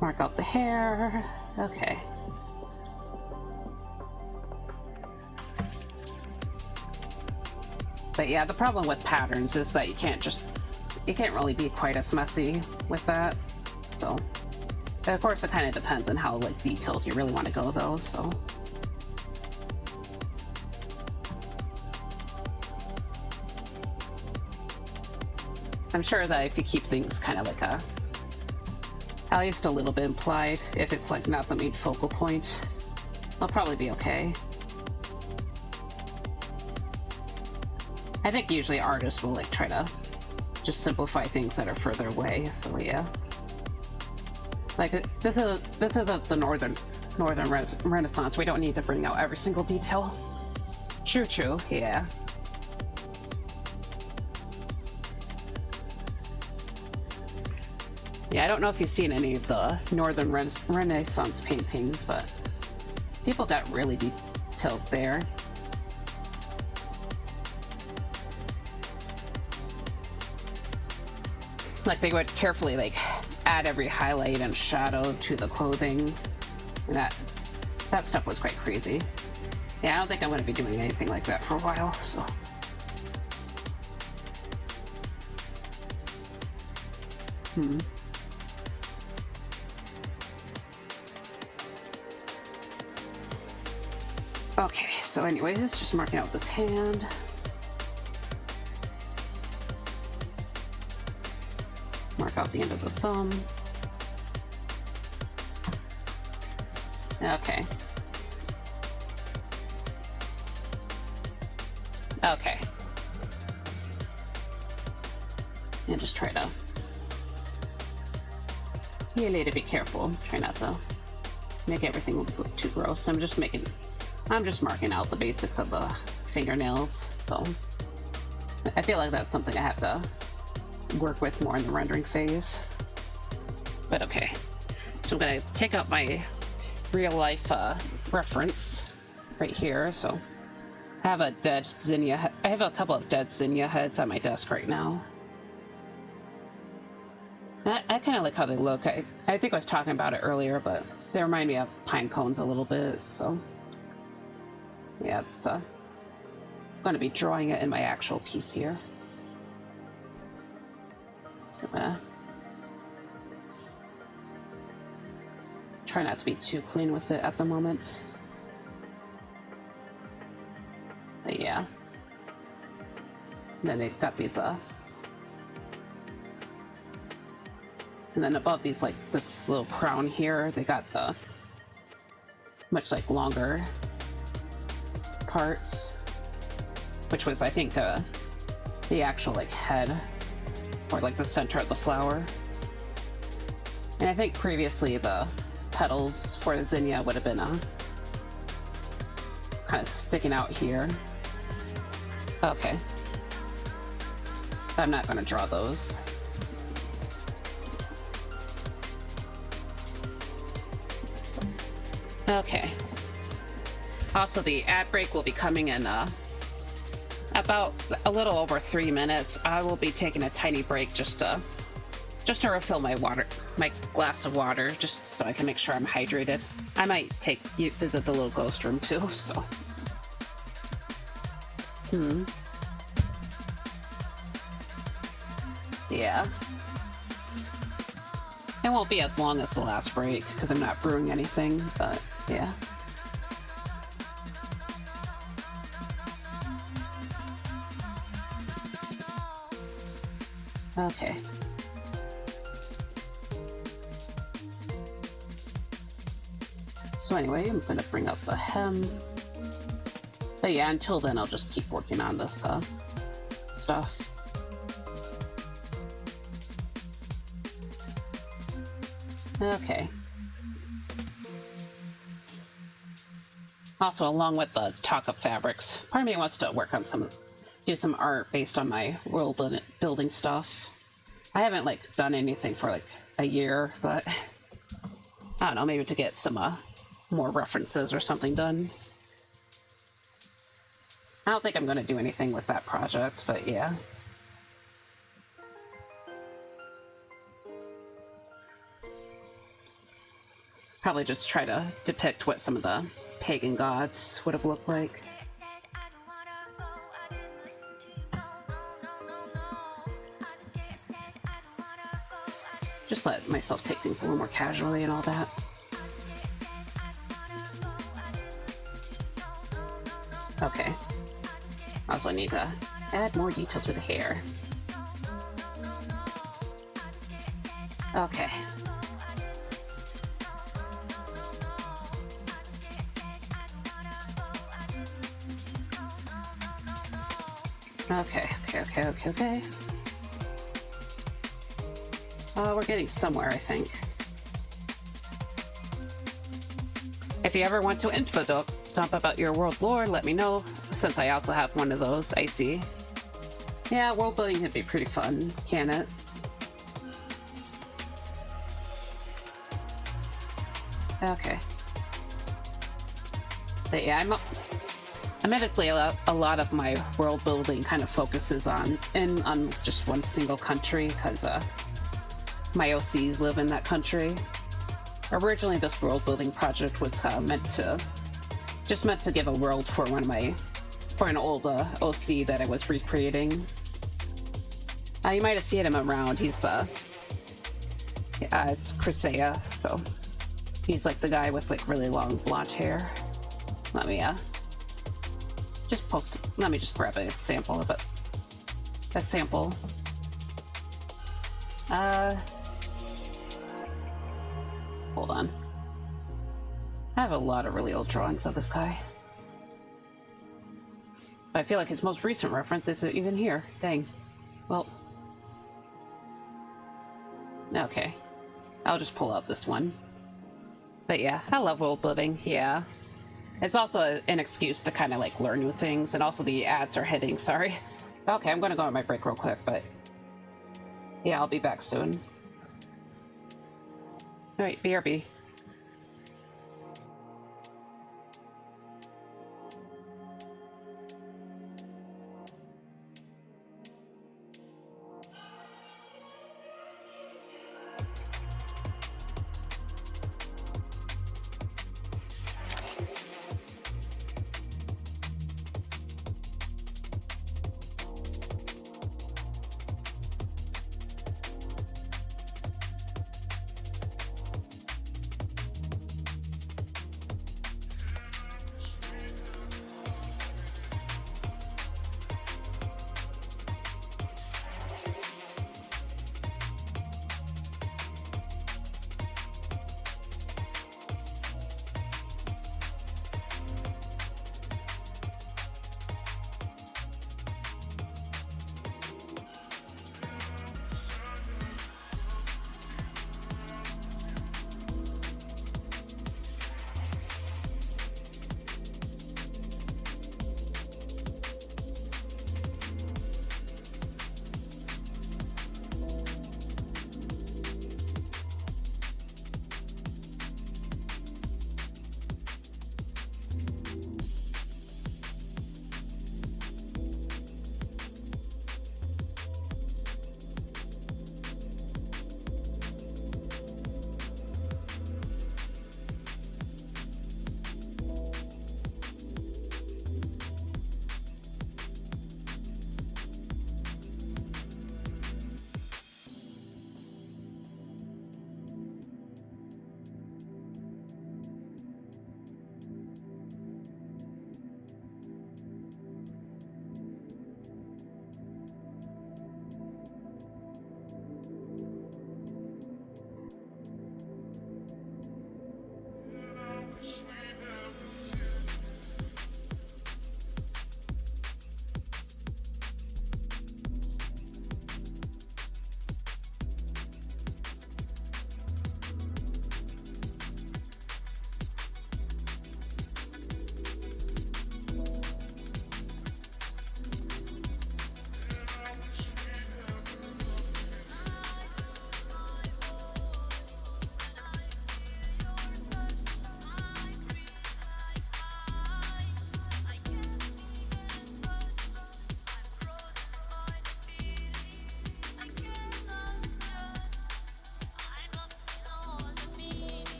mark out the hair. Okay. But yeah, the problem with patterns is that you can't really be quite as messy with that. So, but of course it kind of depends on how like detailed you really want to go though, so. I'm sure that if you keep things kind of like at least a little bit implied, if it's like not the main focal point, they'll probably be okay. I think usually artists will like try to just simplify things that are further away, so yeah. Like this is the Northern Renaissance. We don't need to bring out every single detail. True, yeah. Yeah, I don't know if you've seen any of the Northern Renaissance paintings, but people got really detailed there. Like they would carefully like add every highlight and shadow to the clothing, and that stuff was quite crazy. Yeah, I don't think I'm going to be doing anything like that for a while, so. Okay, so anyways, just marking out this hand. Mark out the end of the thumb. Okay. Okay. And just try to really to be careful. Try not to make everything look too gross. I'm just marking out the basics of the fingernails. So I feel like that's something I have to work with more in the rendering phase. But okay. So I'm gonna take out my real life reference right here. So I have a dead zinnia. I have a couple of dead zinnia heads on my desk right now. I kind of like how they look. I think I was talking about it earlier, but they remind me of pine cones a little bit. So yeah, it's I'm gonna be drawing it in my actual piece here. So I'm gonna try not to be too clean with it at the moment. But yeah. And then they've got these and then above these, like this little crown here, they got the much like longer parts, which was I think the actual like head or like the center of the flower. And I think previously the petals for the zinnia would have been kind of sticking out here. Okay. I'm not going to draw those. Okay. Also, the ad break will be coming in about a little over 3 minutes. I will be taking a tiny break just to refill my glass of water, just so I can make sure I'm hydrated. I might visit the little ghost room too, so. Yeah. It won't be as long as the last break, because I'm not brewing anything, but yeah. Okay. So anyway, I'm gonna bring up the hem. But yeah, until then, I'll just keep working on this stuff. Okay. Also, along with the talk-up fabrics, part of me wants to work on do some art based on my world building stuff. I haven't done anything for a year, but I don't know, maybe to get some more references or something done. I don't think I'm going to do anything with that project, but yeah. Probably just try to depict what some of the pagan gods would have looked like. Just let myself take things a little more casually and all that. Okay. Also, I need to add more detail to the hair. Okay. Okay. We're getting somewhere, I think. If you ever want to info dump about your world lore, let me know, since I also have one of those, I see. Yeah, world building can be pretty fun, can it? Okay. But yeah, admittedly, a lot of my world building kind of focuses on just one single country, because my OCs live in that country. Originally, this world building project was meant to give a world for an old OC that I was recreating. You might have seen him around. He's it's Crisea, so he's the guy with really long blonde hair. Let me just grab a sample of it. A sample. Hold on. I have a lot of really old drawings of this guy. But I feel like his most recent reference isn't even here. Dang. Well. Okay. I'll just pull out this one. But yeah, I love world building, yeah. It's also an excuse to kind of learn new things, and also the ads are hitting, sorry. Okay, I'm gonna go on my break real quick, but yeah, I'll be back soon. Alright, BRB.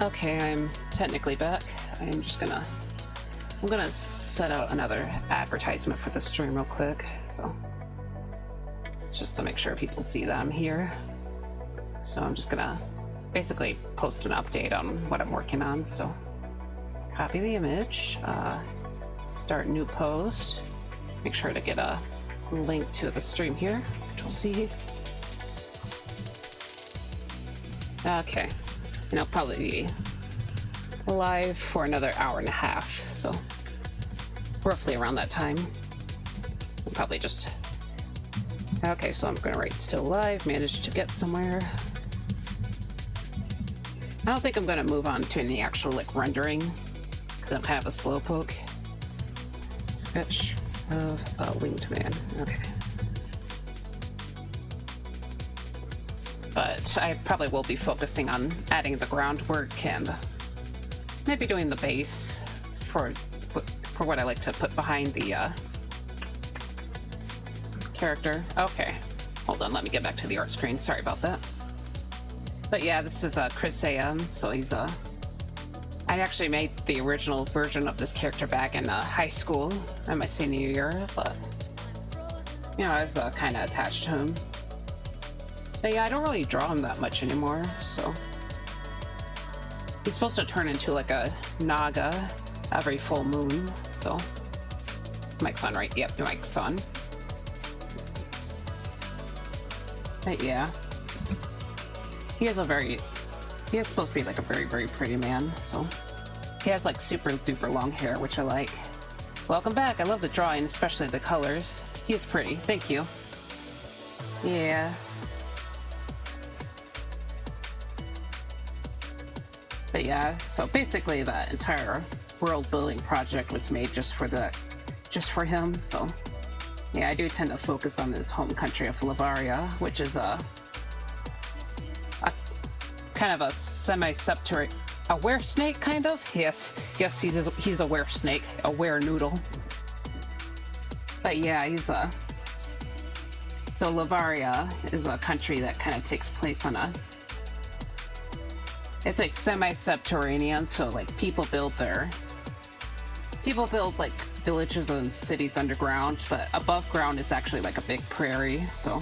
Okay, I'm technically back. I'm gonna set out another advertisement for the stream real quick, so just to make sure people see that I'm here. So I'm just gonna basically post an update on what I'm working on. So copy the image, start new post, make sure to get a link to the stream here, which we'll see. Okay, and I'll probably be live for another hour and a half, so roughly around that time. I'll probably just... Okay, so I'm gonna write still live, managed to get somewhere. I don't think I'm gonna move on to any actual like rendering, because I'm kind of a slowpoke. Sketch of a winged man. Okay. But I probably will be focusing on adding the groundwork and maybe doing the base for what I like to put behind the character. Okay, hold on, let me get back to the art screen. Sorry about that. But yeah, this is Chris A.M. So he's I actually made the original version of this character back in high school in my senior year, but you know, I was kind of attached to him. But yeah, I don't really draw him that much anymore, so he's supposed to turn into like a naga every full moon, so mic's on, right? Yep, mic's on. But yeah, he is supposed to be like a very, very pretty man, so he has like super duper long hair, which I like. Welcome back. I love the drawing, especially the colors. He is pretty. Thank you. Yeah. But yeah, so basically the entire world building project was made just for him. So yeah, I do tend to focus on his home country of Varia, which is a kind of a semi-septoric, a were snake kind of. Yes, he's a were snake, a were noodle. But yeah, so Lavaria is a country that kind of takes place on it's like semi-subterranean, so like people build like villages and cities underground, but above ground is actually like a big prairie. So,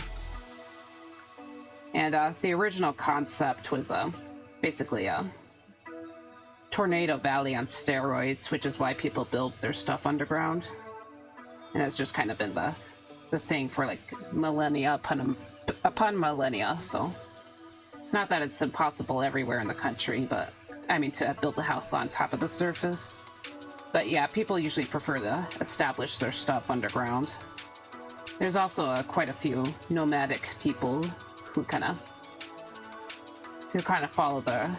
and the original concept was basically a tornado valley on steroids, which is why people build their stuff underground, and it's just kind of been the thing for like millennia upon millennia. So it's not that it's impossible everywhere in the country, but I mean to build a house on top of the surface. But yeah, people usually prefer to establish their stuff underground. There's also quite a few nomadic people who kind of follow the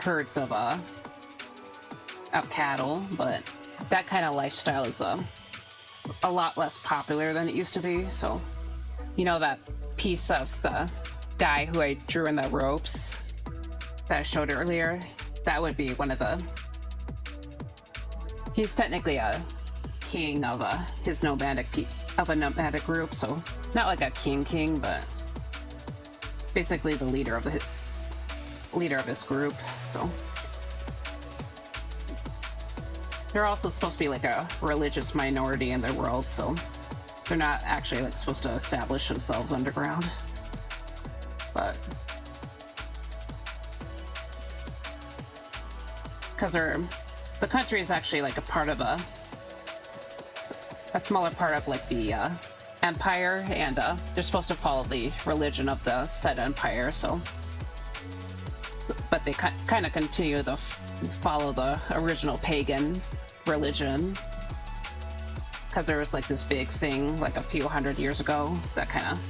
herds of cattle, but that kind of lifestyle is a lot less popular than it used to be. So, you know, that piece of the guy who I drew in the ropes that I showed earlier, that would be one of he's technically a king of his nomadic group, so not like a king, but basically the leader of this group. So they're also supposed to be like a religious minority in their world, so they're not actually like supposed to establish themselves underground. But because the country is actually like a part of a smaller part of like the empire, and they're supposed to follow the religion of the said empire. So but they kind of continue to follow the original pagan religion, because there was like this big thing like a few hundred years ago that kind of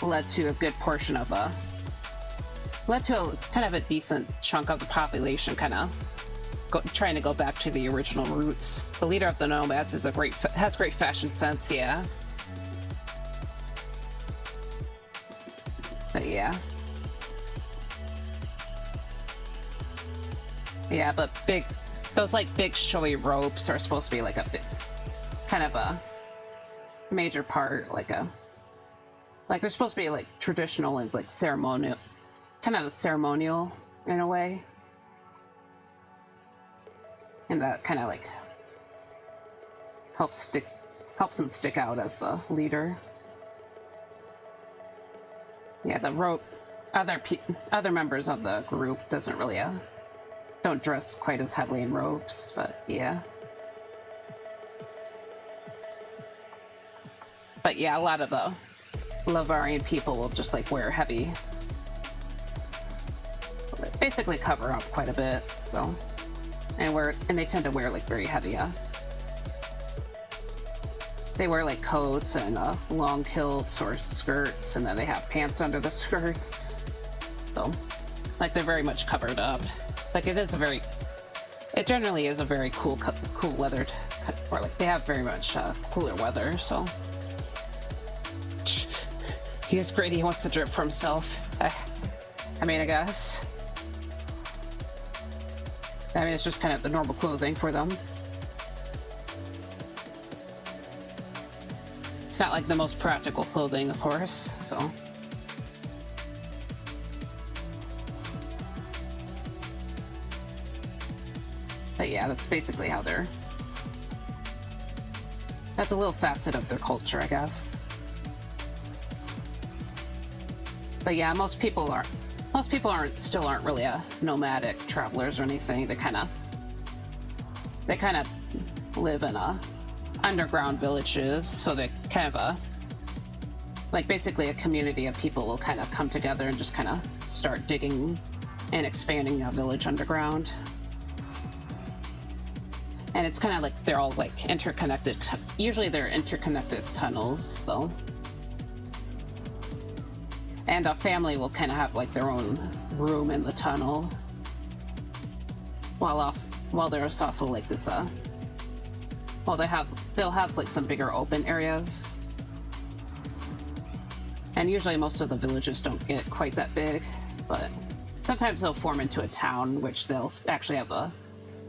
led to a good portion of a decent chunk of the population kind of trying to go back to the original roots. The leader of the nomads has great fashion sense, yeah. But yeah, but those like big showy ropes are supposed to be like a big, kind of a major part, like they're supposed to be like traditional and like ceremonial, kind of ceremonial in a way. And that kind of like helps them stick out as the leader. Yeah, the rope, other members of the group doesn't really don't dress quite as heavily in robes, but yeah. But yeah, a lot of the Lavarian people will just like wear heavy, basically cover up quite a bit. So, and they tend to wear like very heavy. They wear like coats and long kilts or skirts, and then they have pants under the skirts. So, like they're very much covered up. Like it generally is a very cool weathered, or like they have very much cooler weather. So, he is great. He wants to drip for himself. I mean, I guess. I mean, it's just kind of the normal clothing for them. It's not like the most practical clothing, of course, so. But yeah, that's basically how that's a little facet of their culture, I guess. But yeah, most people still aren't really nomadic travelers or anything. They kind of live in underground villages, so they kind of like basically a community of people will kind of come together and just kind of start digging and expanding a village underground. And it's kind of like they're all like interconnected. Usually they're interconnected tunnels, though. And a family will kind of have like their own room in the tunnel, while there's also like this they'll have like some bigger open areas. And usually most of the villages don't get quite that big, but sometimes they'll form into a town, which they'll actually have a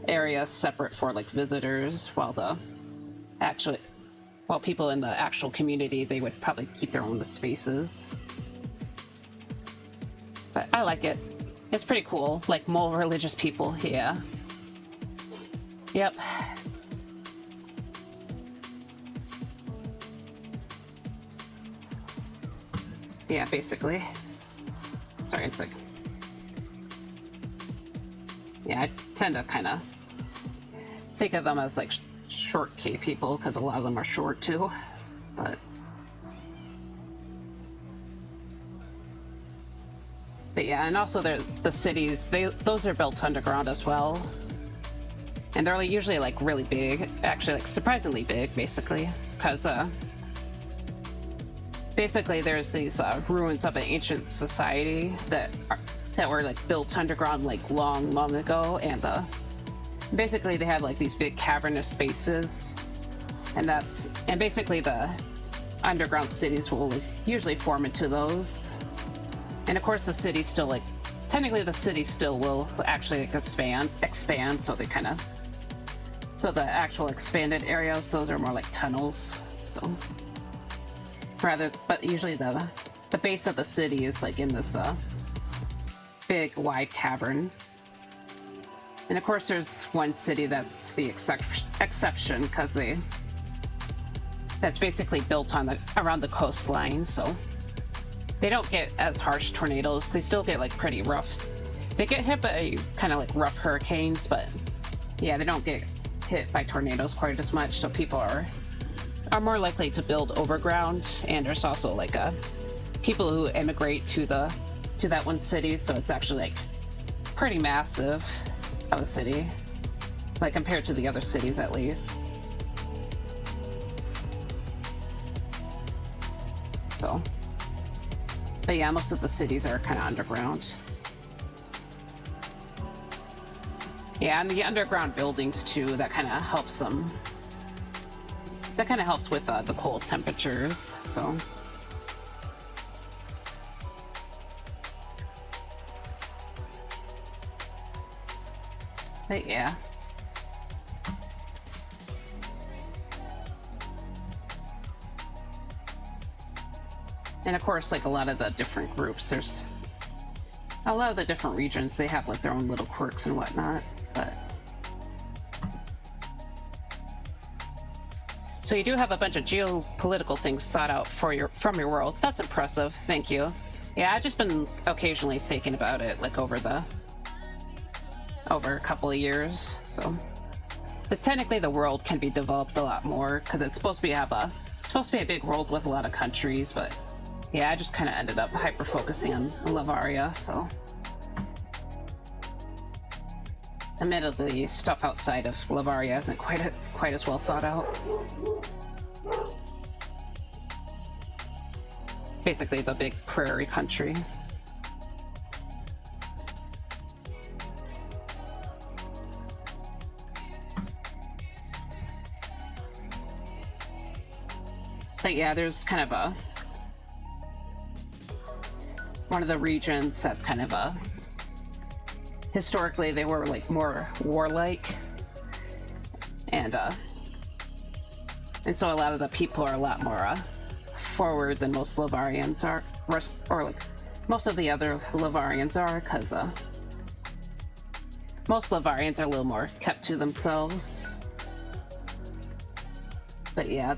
area separate for like visitors, while people in the actual community, they would probably keep their own spaces. But I like it. It's pretty cool. Like more religious people, yeah. Yep. Yeah, basically. Sorry, it's like... Yeah, I tend to kind of think of them as like short K people, because a lot of them are short too. But yeah, and also the cities, those are built underground as well. And they're usually like really big, actually like surprisingly big, basically, because basically there's these ruins of an ancient society that were like built underground like long ago, and basically they have like these big cavernous spaces, and basically the underground cities will usually form into those. And of course the city still like, technically the city still will actually like expand, so they kind of, so the actual expanded areas, those are more like tunnels, so but usually the base of the city is like in this big wide cavern. And of course there's one city that's the exception, because that's basically built around the coastline, so they don't get as harsh tornadoes. They still get like pretty rough. They get hit by kind of like rough hurricanes, but yeah, they don't get hit by tornadoes quite as much. So people are more likely to build overground, and there's also like people who immigrate to that one city. So it's actually like pretty massive of a city, like compared to the other cities at least. So. But yeah, most of the cities are kind of underground. Yeah, and the underground buildings too, that kind of helps them. That kind of helps with the cold temperatures, so. But yeah. And of course, like a lot of the different groups, there's a lot of the different regions, they have like their own little quirks and whatnot, but... So you do have a bunch of geopolitical things thought out from your world. That's impressive. Thank you. Yeah, I've just been occasionally thinking about it, like over a couple of years. So, but technically, the world can be developed a lot more because it's supposed to be a big world with a lot of countries. But yeah, I just kind of ended up hyper focusing on Varia. So, admittedly, stuff outside of Varia isn't quite as well thought out. Basically, the big prairie country. But yeah, there's kind of one of the regions that's kind of historically they were like more warlike, and so a lot of the people are a lot more forward than most Lavarians are, or like most of the other Lavarians are, because most Lavarians are a little more kept to themselves. But yeah,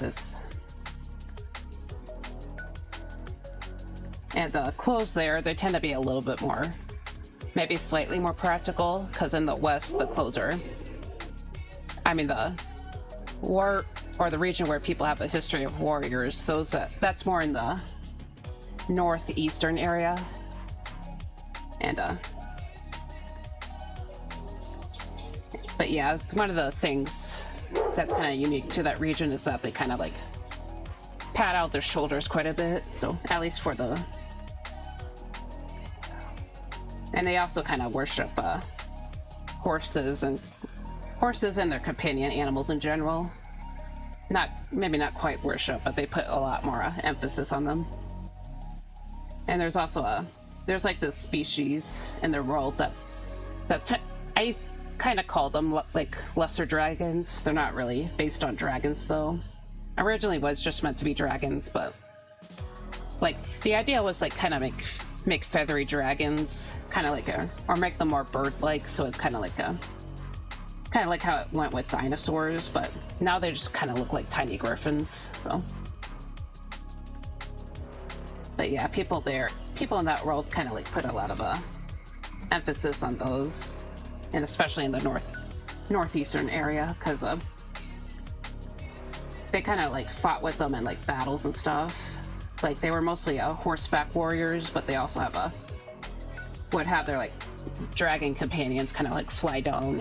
and the clothes there, they tend to be a little bit more, maybe slightly more practical, because in the West, the clothes are, the region where people have a history of warriors, that's more in the northeastern area. And but yeah, one of the things that's kind of unique to that region is that they kind of like pat out their shoulders quite a bit, so at least for the... And they also kind of worship horses and their companion animals in general. Maybe not quite worship, but they put a lot more emphasis on them. And there's also there's like this species in their world I kind of call them like lesser dragons. They're not really based on dragons though. Originally was just meant to be dragons, but like the idea was like kind of make feathery dragons, kind of like or make them more bird-like, so it's kind of like how it went with dinosaurs, but now they just kind of look like tiny griffins. So, but yeah, people in that world kind of like put a lot of emphasis on those, and especially in the northeastern area, because they kind of like fought with them in like battles and stuff. Like they were mostly horseback warriors, but they also would have their like dragon companions kind of like fly down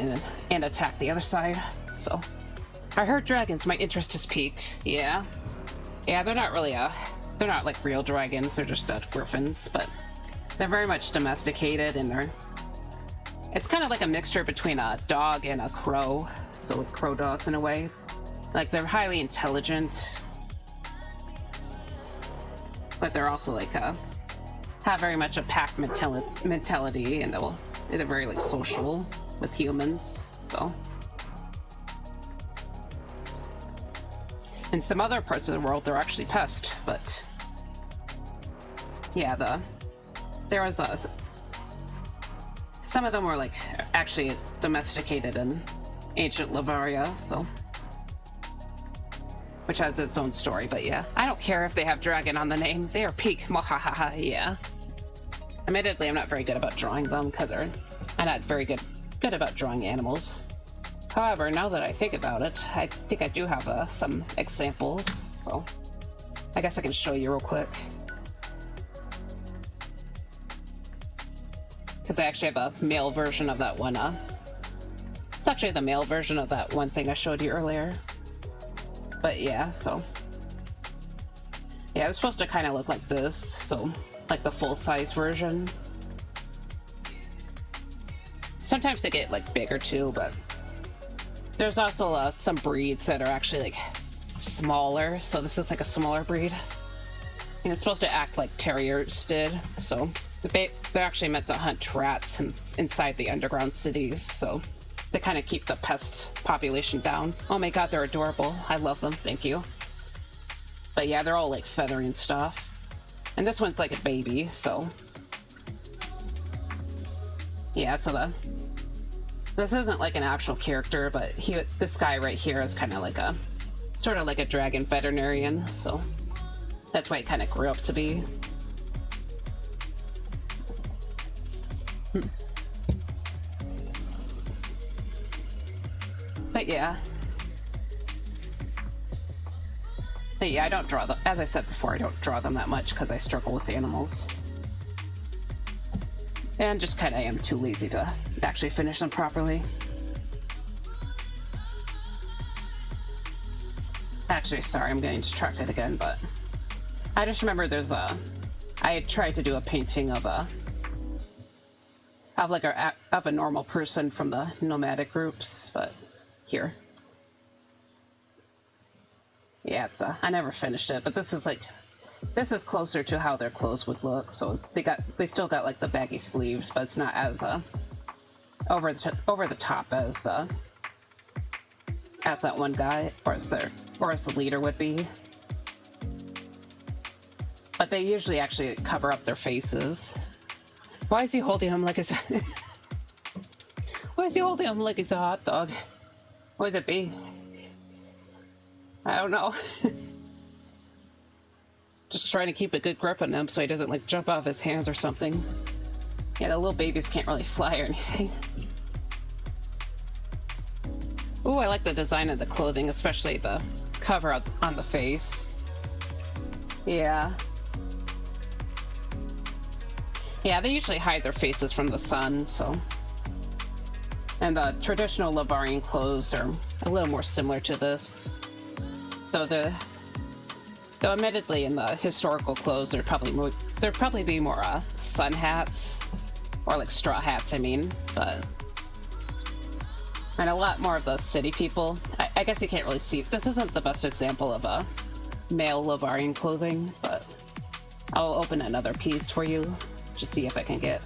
and attack the other side. So I heard dragons, my interest has peaked. Yeah, they're not like real dragons, they're just griffins, but they're very much domesticated, and it's kind of like a mixture between a dog and a crow, so like crow dogs in a way. Like they're highly intelligent, but they're also like have very much a pack mentality, and they're very like social with humans. So in some other parts of the world, they're actually pests, but yeah, there was some of them were like actually domesticated in ancient Varia, so. Which has its own story, but yeah. I don't care if they have dragon on the name. They are peak. Mwahaha, yeah. Admittedly, I'm not very good about drawing them, because I'm not very good about drawing animals. However, now that I think about it, I think I do have some examples, so I guess I can show you real quick. Because I actually have a male version of that one. It's actually the male version of that one thing I showed you earlier. But yeah, so yeah, it's supposed to kind of look like this, so like the full-size version. Sometimes they get like bigger too, but there's also some breeds that are actually like smaller, so this is like a smaller breed, and it's supposed to act like terriers did. So they're actually meant to hunt rats inside the underground cities, so they kind of keep the pest population down. Oh my god, they're adorable. I love them, thank you. But yeah, they're all like feathery and stuff. And this one's like a baby, so. Yeah, so this isn't like an actual character, but this guy right here is kind of like a sort of like a dragon veterinarian, so that's why he kind of grew up to be. But yeah. I don't draw them. As I said before, I don't draw them that much because I struggle with animals. And just kind of am too lazy to actually finish them properly. Actually, sorry, I'm getting distracted again, but I just remember I had tried to do a painting of a normal person from the nomadic groups, but here. Yeah, I never finished it, but this is closer to how their clothes would look. So they still got like the baggy sleeves, but it's not as over the top as that one guy or as the leader would be. But they usually actually cover up their faces. Why is he holding him like it's Why is he holding him like it's a hot dog? What is it be? I don't know. Just trying to keep a good grip on him so he doesn't like jump off his hands or something. Yeah, the little babies can't really fly or anything. Ooh, I like the design of the clothing, especially the cover on the face. Yeah. Yeah, they usually hide their faces from the sun, so. And the traditional Lavarian clothes are a little more similar to this. So though admittedly in the historical clothes, there'd probably be more sun hats, or like straw hats, I mean, but. And a lot more of the city people. I guess you can't really see. This isn't the best example of a male Lavarian clothing, but I'll open another piece for you to see if I can get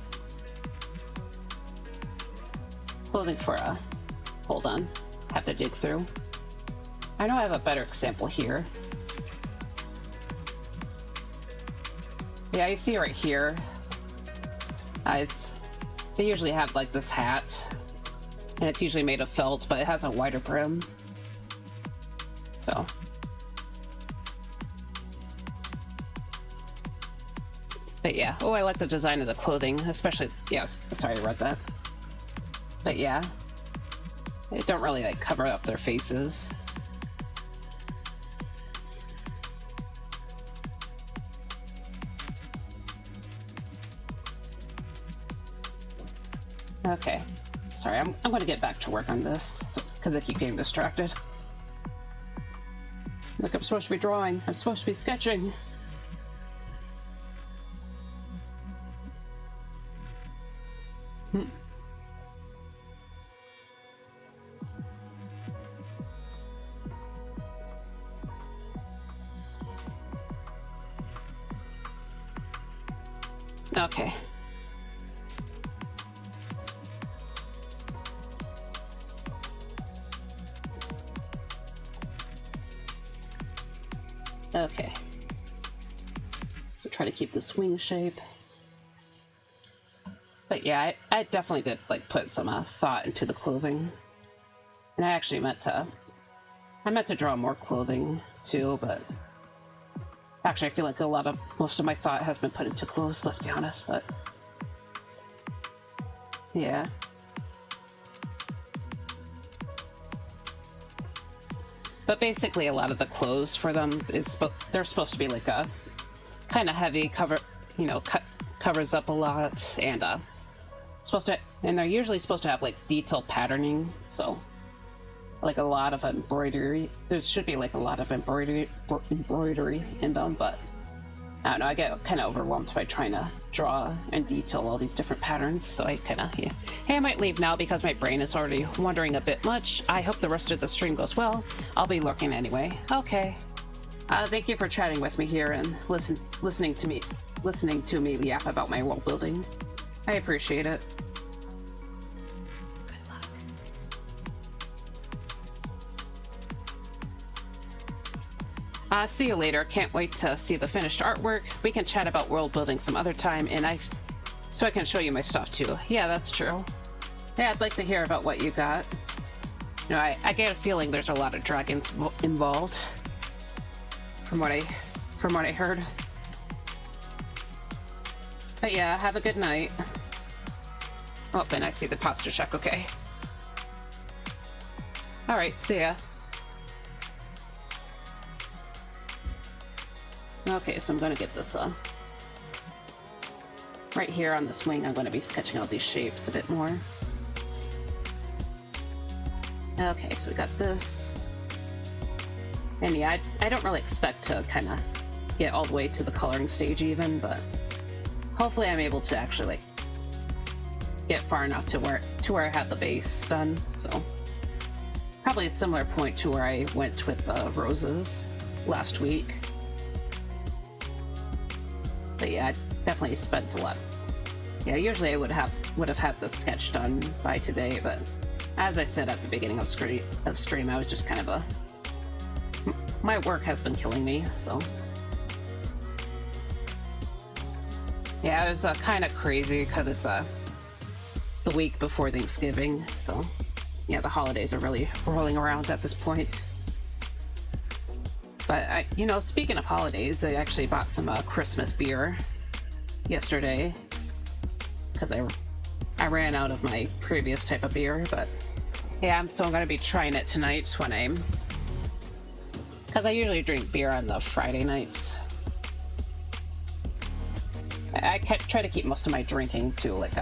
clothing for hold on, have to dig through. I know I have a better example here. Yeah, you see right here, they usually have like this hat, and it's usually made of felt, but it has a wider brim. So. But yeah, oh, I like the design of the clothing, especially, yeah, sorry I read that. But yeah, they don't really like cover up their faces. Okay, sorry, I'm gonna get back to work on this because I keep getting distracted. Look, I'm supposed to be drawing. I'm supposed to be sketching. Okay. Okay. So try to keep the swing shape. But yeah, I definitely did like put some thought into the clothing. And I actually meant to draw more clothing too, but actually I feel like most of my thought has been put into clothes, let's be honest, but yeah. But basically a lot of the clothes for them they're supposed to be like a kind of heavy cover, covers up a lot, and they're usually supposed to have like detailed patterning, so like a lot of embroidery. There should be like a lot of embroidery in them, but I don't know, I get kind of overwhelmed by trying to draw and detail all these different patterns, so I kind of, yeah. Hey, I might leave now because my brain is already wandering a bit much. I hope the rest of the stream goes well. I'll be lurking anyway. Okay. Thank you for chatting with me here and listening to me yap about my world building. I appreciate it. See you later. Can't wait to see the finished artwork. We can chat about world building some other time, and so I can show you my stuff too. Yeah, that's true. Yeah, I'd like to hear about what you got. You know, I get a feeling there's a lot of dragons involved, from what I heard. But yeah, have a good night. Oh, and I see the posture check. Okay. All right, see ya. Okay, so I'm gonna get this right here on the swing. I'm gonna be sketching out these shapes a bit more. Okay, so we got this. And yeah, I don't really expect to kind of get all the way to the coloring stage even, but hopefully I'm able to actually like get far enough to where I have the base done. So probably a similar point to where I went with the roses last week. But yeah, I definitely spent a lot. Yeah, usually I would have had the sketch done by today, but as I said at the beginning of stream, I was just kind of my work has been killing me, so. Yeah, it was kind of crazy because it's the week before Thanksgiving, so yeah, the holidays are really rolling around at this point. But you know, speaking of holidays, I actually bought some Christmas beer yesterday because I ran out of my previous type of beer. But yeah, so I'm gonna be trying it tonight because I usually drink beer on the Friday nights. I try to keep most of my drinking to like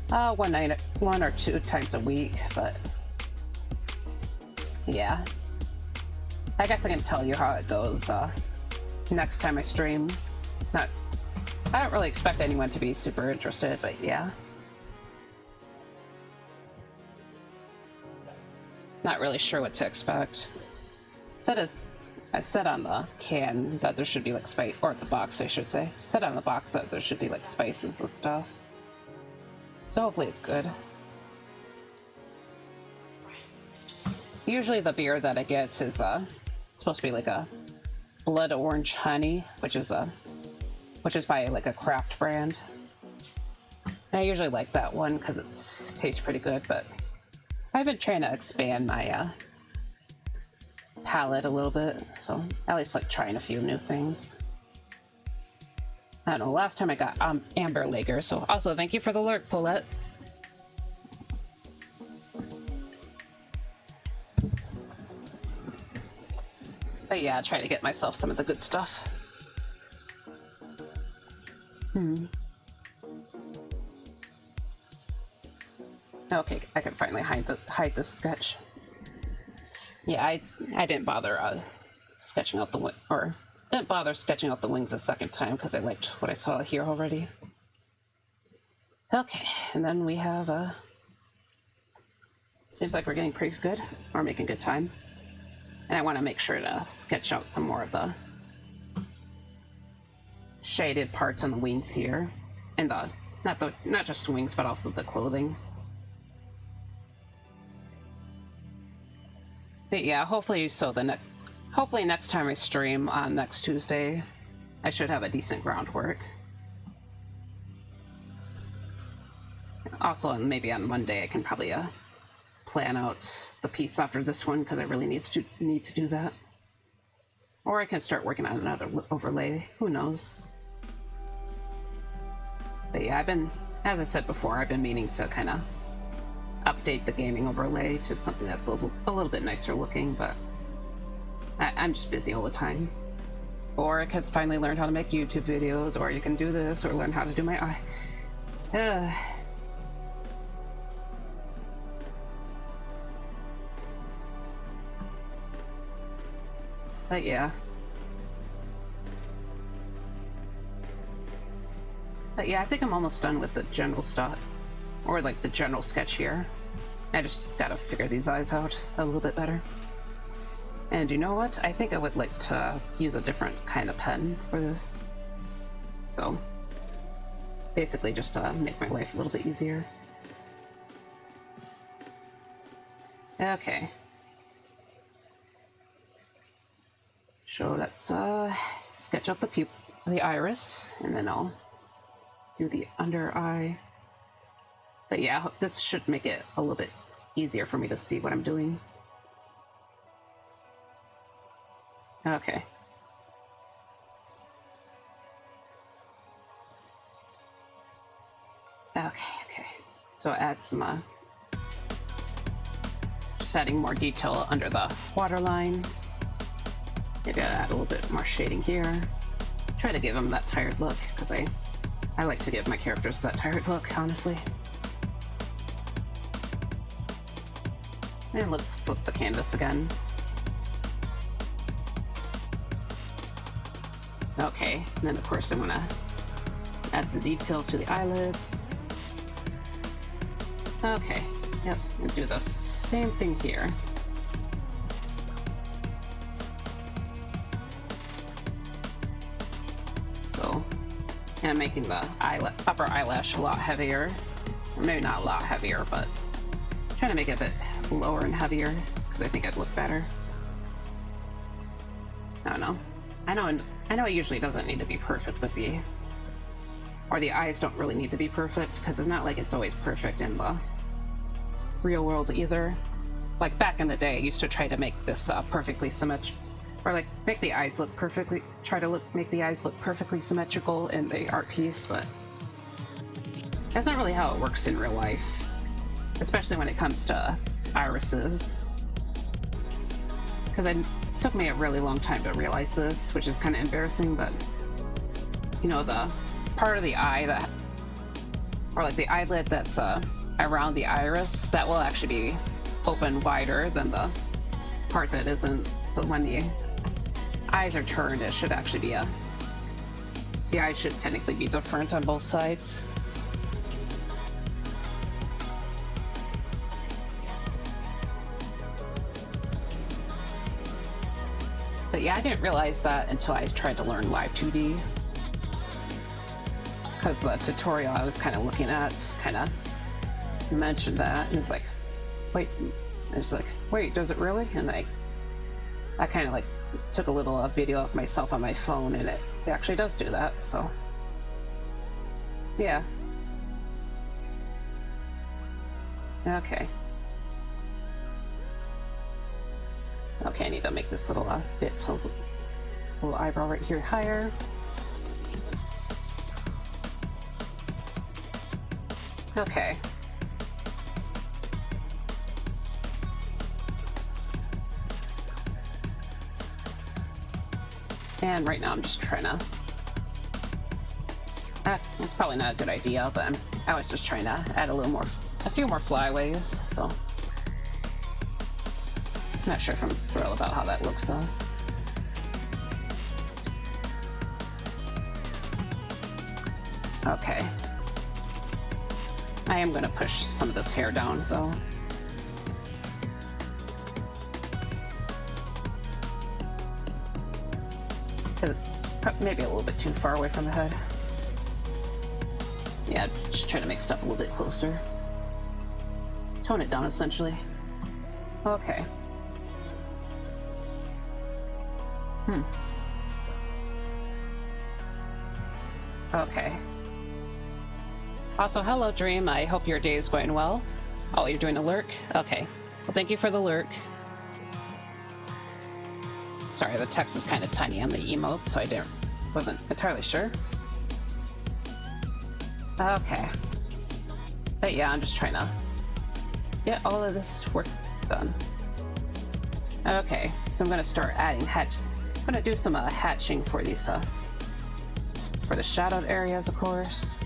one or two times a week, but yeah. I guess I can tell you how it goes next time I stream. I don't really expect anyone to be super interested, but yeah. Not really sure what to expect. I said on the can that there should be like spice, or the box I should say. Said on the box that there should be like spices and stuff. So hopefully it's good. Usually the beer that I get is supposed to be like a blood orange honey, which is by like a craft brand. And I usually like that one because it tastes pretty good, but I've been trying to expand my palette a little bit, so at least like trying a few new things. I don't know, last time I got Amber Lager, so also thank you for the lurk, Paulette. But yeah, try to get myself some of the good stuff. Okay, I can finally hide this sketch. Yeah, I didn't bother sketching out didn't bother sketching out the wings a second time because I liked what I saw here already. Okay, and then we have seems like we're getting pretty good. We're making good time. And I want to make sure to sketch out some more of the shaded parts on the wings here, and not just the wings, but also the clothing. But yeah, hopefully next time I stream on next Tuesday, I should have a decent groundwork. Also, maybe on Monday I can probably plan out the piece after this one because I really need to do that. Or I can start working on another overlay. Who knows? But yeah, as I said before, I've been meaning to kind of update the gaming overlay to something that's a little bit nicer looking, but I'm just busy all the time. Or I could finally learn how to make YouTube videos, or you can do this, or learn how to do my eye. But yeah. I think I'm almost done with the general stuff, or like the general sketch here. I just gotta figure these eyes out a little bit better. And you know what? I think I would like to use a different kind of pen for this. So basically just to make my life a little bit easier. Okay. So let's sketch out the iris, and then I'll do the under eye. But yeah, this should make it a little bit easier for me to see what I'm doing. Okay. Okay. So add some, just adding more detail under the waterline. Maybe I'll add a little bit more shading here. Try to give them that tired look, because I like to give my characters that tired look, honestly. And let's flip the canvas again. Okay, and then of course I'm gonna add the details to the eyelids. Okay, yep, and do the same thing here. So, and I'm making the upper eyelash a lot heavier. Or maybe not a lot heavier, but trying to make it a bit lower and heavier, because I think it'd look better. I don't know. I know it usually doesn't need to be perfect with the eyes don't really need to be perfect, because it's not like it's always perfect in the real world either. Like back in the day, I used to try to make this perfectly symmetrical, or like make the eyes look perfectly symmetrical in the art piece, but that's not really how it works in real life, especially when it comes to irises. Because it took me a really long time to realize this, which is kind of embarrassing, but you know, the part of the eye that, or like the eyelid that's around the iris, that will actually be open wider than the part that isn't. So when the eyes are turned, it should actually be the eyes should technically be different on both sides. But yeah, I didn't realize that until I tried to learn Live 2D. Because the tutorial I was kind of looking at kind of mentioned that, and it's like, wait, does it really? And I kind of like took a little video of myself on my phone, and it actually does do that, so yeah. Okay, I need to make this little bit, so this little eyebrow right here higher. Okay. And right now I'm just trying to... it's probably not a good idea, but I was just trying to add a few more flyaways, so... Not sure if I'm thrilled about how that looks, though. Okay. I am going to push some of this hair down, though. Because it's maybe a little bit too far away from the head. Yeah, just trying to make stuff a little bit closer. Tone it down, essentially. Okay. Okay. Also, hello, Dream. I hope your day is going well. Oh, you're doing a lurk? Okay. Well, thank you for the lurk. Sorry, the text is kind of tiny on the emote, so I wasn't entirely sure. Okay. But yeah, I'm just trying to get all of this work done. Okay, so I'm gonna start adding I'm gonna do some hatching for these, for the shadowed areas, of course.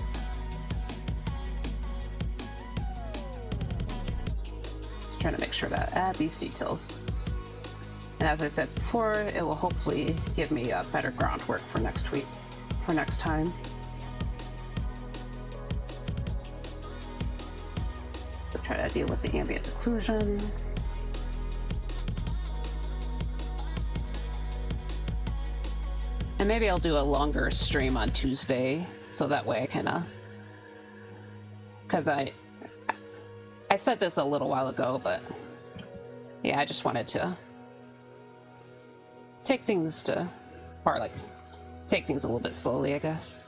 Just trying to make sure that I add these details. And as I said before, it will hopefully give me a better groundwork for next time. So try to deal with the ambient occlusion. And maybe I'll do a longer stream on Tuesday, so that way I can, because I said this a little while ago, but yeah, I just wanted to take things a little bit slowly, I guess.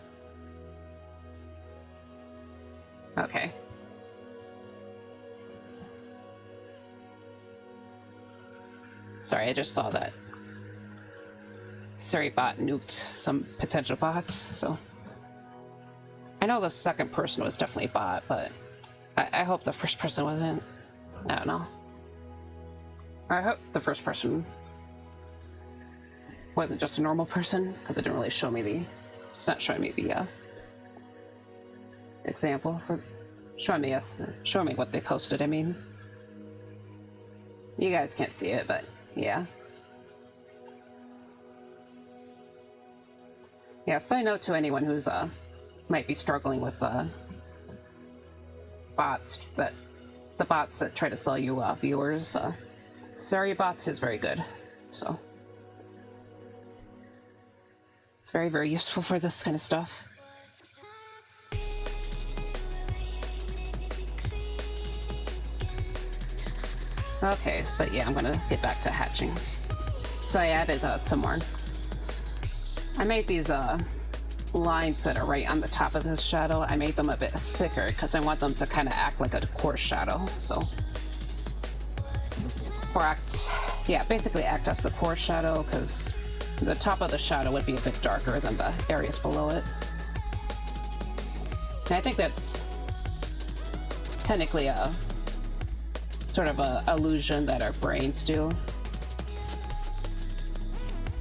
Okay. Sorry, I just saw that Siri bot nuked some potential bots, so... I know the second person was definitely a bot, but I hope the first person wasn't. I don't know. I hope the first person wasn't just a normal person, because it didn't really show me the... It's not showing me the example for... Showing me what they posted, I mean. You guys can't see it, but yeah. Yeah, side note to anyone who's might be struggling with bots that try to sell you viewers. Sari bots is very good, so it's very, very useful for this kind of stuff. Okay, but yeah, I'm gonna get back to hatching. So I added some more. I made these lines that are right on the top of this shadow. I made them a bit thicker because I want them to kind of act like a coarse shadow. So, basically act as the coarse shadow, because the top of the shadow would be a bit darker than the areas below it. And I think that's technically a sort of a illusion that our brains do.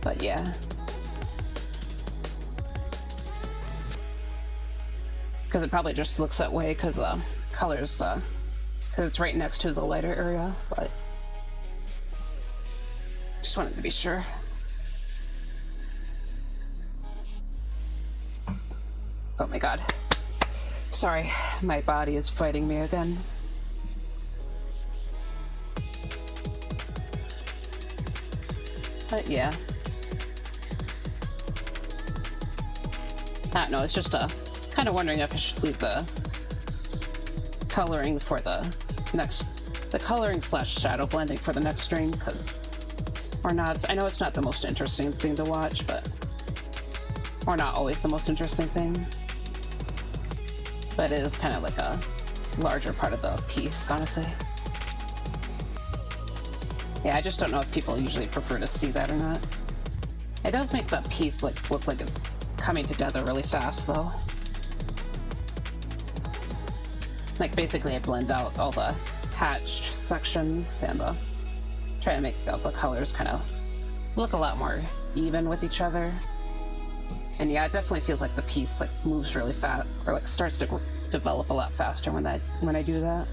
But yeah. Because it probably just looks that way because the colors, because it's right next to the lighter area, but just wanted to be sure. Oh my god. Sorry, my body is fighting me again. But yeah. I don't know, it's just kind of wondering if I should leave the coloring for the coloring / shadow blending for the next stream, or not. I know it's not the most interesting thing to watch, or not always the most interesting thing, but it is kind of like a larger part of the piece, honestly. Yeah, I just don't know if people usually prefer to see that or not. It does make the piece look like it's coming together really fast, though. Like, basically I blend out all the hatched sections and try to make all the colors kind of look a lot more even with each other. And yeah, it definitely feels like the piece moves really fast, or starts to develop a lot faster when I do that.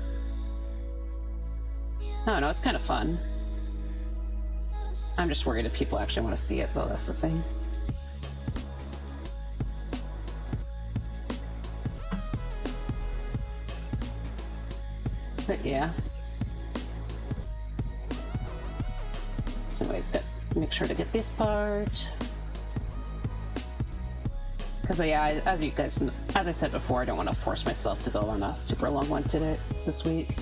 I don't know, it's kind of fun. I'm just worried if people actually want to see it, though. That's the thing. But yeah. So anyways, make sure to get this part. Because yeah, as you guys, as I said before, I don't want to force myself to go on a super long one this week.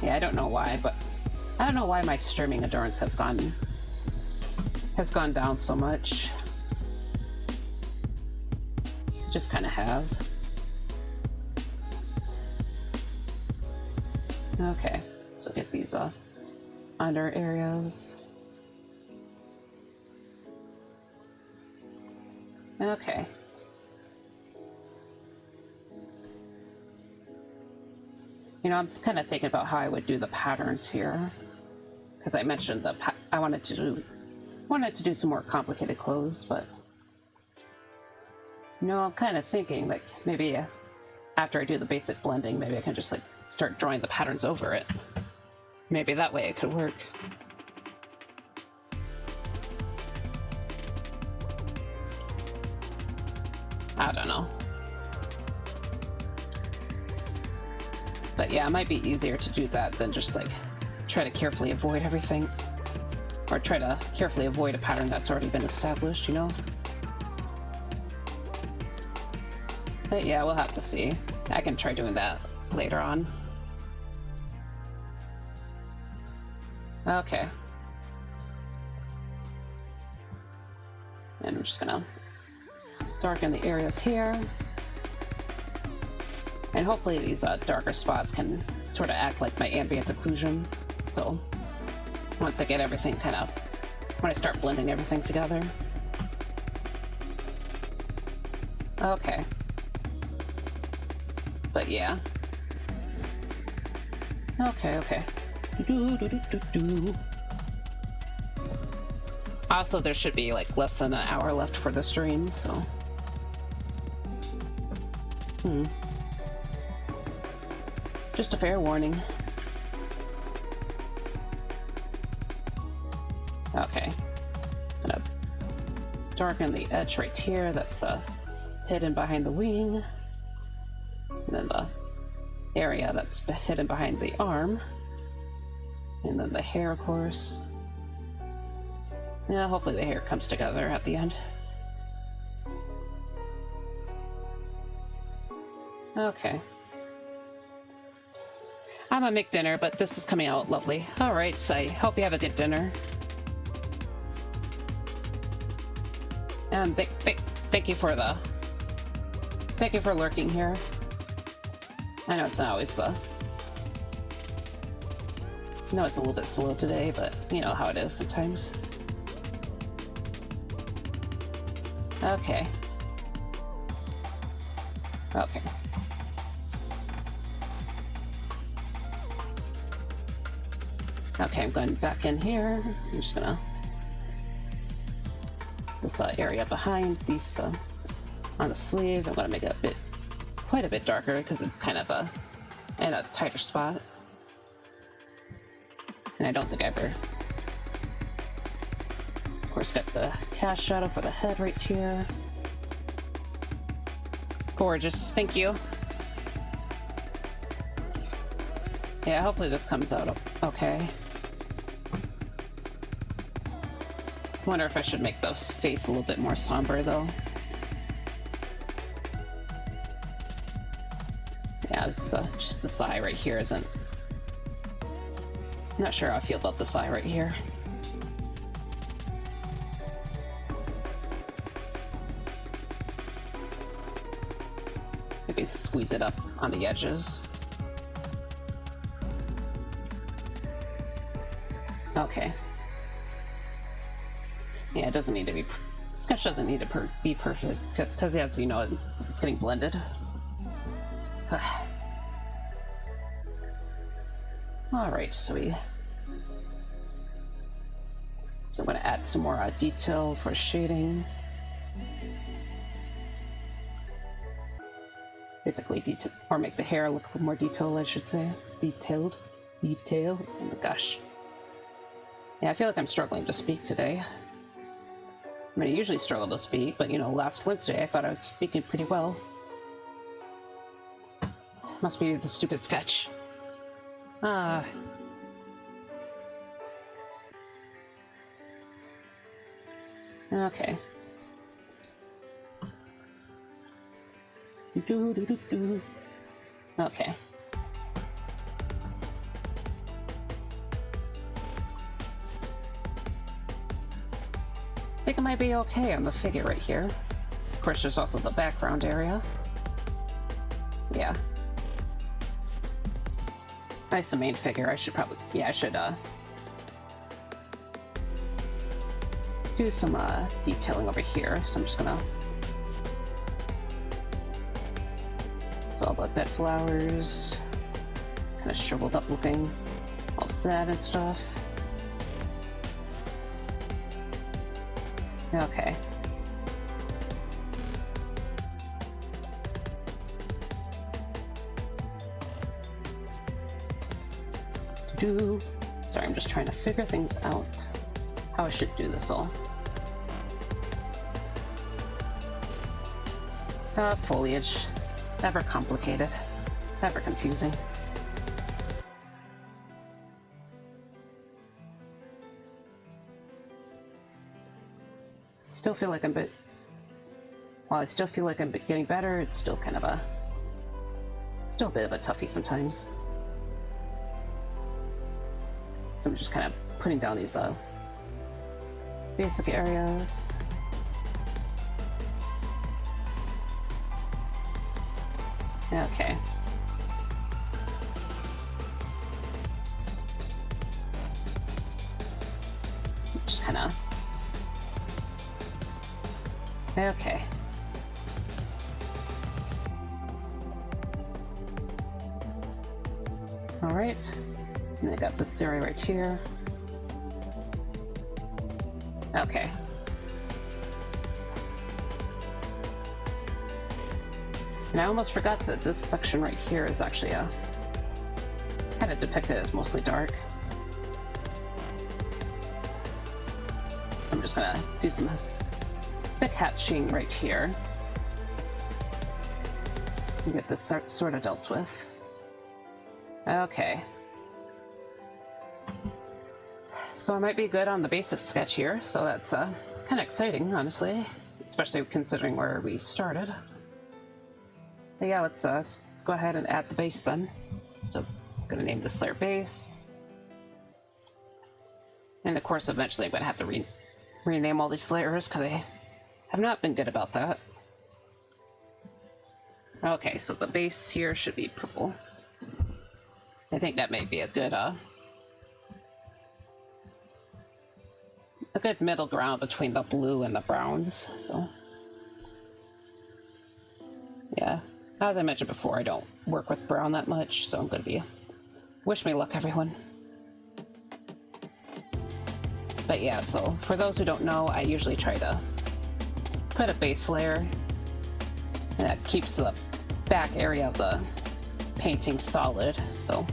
Yeah, I don't know why, but I don't know why my streaming endurance has gone down so much. It just kind of has. Okay, so get these under areas. Okay. You know, I'm kind of thinking about how I would do the patterns here, because I mentioned I wanted to do some more complicated clothes, but you know, I'm kind of thinking like maybe after I do the basic blending, maybe I can just start drawing the patterns over it. Maybe that way it could work. I don't know. But yeah, it might be easier to do that than just try to carefully avoid everything. Or try to carefully avoid a pattern that's already been established, you know? But yeah, we'll have to see. I can try doing that later on. Okay. And I'm just gonna darken the areas here. And hopefully these darker spots can sort of act like my ambient occlusion. So once I get everything kind of, when I start blending everything together. Okay. But yeah. Okay. Also, there should be like less than an hour left for the stream, so. Just a fair warning. Okay. Gonna darken the edge right here that's hidden behind the wing. And then the area that's hidden behind the arm. And then the hair, of course. Yeah, hopefully the hair comes together at the end. Okay. I'm gonna make dinner, but this is coming out lovely. Alright, so I hope you have a good dinner. And thank you for lurking here. I know it's not always the... I know it's a little bit slow today, but you know how it is sometimes. Okay. Okay. Okay, I'm going back in here. I'm just gonna... This area behind these on the sleeve, I'm gonna make it quite a bit darker because it's kind of in a tighter spot. And I don't think I ever... Of course, got the cast shadow for the head right here. Gorgeous, thank you. Yeah, hopefully this comes out okay. Wonder if I should make the face a little bit more somber though. Yeah, just this eye right here isn't... I'm not sure how I feel about this eye right here. Maybe squeeze it up on the edges. Okay. Yeah, it doesn't need to be... Sketch doesn't need to be perfect, because as you know, it's getting blended. Alright, so I'm going to add some more detail for shading. Basically, or make the hair look a little more detailed, I should say. Detailed. Oh my gosh. Yeah, I feel like I'm struggling to speak today. I mean, I usually struggle to speak, but you know, last Wednesday I thought I was speaking pretty well. Must be the stupid sketch. Okay. Okay. I think it might be okay on the figure right here. Of course, there's also the background area. Yeah. Nice, the main figure. I should probably... Yeah, I should, do some, detailing over here. So I'm just gonna... So all the dead flowers. Kind of shriveled up looking. All sad and stuff. Okay. Sorry, I'm just trying to figure things out. How I should do this all. Foliage. Ever complicated. Ever confusing. Still feel like I'm while I still feel like I'm getting better, it's still kind of still a bit of a toughie sometimes. So I'm just kind of putting down these basic areas. Okay. Just kind of... Okay. Alright. And I got this area right here. Okay. And I almost forgot that this section right here is actually kind of depicted as mostly dark. So I'm just gonna do some thick hatching right here and get this sort of dealt with. Okay. So I might be good on the basic sketch here, so that's kind of exciting, honestly, especially considering where we started. But yeah, let's go ahead and add the base then. So I'm going to name this layer base. And of course, eventually I'm going to have to rename all these layers because I have not been good about that. Okay, so the base here should be purple. I think that may be a good middle ground between the blue and the browns, so. Yeah, as I mentioned before, I don't work with brown that much, so I'm gonna be... Wish me luck, everyone. But yeah, so for those who don't know, I usually try to put a base layer, and that keeps the back area of the painting solid, so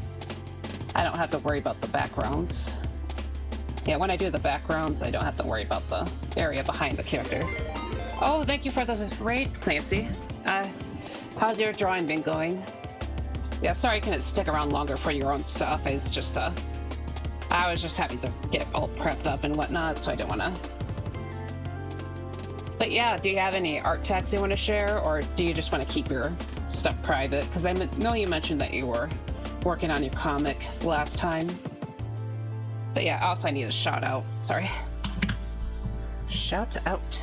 I don't have to worry about the backgrounds. Yeah, when I do the backgrounds, I don't have to worry about the area behind the character. Oh, thank you for the raid, Clancy. How's your drawing been going? Yeah, sorry I couldn't stick around longer for your own stuff. It's just, I was just having to get all prepped up and whatnot, so I didn't want to. But yeah, do you have any art tags you want to share, or do you just want to keep your stuff private? Because I know you mentioned that you were working on your comic last time. But yeah, also I need a shout out. Sorry. Shout out.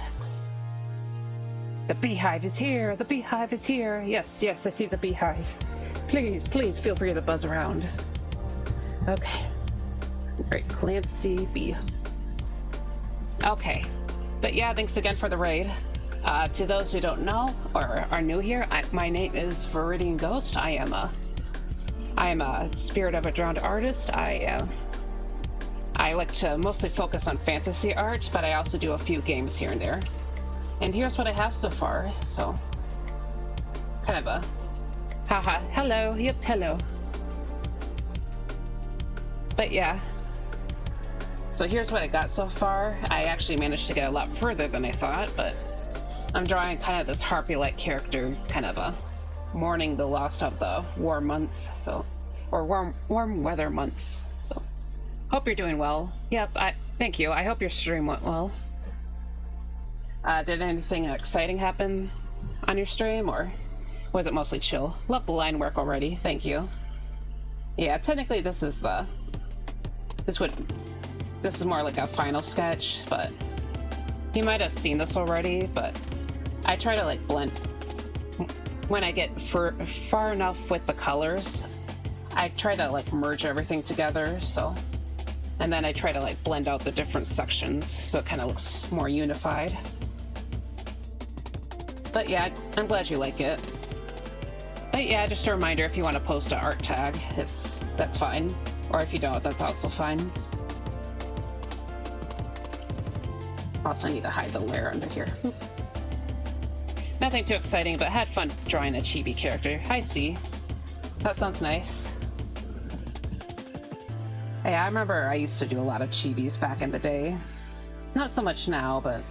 The beehive is here. The beehive is here. Yes, yes, I see the beehive. Please, please feel free to buzz around. Okay. Great, Clancy B. Okay. But yeah, thanks again for the raid. To those who don't know or are new here, my name is ViridianGhost. I am a spirit of a drowned artist. I like to mostly focus on fantasy art, but I also do a few games here and there. And here's what I have so far, so... Kind of a... Haha, hello, yep, hello. But yeah. So here's what I got so far. I actually managed to get a lot further than I thought, but... I'm drawing kind of this harpy-like character, kind of mourning the loss of the warm months, so... Or warm weather months, so... Hope you're doing well. Yep, thank you. I hope your stream went well. Did anything exciting happen on your stream, or was it mostly chill? Love the line work already. Thank you. Yeah, technically this is more like a final sketch, but you might have seen this already, but I try to like blend when I get far enough with the colors. I try to like merge everything together, so. And then I try to like blend out the different sections so it kind of looks more unified. But yeah, I'm glad you like it. But yeah, just a reminder, if you want to post an art tag, that's fine. Or if you don't, that's also fine. Also, I need to hide the layer under here. Oop. Nothing too exciting, but had fun drawing a chibi character. Hi, C. That sounds nice. Hey, I remember I used to do a lot of chibis back in the day. Not so much now, but...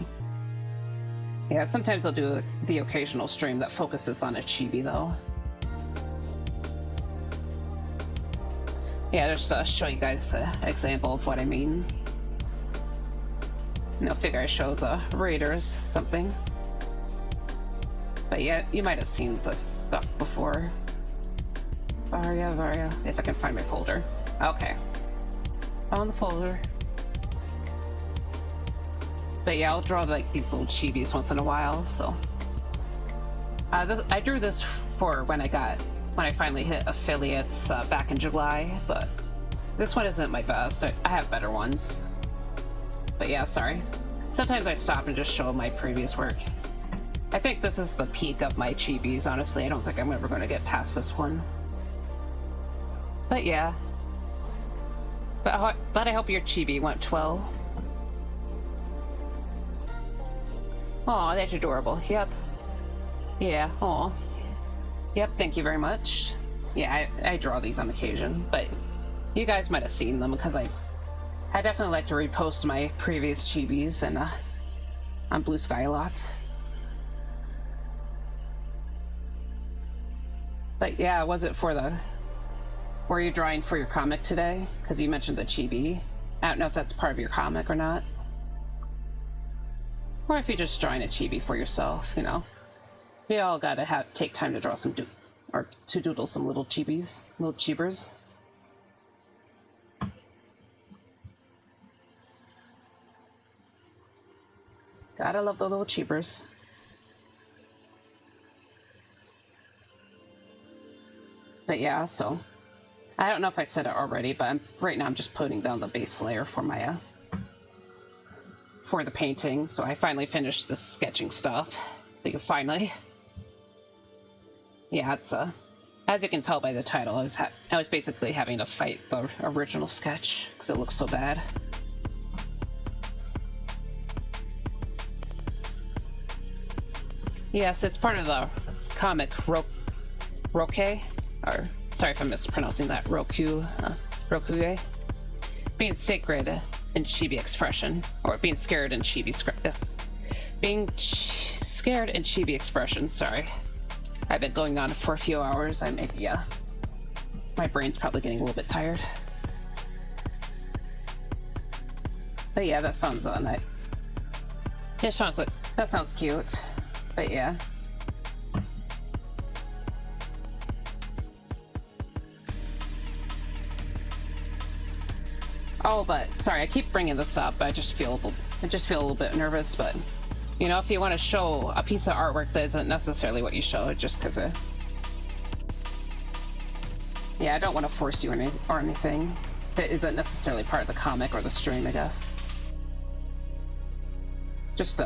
Yeah, sometimes I'll do the occasional stream that focuses on a chibi, though. Yeah, just to show you guys an example of what I mean. And I'll figure I show the raiders something. But yeah, you might have seen this stuff before. Varia, if I can find my folder. Okay. On the folder. But yeah, I'll draw like these little chibis once in a while, so. I drew this for when I finally hit affiliates back in July, but this one isn't my best. I have better ones. But yeah, sorry. Sometimes I stop and just show my previous work. I think this is the peak of my chibis, honestly. I don't think I'm ever going to get past this one. But yeah. But I hope your chibi went well. Aw, that's adorable. Yep. Yeah, aw. Yep, thank you very much. Yeah, I draw these on occasion, but you guys might have seen them because I definitely like to repost my previous chibis and on Blue Sky a lot. But yeah, was it for the... Were you drawing for your comic today? Because you mentioned the chibi. I don't know if that's part of your comic or not. Or if you're just drawing a chibi for yourself, you know. We all gotta take time to draw some or to doodle some little chibis, little chibers. Gotta love the little chibers. But yeah, so I don't know if I said it already, but right now I'm just putting down the base layer for my for the painting. So I finally finished the sketching stuff. Finally. Yeah, it's as you can tell by the title, I was basically having to fight the original sketch because it looks so bad. Yes, it's part of the comic Roke, or sorry if I'm mispronouncing that, Rokuge. Being sacred in chibi expression, or being scared in chibi scared in chibi expression, sorry. I've been going on for a few hours. My brain's probably getting a little bit tired. But yeah, that sounds nice. Yeah, that sounds cute. But yeah. Oh, but sorry, I keep bringing this up. I just feel a little bit nervous. But you know, if you want to show a piece of artwork that isn't necessarily what you show, just because yeah, I don't want to force you or anything that isn't necessarily part of the comic or the stream, I guess. Just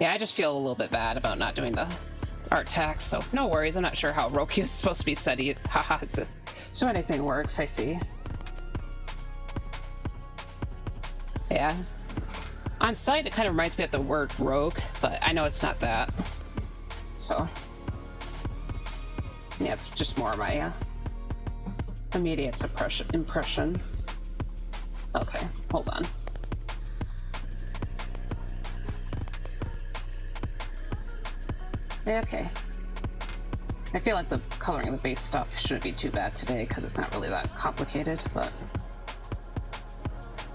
yeah, I just feel a little bit bad about not doing the art tags, so no worries. I'm not sure how Roku is supposed to be said. Haha, so anything works, I see. Yeah. On site, it kind of reminds me of the word rogue, but I know it's not that. So, yeah, it's just more my immediate impression. Okay, hold on. Okay. I feel like the coloring of the base stuff shouldn't be too bad today because it's not really that complicated, but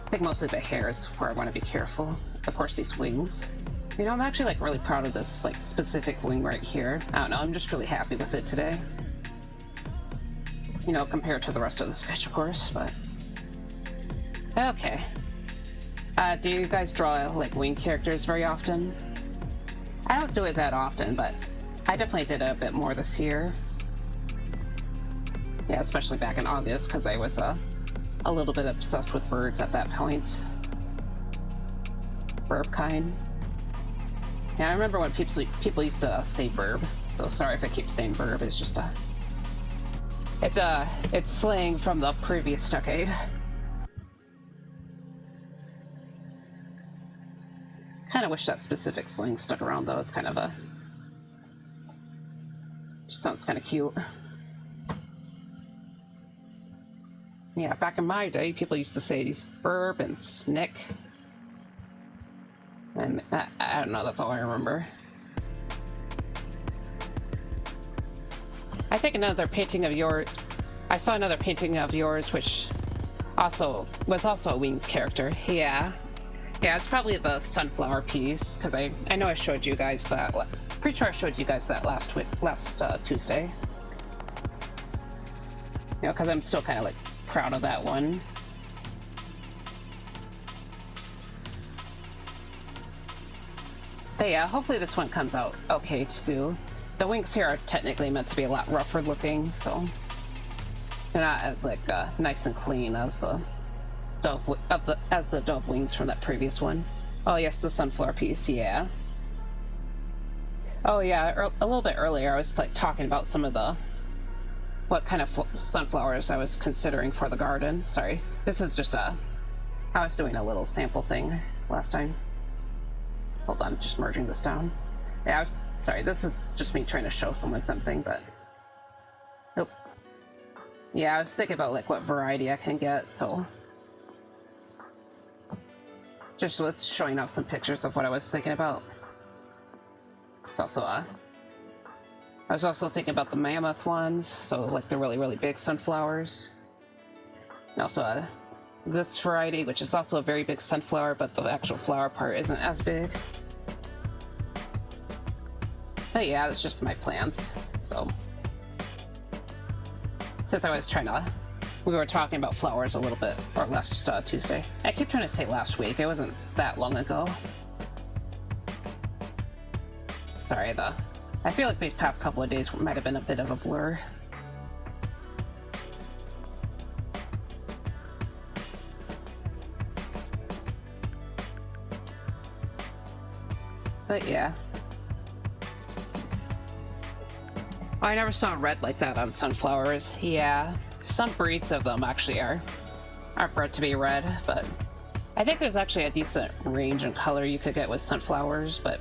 I think mostly the hair is where I want to be careful. Of course, these wings. You know, I'm actually like really proud of this like specific wing right here. I don't know, I'm just really happy with it today. You know, compared to the rest of the sketch, of course, but okay. Do you guys draw like wing characters very often? I don't do it that often, but I definitely did it a bit more this year. Yeah, especially back in August, because I was a little bit obsessed with birds at that point. Burb kind. Yeah, I remember when people used to say burb, so sorry if I keep saying burb. It's just it's slang from the previous decade. Kind of wish that specific slang stuck around, though. It's kind of just sounds kind of cute. Yeah, back in my day, people used to say these burb and snick. And I don't know, that's all I remember. I think another painting of yours... I saw another painting of yours, which was also a winged character. Yeah. Yeah, it's probably the sunflower piece, because I know I showed you guys that. Pretty sure I showed you guys that last Tuesday. You know, because I'm still kind of like proud of that one. But yeah, hopefully this one comes out okay too. the wings here are technically meant to be a lot rougher looking, so they're not as like nice and clean as the dove wings from that previous one. Oh yes, the sunflower piece, yeah. Oh yeah, a little bit earlier I was like talking about some of the what kind of sunflowers I was considering for the garden. Sorry, this is just I was doing a little sample thing last time. Hold on, just merging this down. Yeah, sorry, this is just me trying to show someone something, but nope. Yeah, I was thinking about like what variety I can get, so just was showing off some pictures of what I was thinking about. It's also I was also thinking about the mammoth ones, so like the really big sunflowers. And also this variety, which is also a very big sunflower, but the actual flower part isn't as big. But yeah, it's just my plans. So since I was we were talking about flowers a little bit, or last Tuesday. I keep trying to say last week. It wasn't that long ago. Sorry, I feel like these past couple of days might have been a bit of a blur. But yeah. Oh, I never saw red like that on sunflowers. Yeah, some breeds of them actually are bred to be red, but I think there's actually a decent range in color you could get with sunflowers, but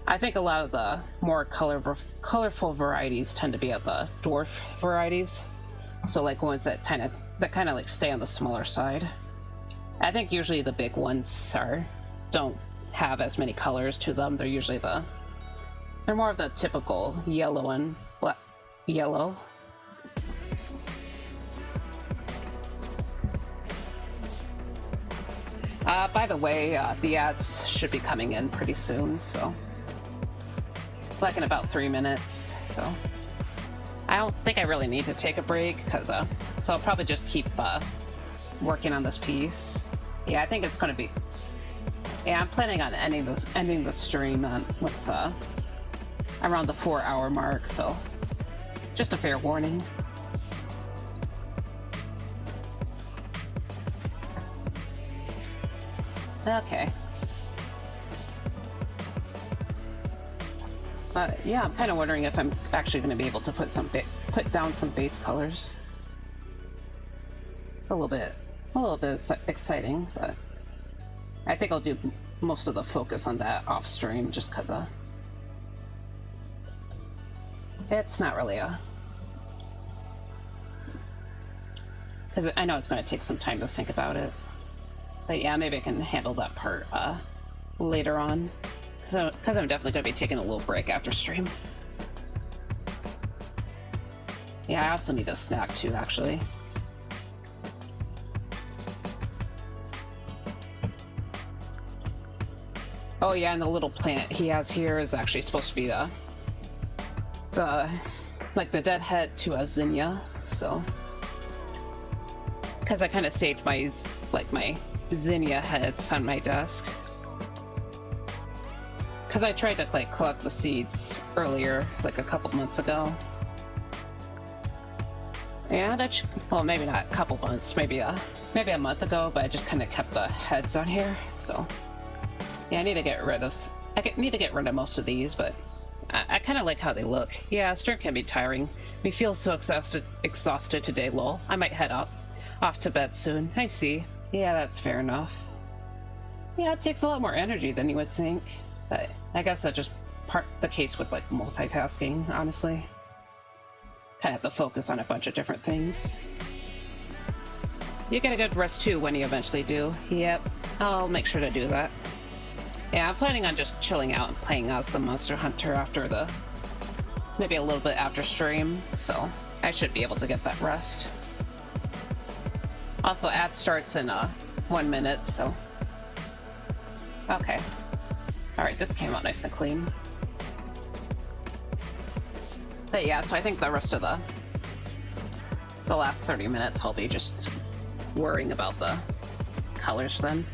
I think a lot of the more colorful varieties tend to be at the dwarf varieties. So like ones that kind of like stay on the smaller side. I think usually the big ones don't have as many colors to them. They're usually they're more of the typical yellow and black yellow. By the way, the ads should be coming in pretty soon, so like in about 3 minutes. So I don't think I really need to take a break, because so I'll probably just keep working on this piece. Yeah, I think it's going to be. Yeah, I'm planning on ending the stream on what's around the 4-hour mark. So just a fair warning. Okay. But yeah, I'm kind of wondering if I'm actually going to be able to put down some base colors. It's a little bit exciting, but I think I'll do most of the focus on that off stream, just because it's not really because I know it's going to take some time to think about it. But yeah, maybe I can handle that part later on. Because I'm definitely going to be taking a little break after stream. Yeah, I also need a snack too, actually. Oh yeah, and the little plant he has here is actually supposed to be the dead head to a zinnia, so. Because I kind of saved my zinnia heads on my desk. Because I tried to collect the seeds earlier, like a couple months ago. And well, maybe not a couple months, maybe a month ago, but I just kind of kept the heads on here. So yeah, I need to get rid of most of these, but I kind of like how they look. Yeah, stream can be tiring. We feel so exhausted today, lol. I might head off to bed soon. I see. Yeah, that's fair enough. Yeah, it takes a lot more energy than you would think. But I guess that's just the case with multitasking, honestly. Kind of have to focus on a bunch of different things. You get a good rest too when you eventually do. Yep, I'll make sure to do that. Yeah, I'm planning on just chilling out and playing some Monster Hunter maybe a little bit after stream, so I should be able to get that rest. Also, ad starts in 1 minute, so. Okay. Alright, this came out nice and clean. But yeah, so I think the rest of the last 30 minutes I'll be just worrying about the colors then.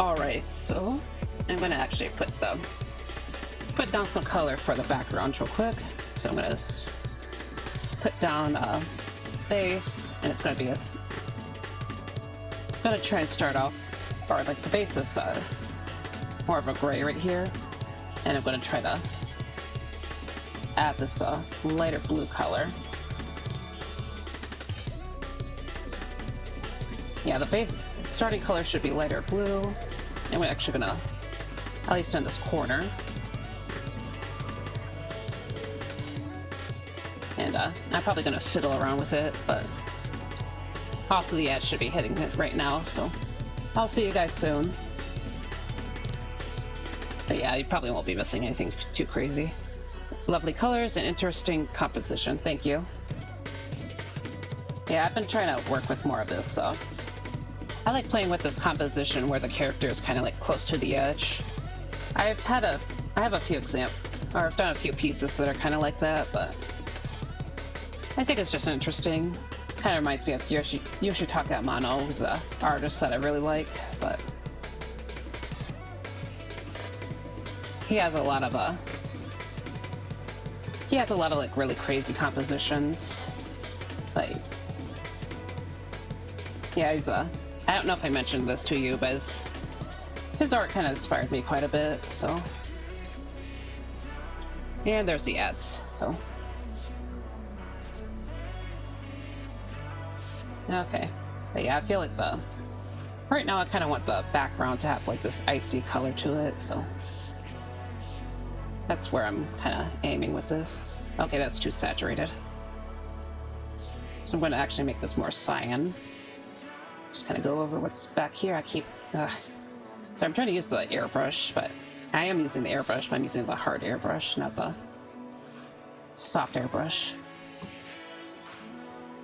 Alright, so I'm gonna actually put down some color for the background real quick. So I'm gonna put down a base, and it's gonna be gonna try and start off, or like the base is more of a gray right here, and I'm gonna try to add this lighter blue color. Yeah, the base starting color should be lighter blue, and we're actually gonna, at least in this corner, and I'm probably gonna fiddle around with it, but also the edge should be hitting it right now, so I'll see you guys soon. But yeah, you probably won't be missing anything too crazy. Lovely colors and interesting composition, thank you. Yeah, I've been trying to work with more of this, so I like playing with this composition where the character is kind of like close to the edge. I have a few I've done a few pieces that are kind of like that, but I think it's just interesting. Kind of reminds me of Yoshitaka Amano, who's an artist that I really like, but he has a lot of like really crazy compositions. Like, yeah, I don't know if I mentioned this to you, but his art kind of inspired me quite a bit, so. And there's the ads, so. Okay, but yeah, I feel like right now I kind of want the background to have like this icy color to it, so. That's where I'm kind of aiming with this. Okay, that's too saturated. So I'm going to actually make this more cyan. Just kind of go over what's back here. So I'm trying to use the airbrush, but I am using the airbrush, but I'm using the hard airbrush, not the soft airbrush.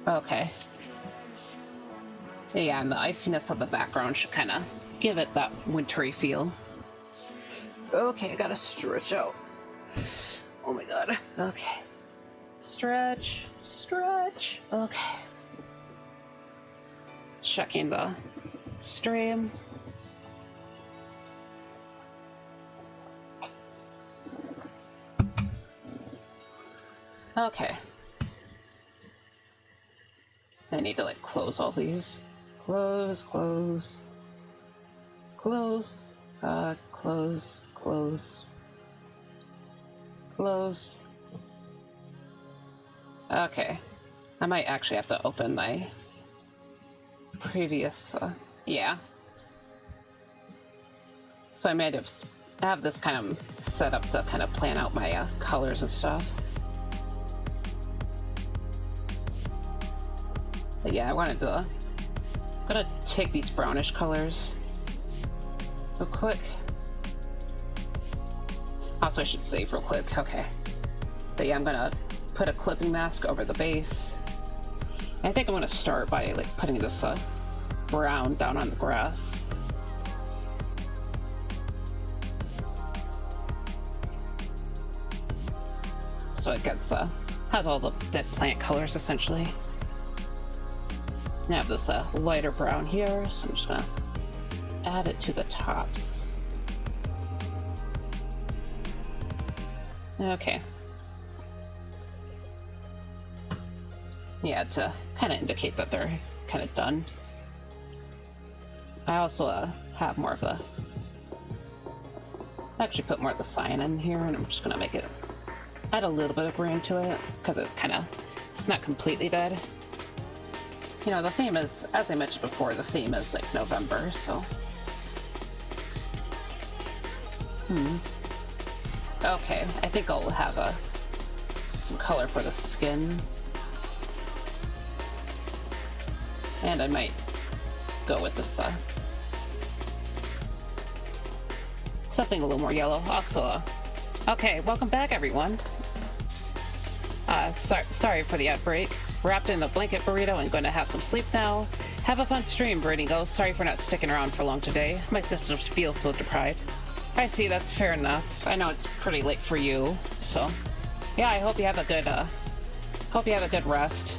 Okay. Yeah, and the iciness of the background should kind of give it that wintry feel. Okay, I gotta stretch out. Oh my god. Okay. Stretch. Okay. Checking the stream. Okay. I need to like close all these. Close. Okay. I might actually have to open my previous, yeah. So I might have this kind of set up to kind of plan out my colors and stuff. But yeah, I'm gonna take these brownish colors real quick. Also, I should save real quick, okay. But yeah, I'm gonna put a clipping mask over the base. And I think I'm gonna start by like putting this brown down on the grass. So it gets has all the dead plant colors essentially. I have this lighter brown here, so I'm just gonna add it to the tops. Okay. Yeah, to kind of indicate that they're kind of done. I also have more of the... I actually put more of the cyan in here, and I'm just gonna make it... add a little bit of green to it, because it's not completely dead. You know, the theme is, as I mentioned before, the theme is like November, so... Okay, I think I'll have some color for the skin. And I might go with this, something a little more yellow. Also, okay, welcome back, everyone. Sorry for the outbreak. Wrapped in a blanket burrito and going to have some sleep now. Have a fun stream, ViridianGhost. Sorry for not sticking around for long today. My systems feel so deprived. I see, that's fair enough. I know it's pretty late for you, so yeah, I hope you have a good rest.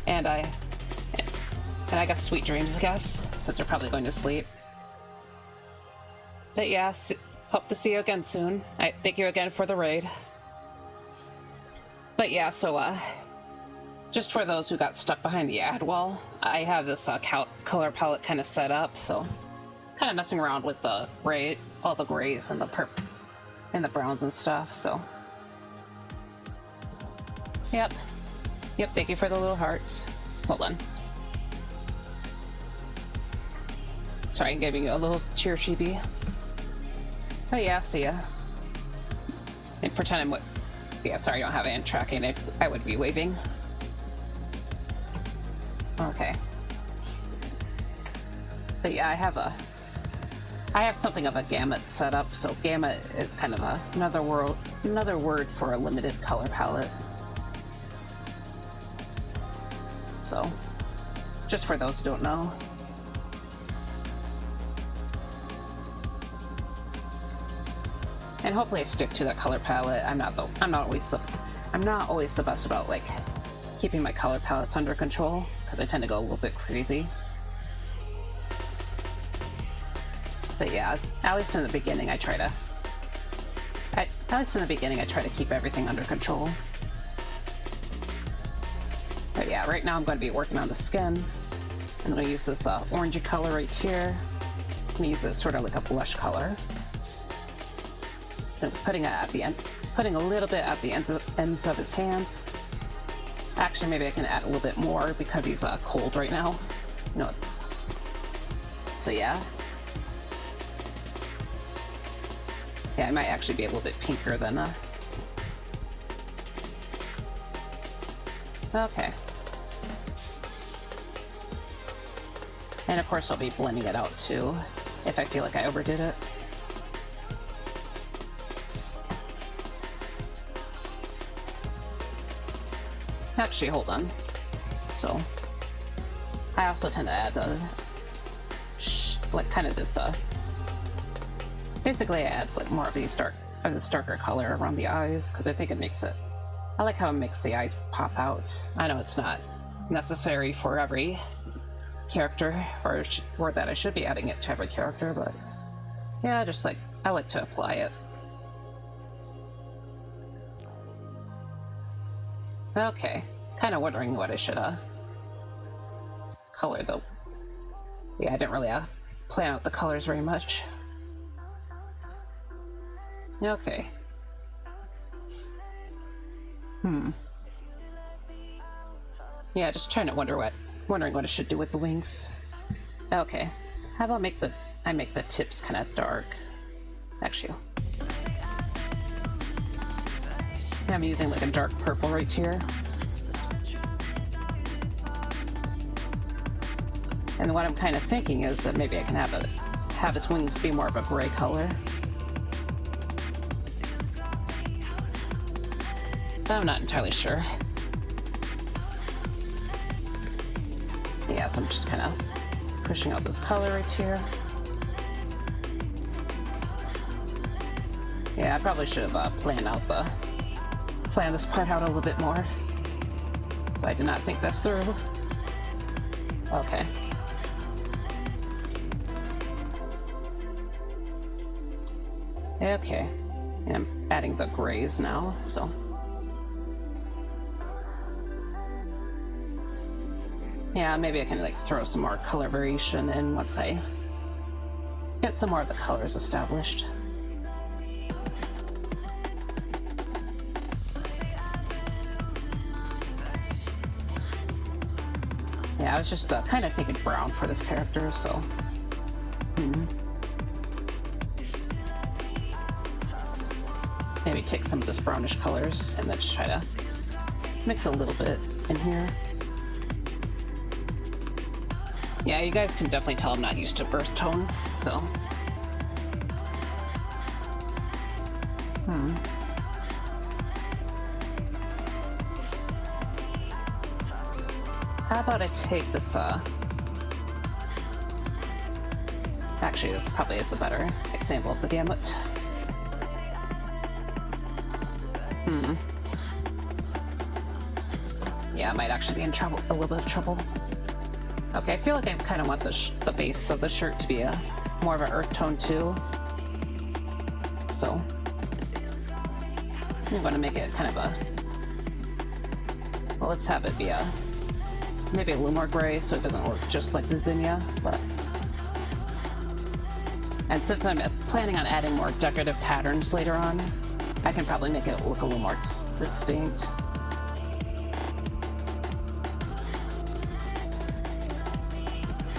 And I guess sweet dreams, I guess, since you're probably going to sleep. But yeah, hope to see you again soon. I thank you again for the raid. But yeah, so just for those who got stuck behind the ad wall, I have this color palette kind of set up, so kind of messing around with the gray, all the grays and the purple and the browns and stuff. So yep, thank you for the little hearts. Hold on. Sorry, I'm giving you a little cheer chibi. Oh yeah, see ya. And pretend I'm yeah, sorry, I don't have ant tracking. I would be waving. Okay. But yeah, I have something of a gamut set up. So gamut is kind of another word for a limited color palette. So, just for those who don't know. And hopefully I stick to that color palette. I'm not always the best about like keeping my color palettes under control because I tend to go a little bit crazy. But yeah, at least in the beginning I try to keep everything under control. But yeah, right now I'm going to be working on the skin. I'm going to use this orangey color right here. I'm going to use this sort of like a blush color. Putting it at the end, putting a little bit at the ends of his hands. Actually, maybe I can add a little bit more because he's cold right now. No. So yeah. Yeah, I might actually be a little bit pinker than okay. And of course I'll be blending it out too, if I feel like I overdid it. Actually, hold on. So, I also tend to add like kind of this basically I add like more of this darker color around the eyes because I think it makes it. I like how it makes the eyes pop out. I know it's not necessary for every character, or that I should be adding it to every character, but yeah, just like I like to apply it. Okay, kind of wondering what I should color though. Yeah, I didn't really plan out the colors very much. Okay. Yeah, just trying to wondering what I should do with the wings. Okay, how about I make the tips kind of dark. Actually, I'm using like a dark purple right here. And what I'm kind of thinking is that maybe I can have his wings be more of a gray color. But I'm not entirely sure. Yeah, so I'm just kind of pushing out this color right here. Yeah, I probably should have planned this part out a little bit more. So I did not think this through. Okay. Okay. And I'm adding the grays now, so. Yeah, maybe I can like throw some more color variation in once I get some more of the colors established. Yeah, I was just kind of thinking brown for this character, so. Maybe take some of this brownish colors and then just try to mix a little bit in here. Yeah, you guys can definitely tell I'm not used to burst tones, so. How about I take this, actually, this probably is a better example of the gamut. Yeah, I might actually be in trouble, a little bit of trouble. Okay, I feel like I kind of want the base of the shirt to be more of an earth tone too. So I'm going to make it kind of a, well, let's have it be a, maybe a little more gray so it doesn't look just like the zinnia, but, and since I'm planning on adding more decorative patterns later on, I can probably make it look a little more distinct.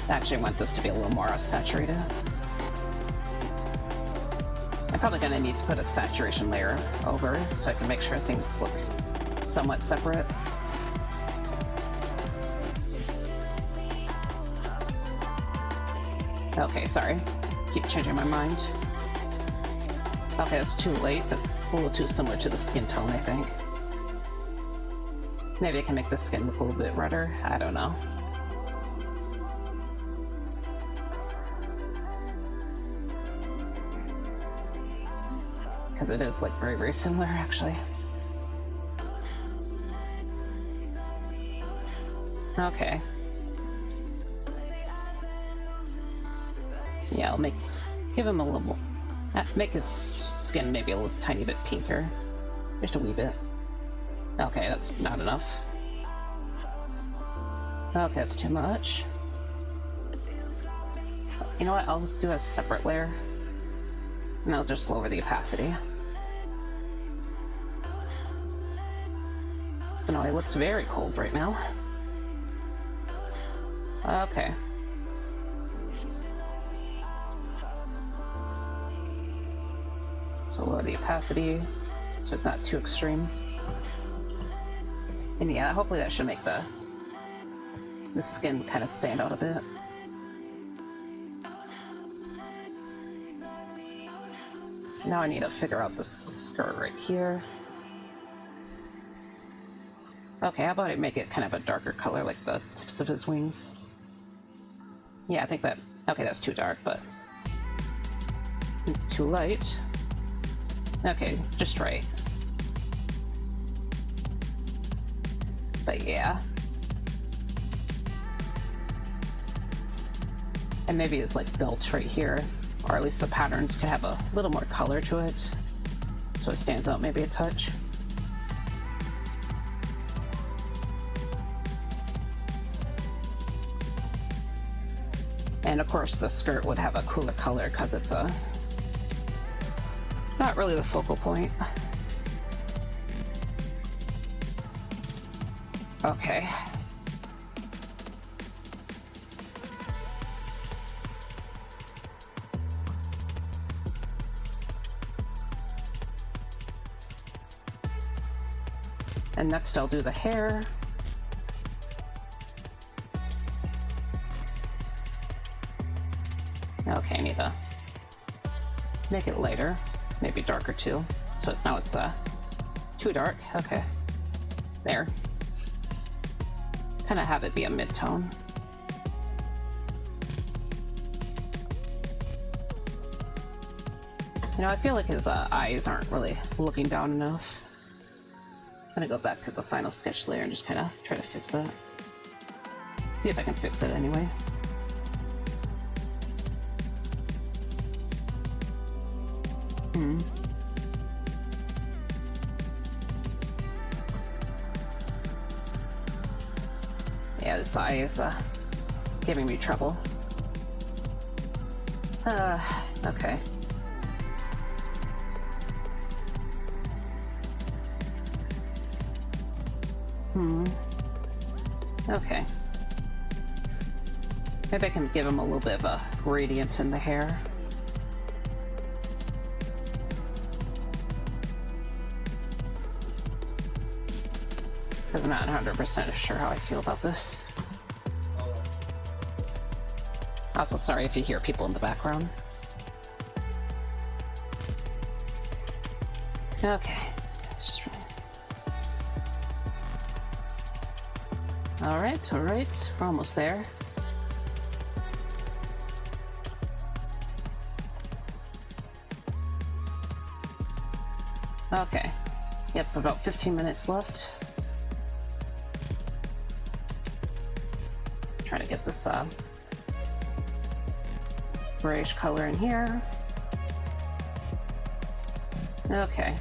I actually want this to be a little more saturated. I'm probably going to need to put a saturation layer over so I can make sure things look somewhat separate. Okay, sorry. Keep changing my mind. Okay, that's too late. That's a little too similar to the skin tone, I think. Maybe I can make the skin look a little bit redder. I don't know. Because it is like very, very similar, actually. Okay. Yeah, I'll give him a little more, make his skin maybe a little tiny bit pinker. Just a wee bit. Okay, that's not enough. Okay, that's too much. You know what, I'll do a separate layer. And I'll just lower the opacity. So now he looks very cold right now. Okay. So lower the opacity so it's not too extreme. And yeah, hopefully that should make the skin kind of stand out a bit. Now I need to figure out the skirt right here. Okay, how about I make it kind of a darker color like the tips of his wings? Yeah, I think that, okay, that's too dark, but too light. Okay, just right. But yeah. And maybe it's like belt right here, or at least the patterns could have a little more color to it, so it stands out maybe a touch. And of course the skirt would have a cooler color because it's not really the focal point. Okay. And next I'll do the hair. Okay, I need to make it lighter, maybe darker too. So now it's too dark. Okay, there. Kind of have it be a mid-tone. You know, I feel like his eyes aren't really looking down enough. I'm gonna go back to the final sketch layer and just kind of try to fix that. See if I can fix it anyway. Yeah, this eye is giving me trouble. Okay. Okay. Maybe I can give him a little bit of a gradient in the hair. Because I'm not 100% sure how I feel about this. Also, sorry if you hear people in the background. Okay. Alright, we're almost there. Okay. Yep, about 15 minutes left. Trying to get this grayish color in here. Okay.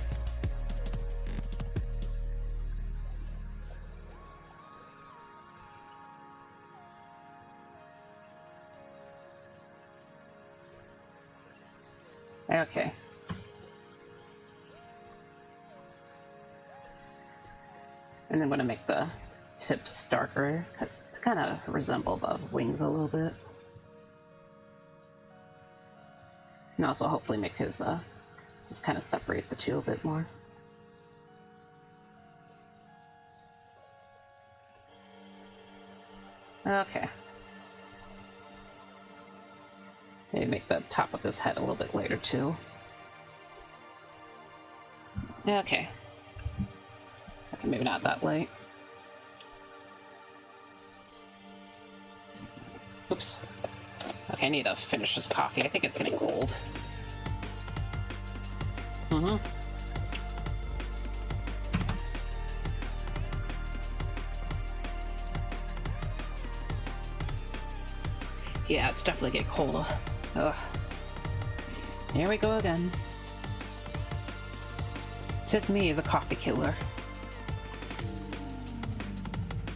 Okay. And I'm going to make the tips darker to kind of resemble the wings a little bit. And also hopefully make his, just kind of separate the two a bit more. Okay. Maybe make the top of his head a little bit lighter too. Okay. Okay, maybe not that light. Oops. Okay, I need to finish this coffee. I think it's getting cold. Mm-hmm. Yeah, it's definitely getting cold. Ugh. Here we go again. 'Tis me, the coffee killer.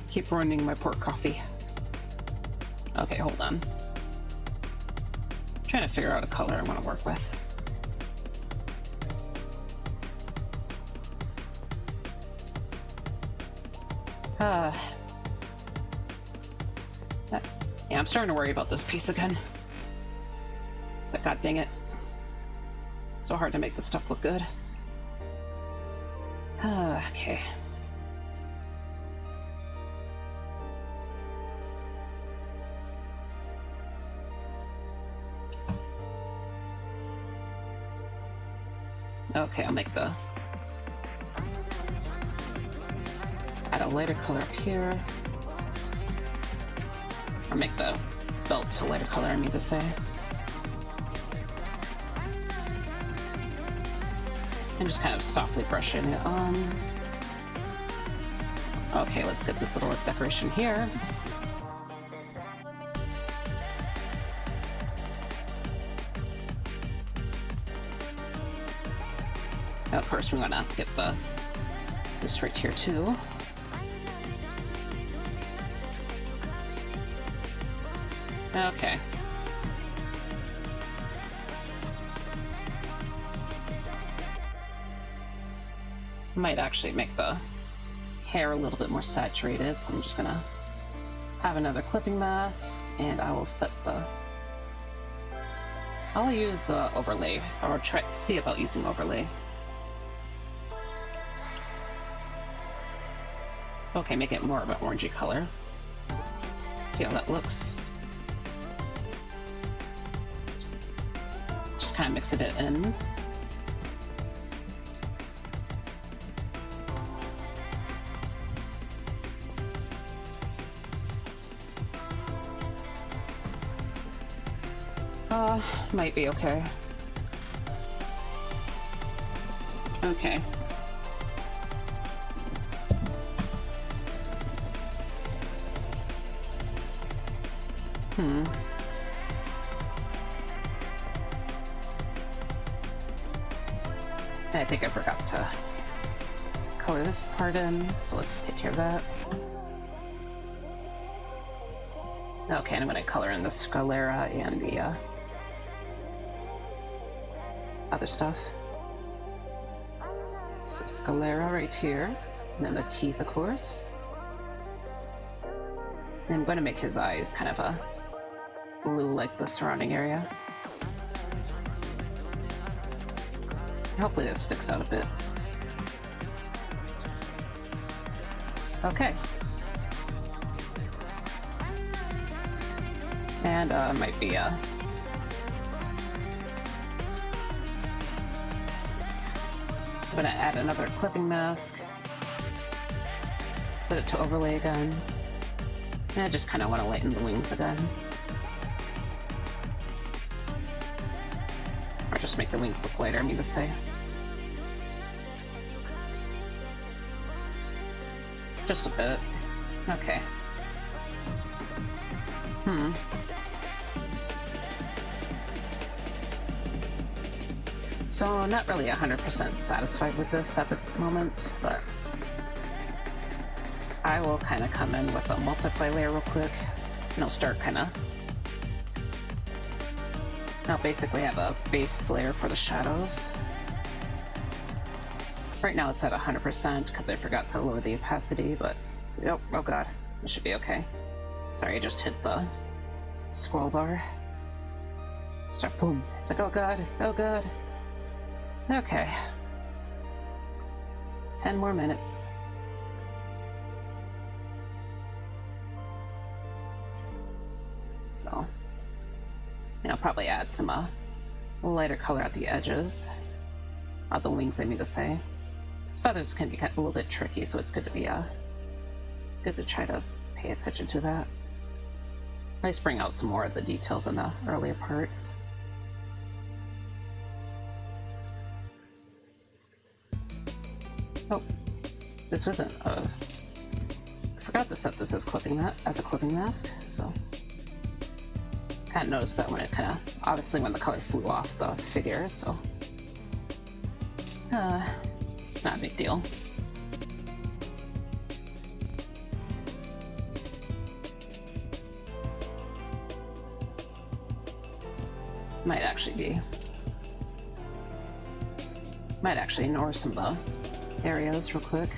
Keep ruining my poor coffee. Okay, hold on. Trying to figure out a color I want to work with. Yeah, I'm starting to worry about this piece again. It's like, god dang it. So hard to make this stuff look good. Okay. Okay, I'll make the... add a lighter color up here. Or make the belt a lighter color, I mean to say. And just kind of softly brushing it on. Okay, let's get this little decoration here. Of course, we're gonna get this right here too. Okay. Might actually make the hair a little bit more saturated, so I'm just gonna have another clipping mask, and I will set the... I'll use overlay, or try to see about using overlay. Okay, make it more of an orangey color. See how that looks. Just kind of mixing it in. Might be okay. Okay. I think I forgot to color this part in, so let's take care of that. Okay, and I'm going to color in the sclera and the other stuff. So sclera right here, and then the teeth, of course. And I'm going to make his eyes kind of a blue like the surrounding area. Hopefully this sticks out a bit. Okay. And might be I'm gonna add another clipping mask. Set it to overlay again. And I just kind of want to lighten the wings again. Or just make the wings look lighter, I mean to say. Just a bit. Okay. So not really 100% satisfied with this at the moment, but I will kind of come in with a multiply layer real quick, and I'll start kind of... I'll basically have a base layer for the shadows. Right now it's at 100% because I forgot to lower the opacity, but oh god, it should be okay. Sorry, I just hit the scroll bar. Start boom. It's like, oh god, oh god. Okay. 10 more minutes. So, I'll probably add some lighter color at the edges. Of the wings, I mean to say. His feathers can be a little bit tricky, so it's good to be good to try to pay attention to that. Let's bring out some more of the details in the earlier parts. Oh, this wasn't I forgot to set this as a clipping mask, so kind of noticed that when it kind of, obviously when the color flew off the figure, so it's not a big deal. Might actually ignore some of the areas real quick.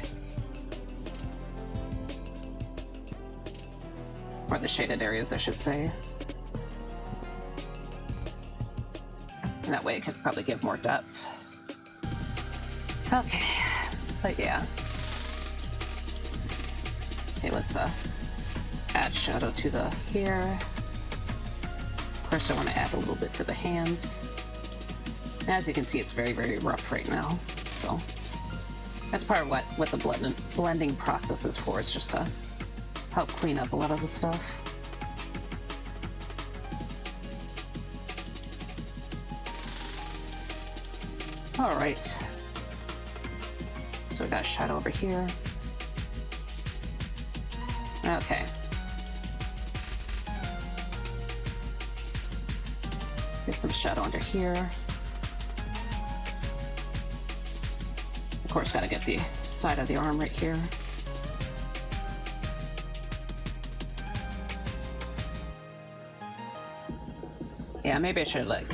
Or the shaded areas, I should say. And that way it could probably give more depth. Okay, but yeah. Okay, let's add shadow to the hair. Of course, I want to add a little bit to the hands. And as you can see, it's very, very rough right now. So that's part of what the blending process is for. It's just to help clean up a lot of the stuff. All right. So we got a shadow over here. Okay. Get some shadow under here. Of course, gotta get the side of the arm right here. Yeah, maybe I should like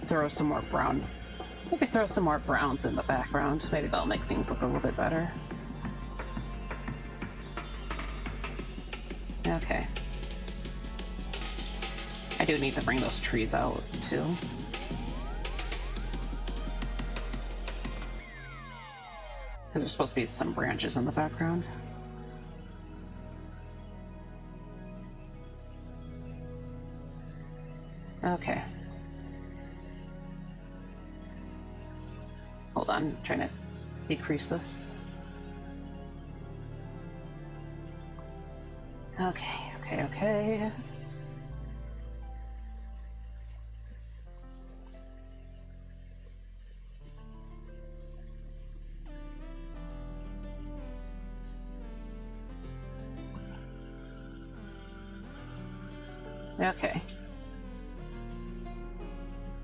throw some more brown. Maybe throw some more browns in the background. Maybe that'll make things look a little bit better. Okay. I do need to bring those trees out too. Because there's supposed to be some branches in the background. Okay. Hold on, I'm trying to decrease this. Okay. Okay.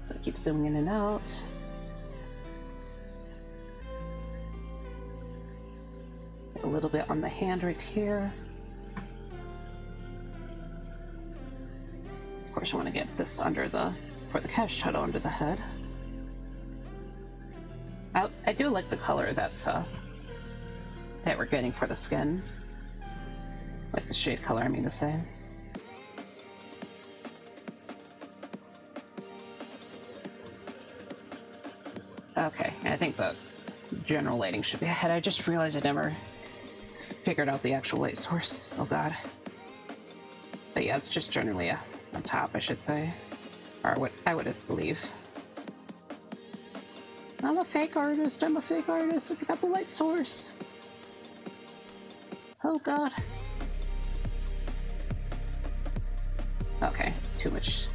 So keep zooming in and out. A little bit on the hand right here. Of course, I want to get this under for the cast shadow under the head. I do like the color that we're getting for the skin. Like the shade color, I mean to say. Okay, I think the general lighting should be ahead. I just realized I never figured out the actual light source. Oh god. But yeah, it's just generally on top, I should say. Or what I would believe. I'm a fake artist. I forgot the light source. Oh god. Okay, too much.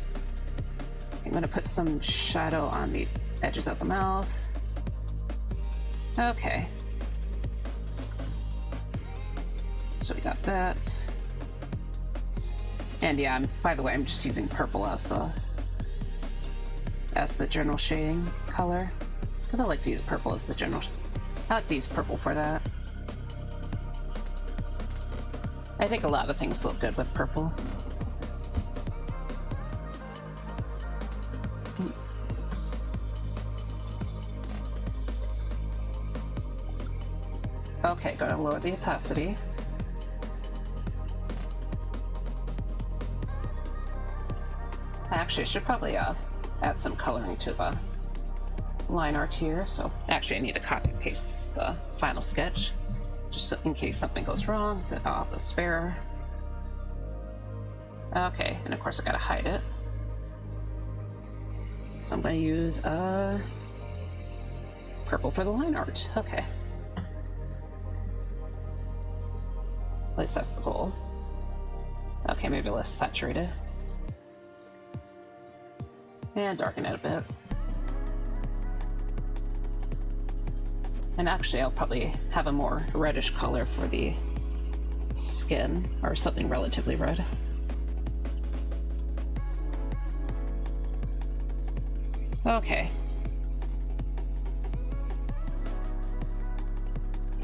I'm gonna put some shadow on the edges of the mouth. Okay. So we got that. And yeah, by the way, I'm just using purple as the general shading color. Because I like to use purple as the general. I like to use purple for that. I think a lot of things look good with purple. Okay, gotta lower the opacity. Actually, I should probably add some coloring to the line art here. So actually I need to copy and paste the final sketch just in case something goes wrong, that I'll have the spare. Okay, and of course I gotta hide it. So I'm gonna use purple for the line art. Okay. At least that's the goal. Okay, maybe less saturated. And darken it a bit. And actually, I'll probably have a more reddish color for the skin, or something relatively red. Okay.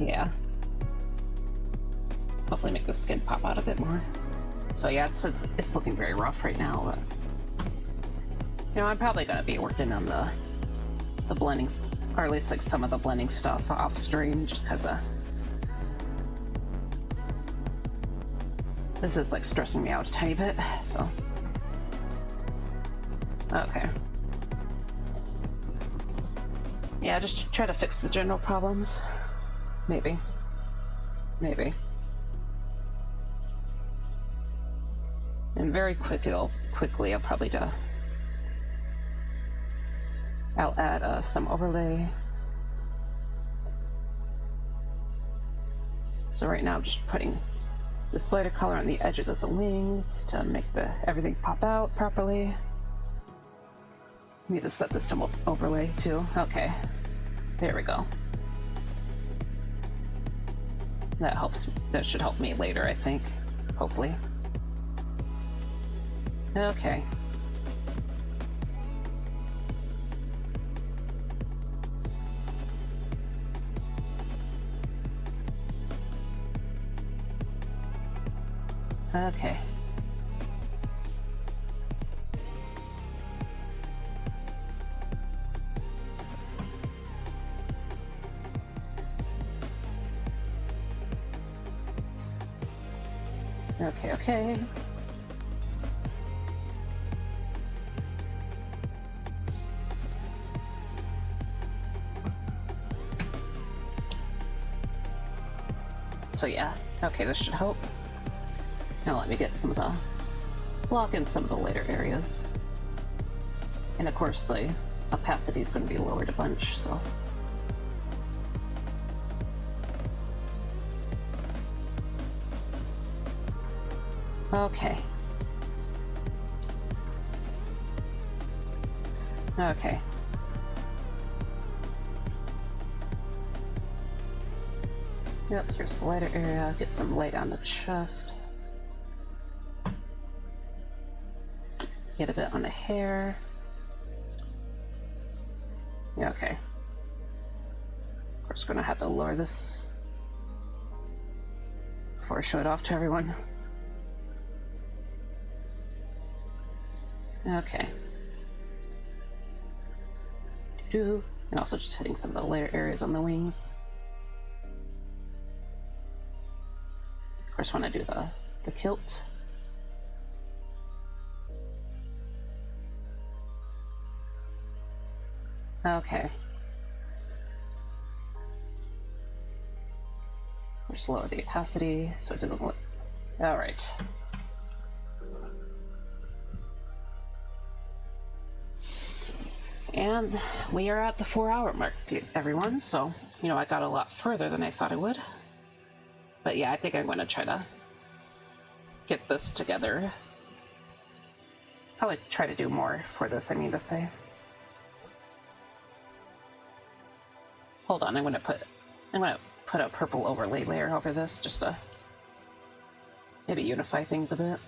Yeah. Hopefully make the skin pop out a bit more. So yeah, it's looking very rough right now, but you know, I'm probably gonna be working on the blending, or at least like some of the blending stuff off stream, just because this is like stressing me out a tiny bit. So okay, yeah, just try to fix the general problems. Maybe. And very quickly, I'll probably I'll add some overlay. So right now I'm just putting this lighter color on the edges of the wings to make everything pop out properly. Need to set this to overlay too. Okay, there we go. That helps. That should help me later, I think. Hopefully. Okay. Okay. Okay. So yeah, okay, this should help. Now let me get some of the block in some of the later areas. And of course the opacity is going to be lowered a bunch, so. Okay. Okay. Yep, here's the lighter area. Get some light on the chest. Get a bit on the hair. Yeah, okay. Of course, we're gonna have to lower this before I show it off to everyone. Okay. And also just hitting some of the layer areas on the wings. Of course, when I do the kilt. Okay. Just lower the opacity so it doesn't look. All right. And we are at the 4-hour mark, everyone. So, you know, I got a lot further than I thought I would. But yeah, I think I'm going to try to get this together. Probably try to do more for this, I mean to say. Hold on, I'm going to put a purple overlay layer over this just to maybe unify things a bit.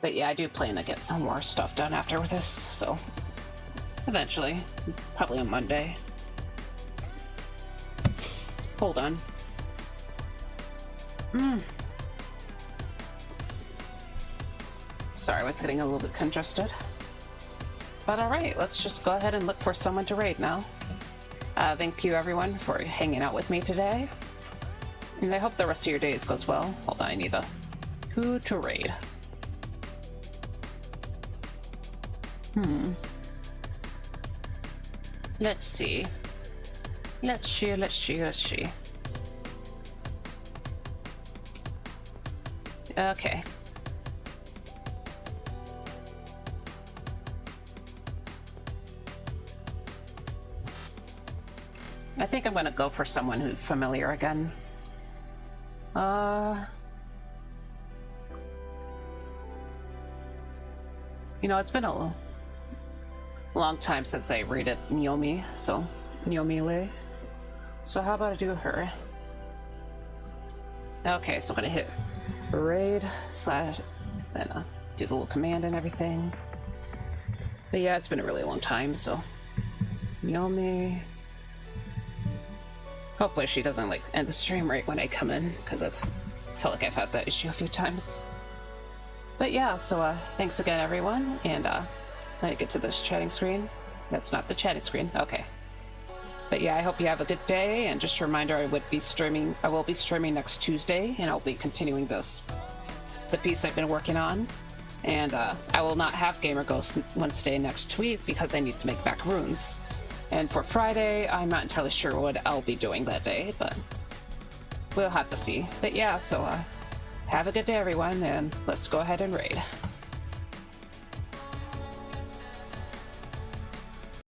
But yeah, I do plan to get some more stuff done after this, so eventually, probably on Monday. Hold on. Sorry, I was getting a little bit congested. But alright, let's just go ahead and look for someone to raid now. Thank you everyone for hanging out with me today. And I hope the rest of your days goes well. Hold on, I need who to raid. Let's see. Let's see. Okay. I think I'm gonna go for someone who's familiar again. You know, it's been a long time since I raided Naomi, so Naomi. So how about I do her? Okay, so I'm gonna hit raid / then do the little command and everything. But yeah, it's been a really long time, so Naomi. Hopefully she doesn't like end the stream right when I come in, because I felt like I've had that issue a few times. But yeah, so thanks again everyone, and let me get to this chatting screen. That's not the chatting screen. Okay. But yeah, I hope you have a good day, and just a reminder, I will be streaming next Tuesday, and I'll be continuing the piece I've been working on. And I will not have Gamer Ghost Wednesday next week because I need to make back runes. And for Friday, I'm not entirely sure what I'll be doing that day, but we'll have to see. But yeah, so have a good day everyone, and let's go ahead and raid.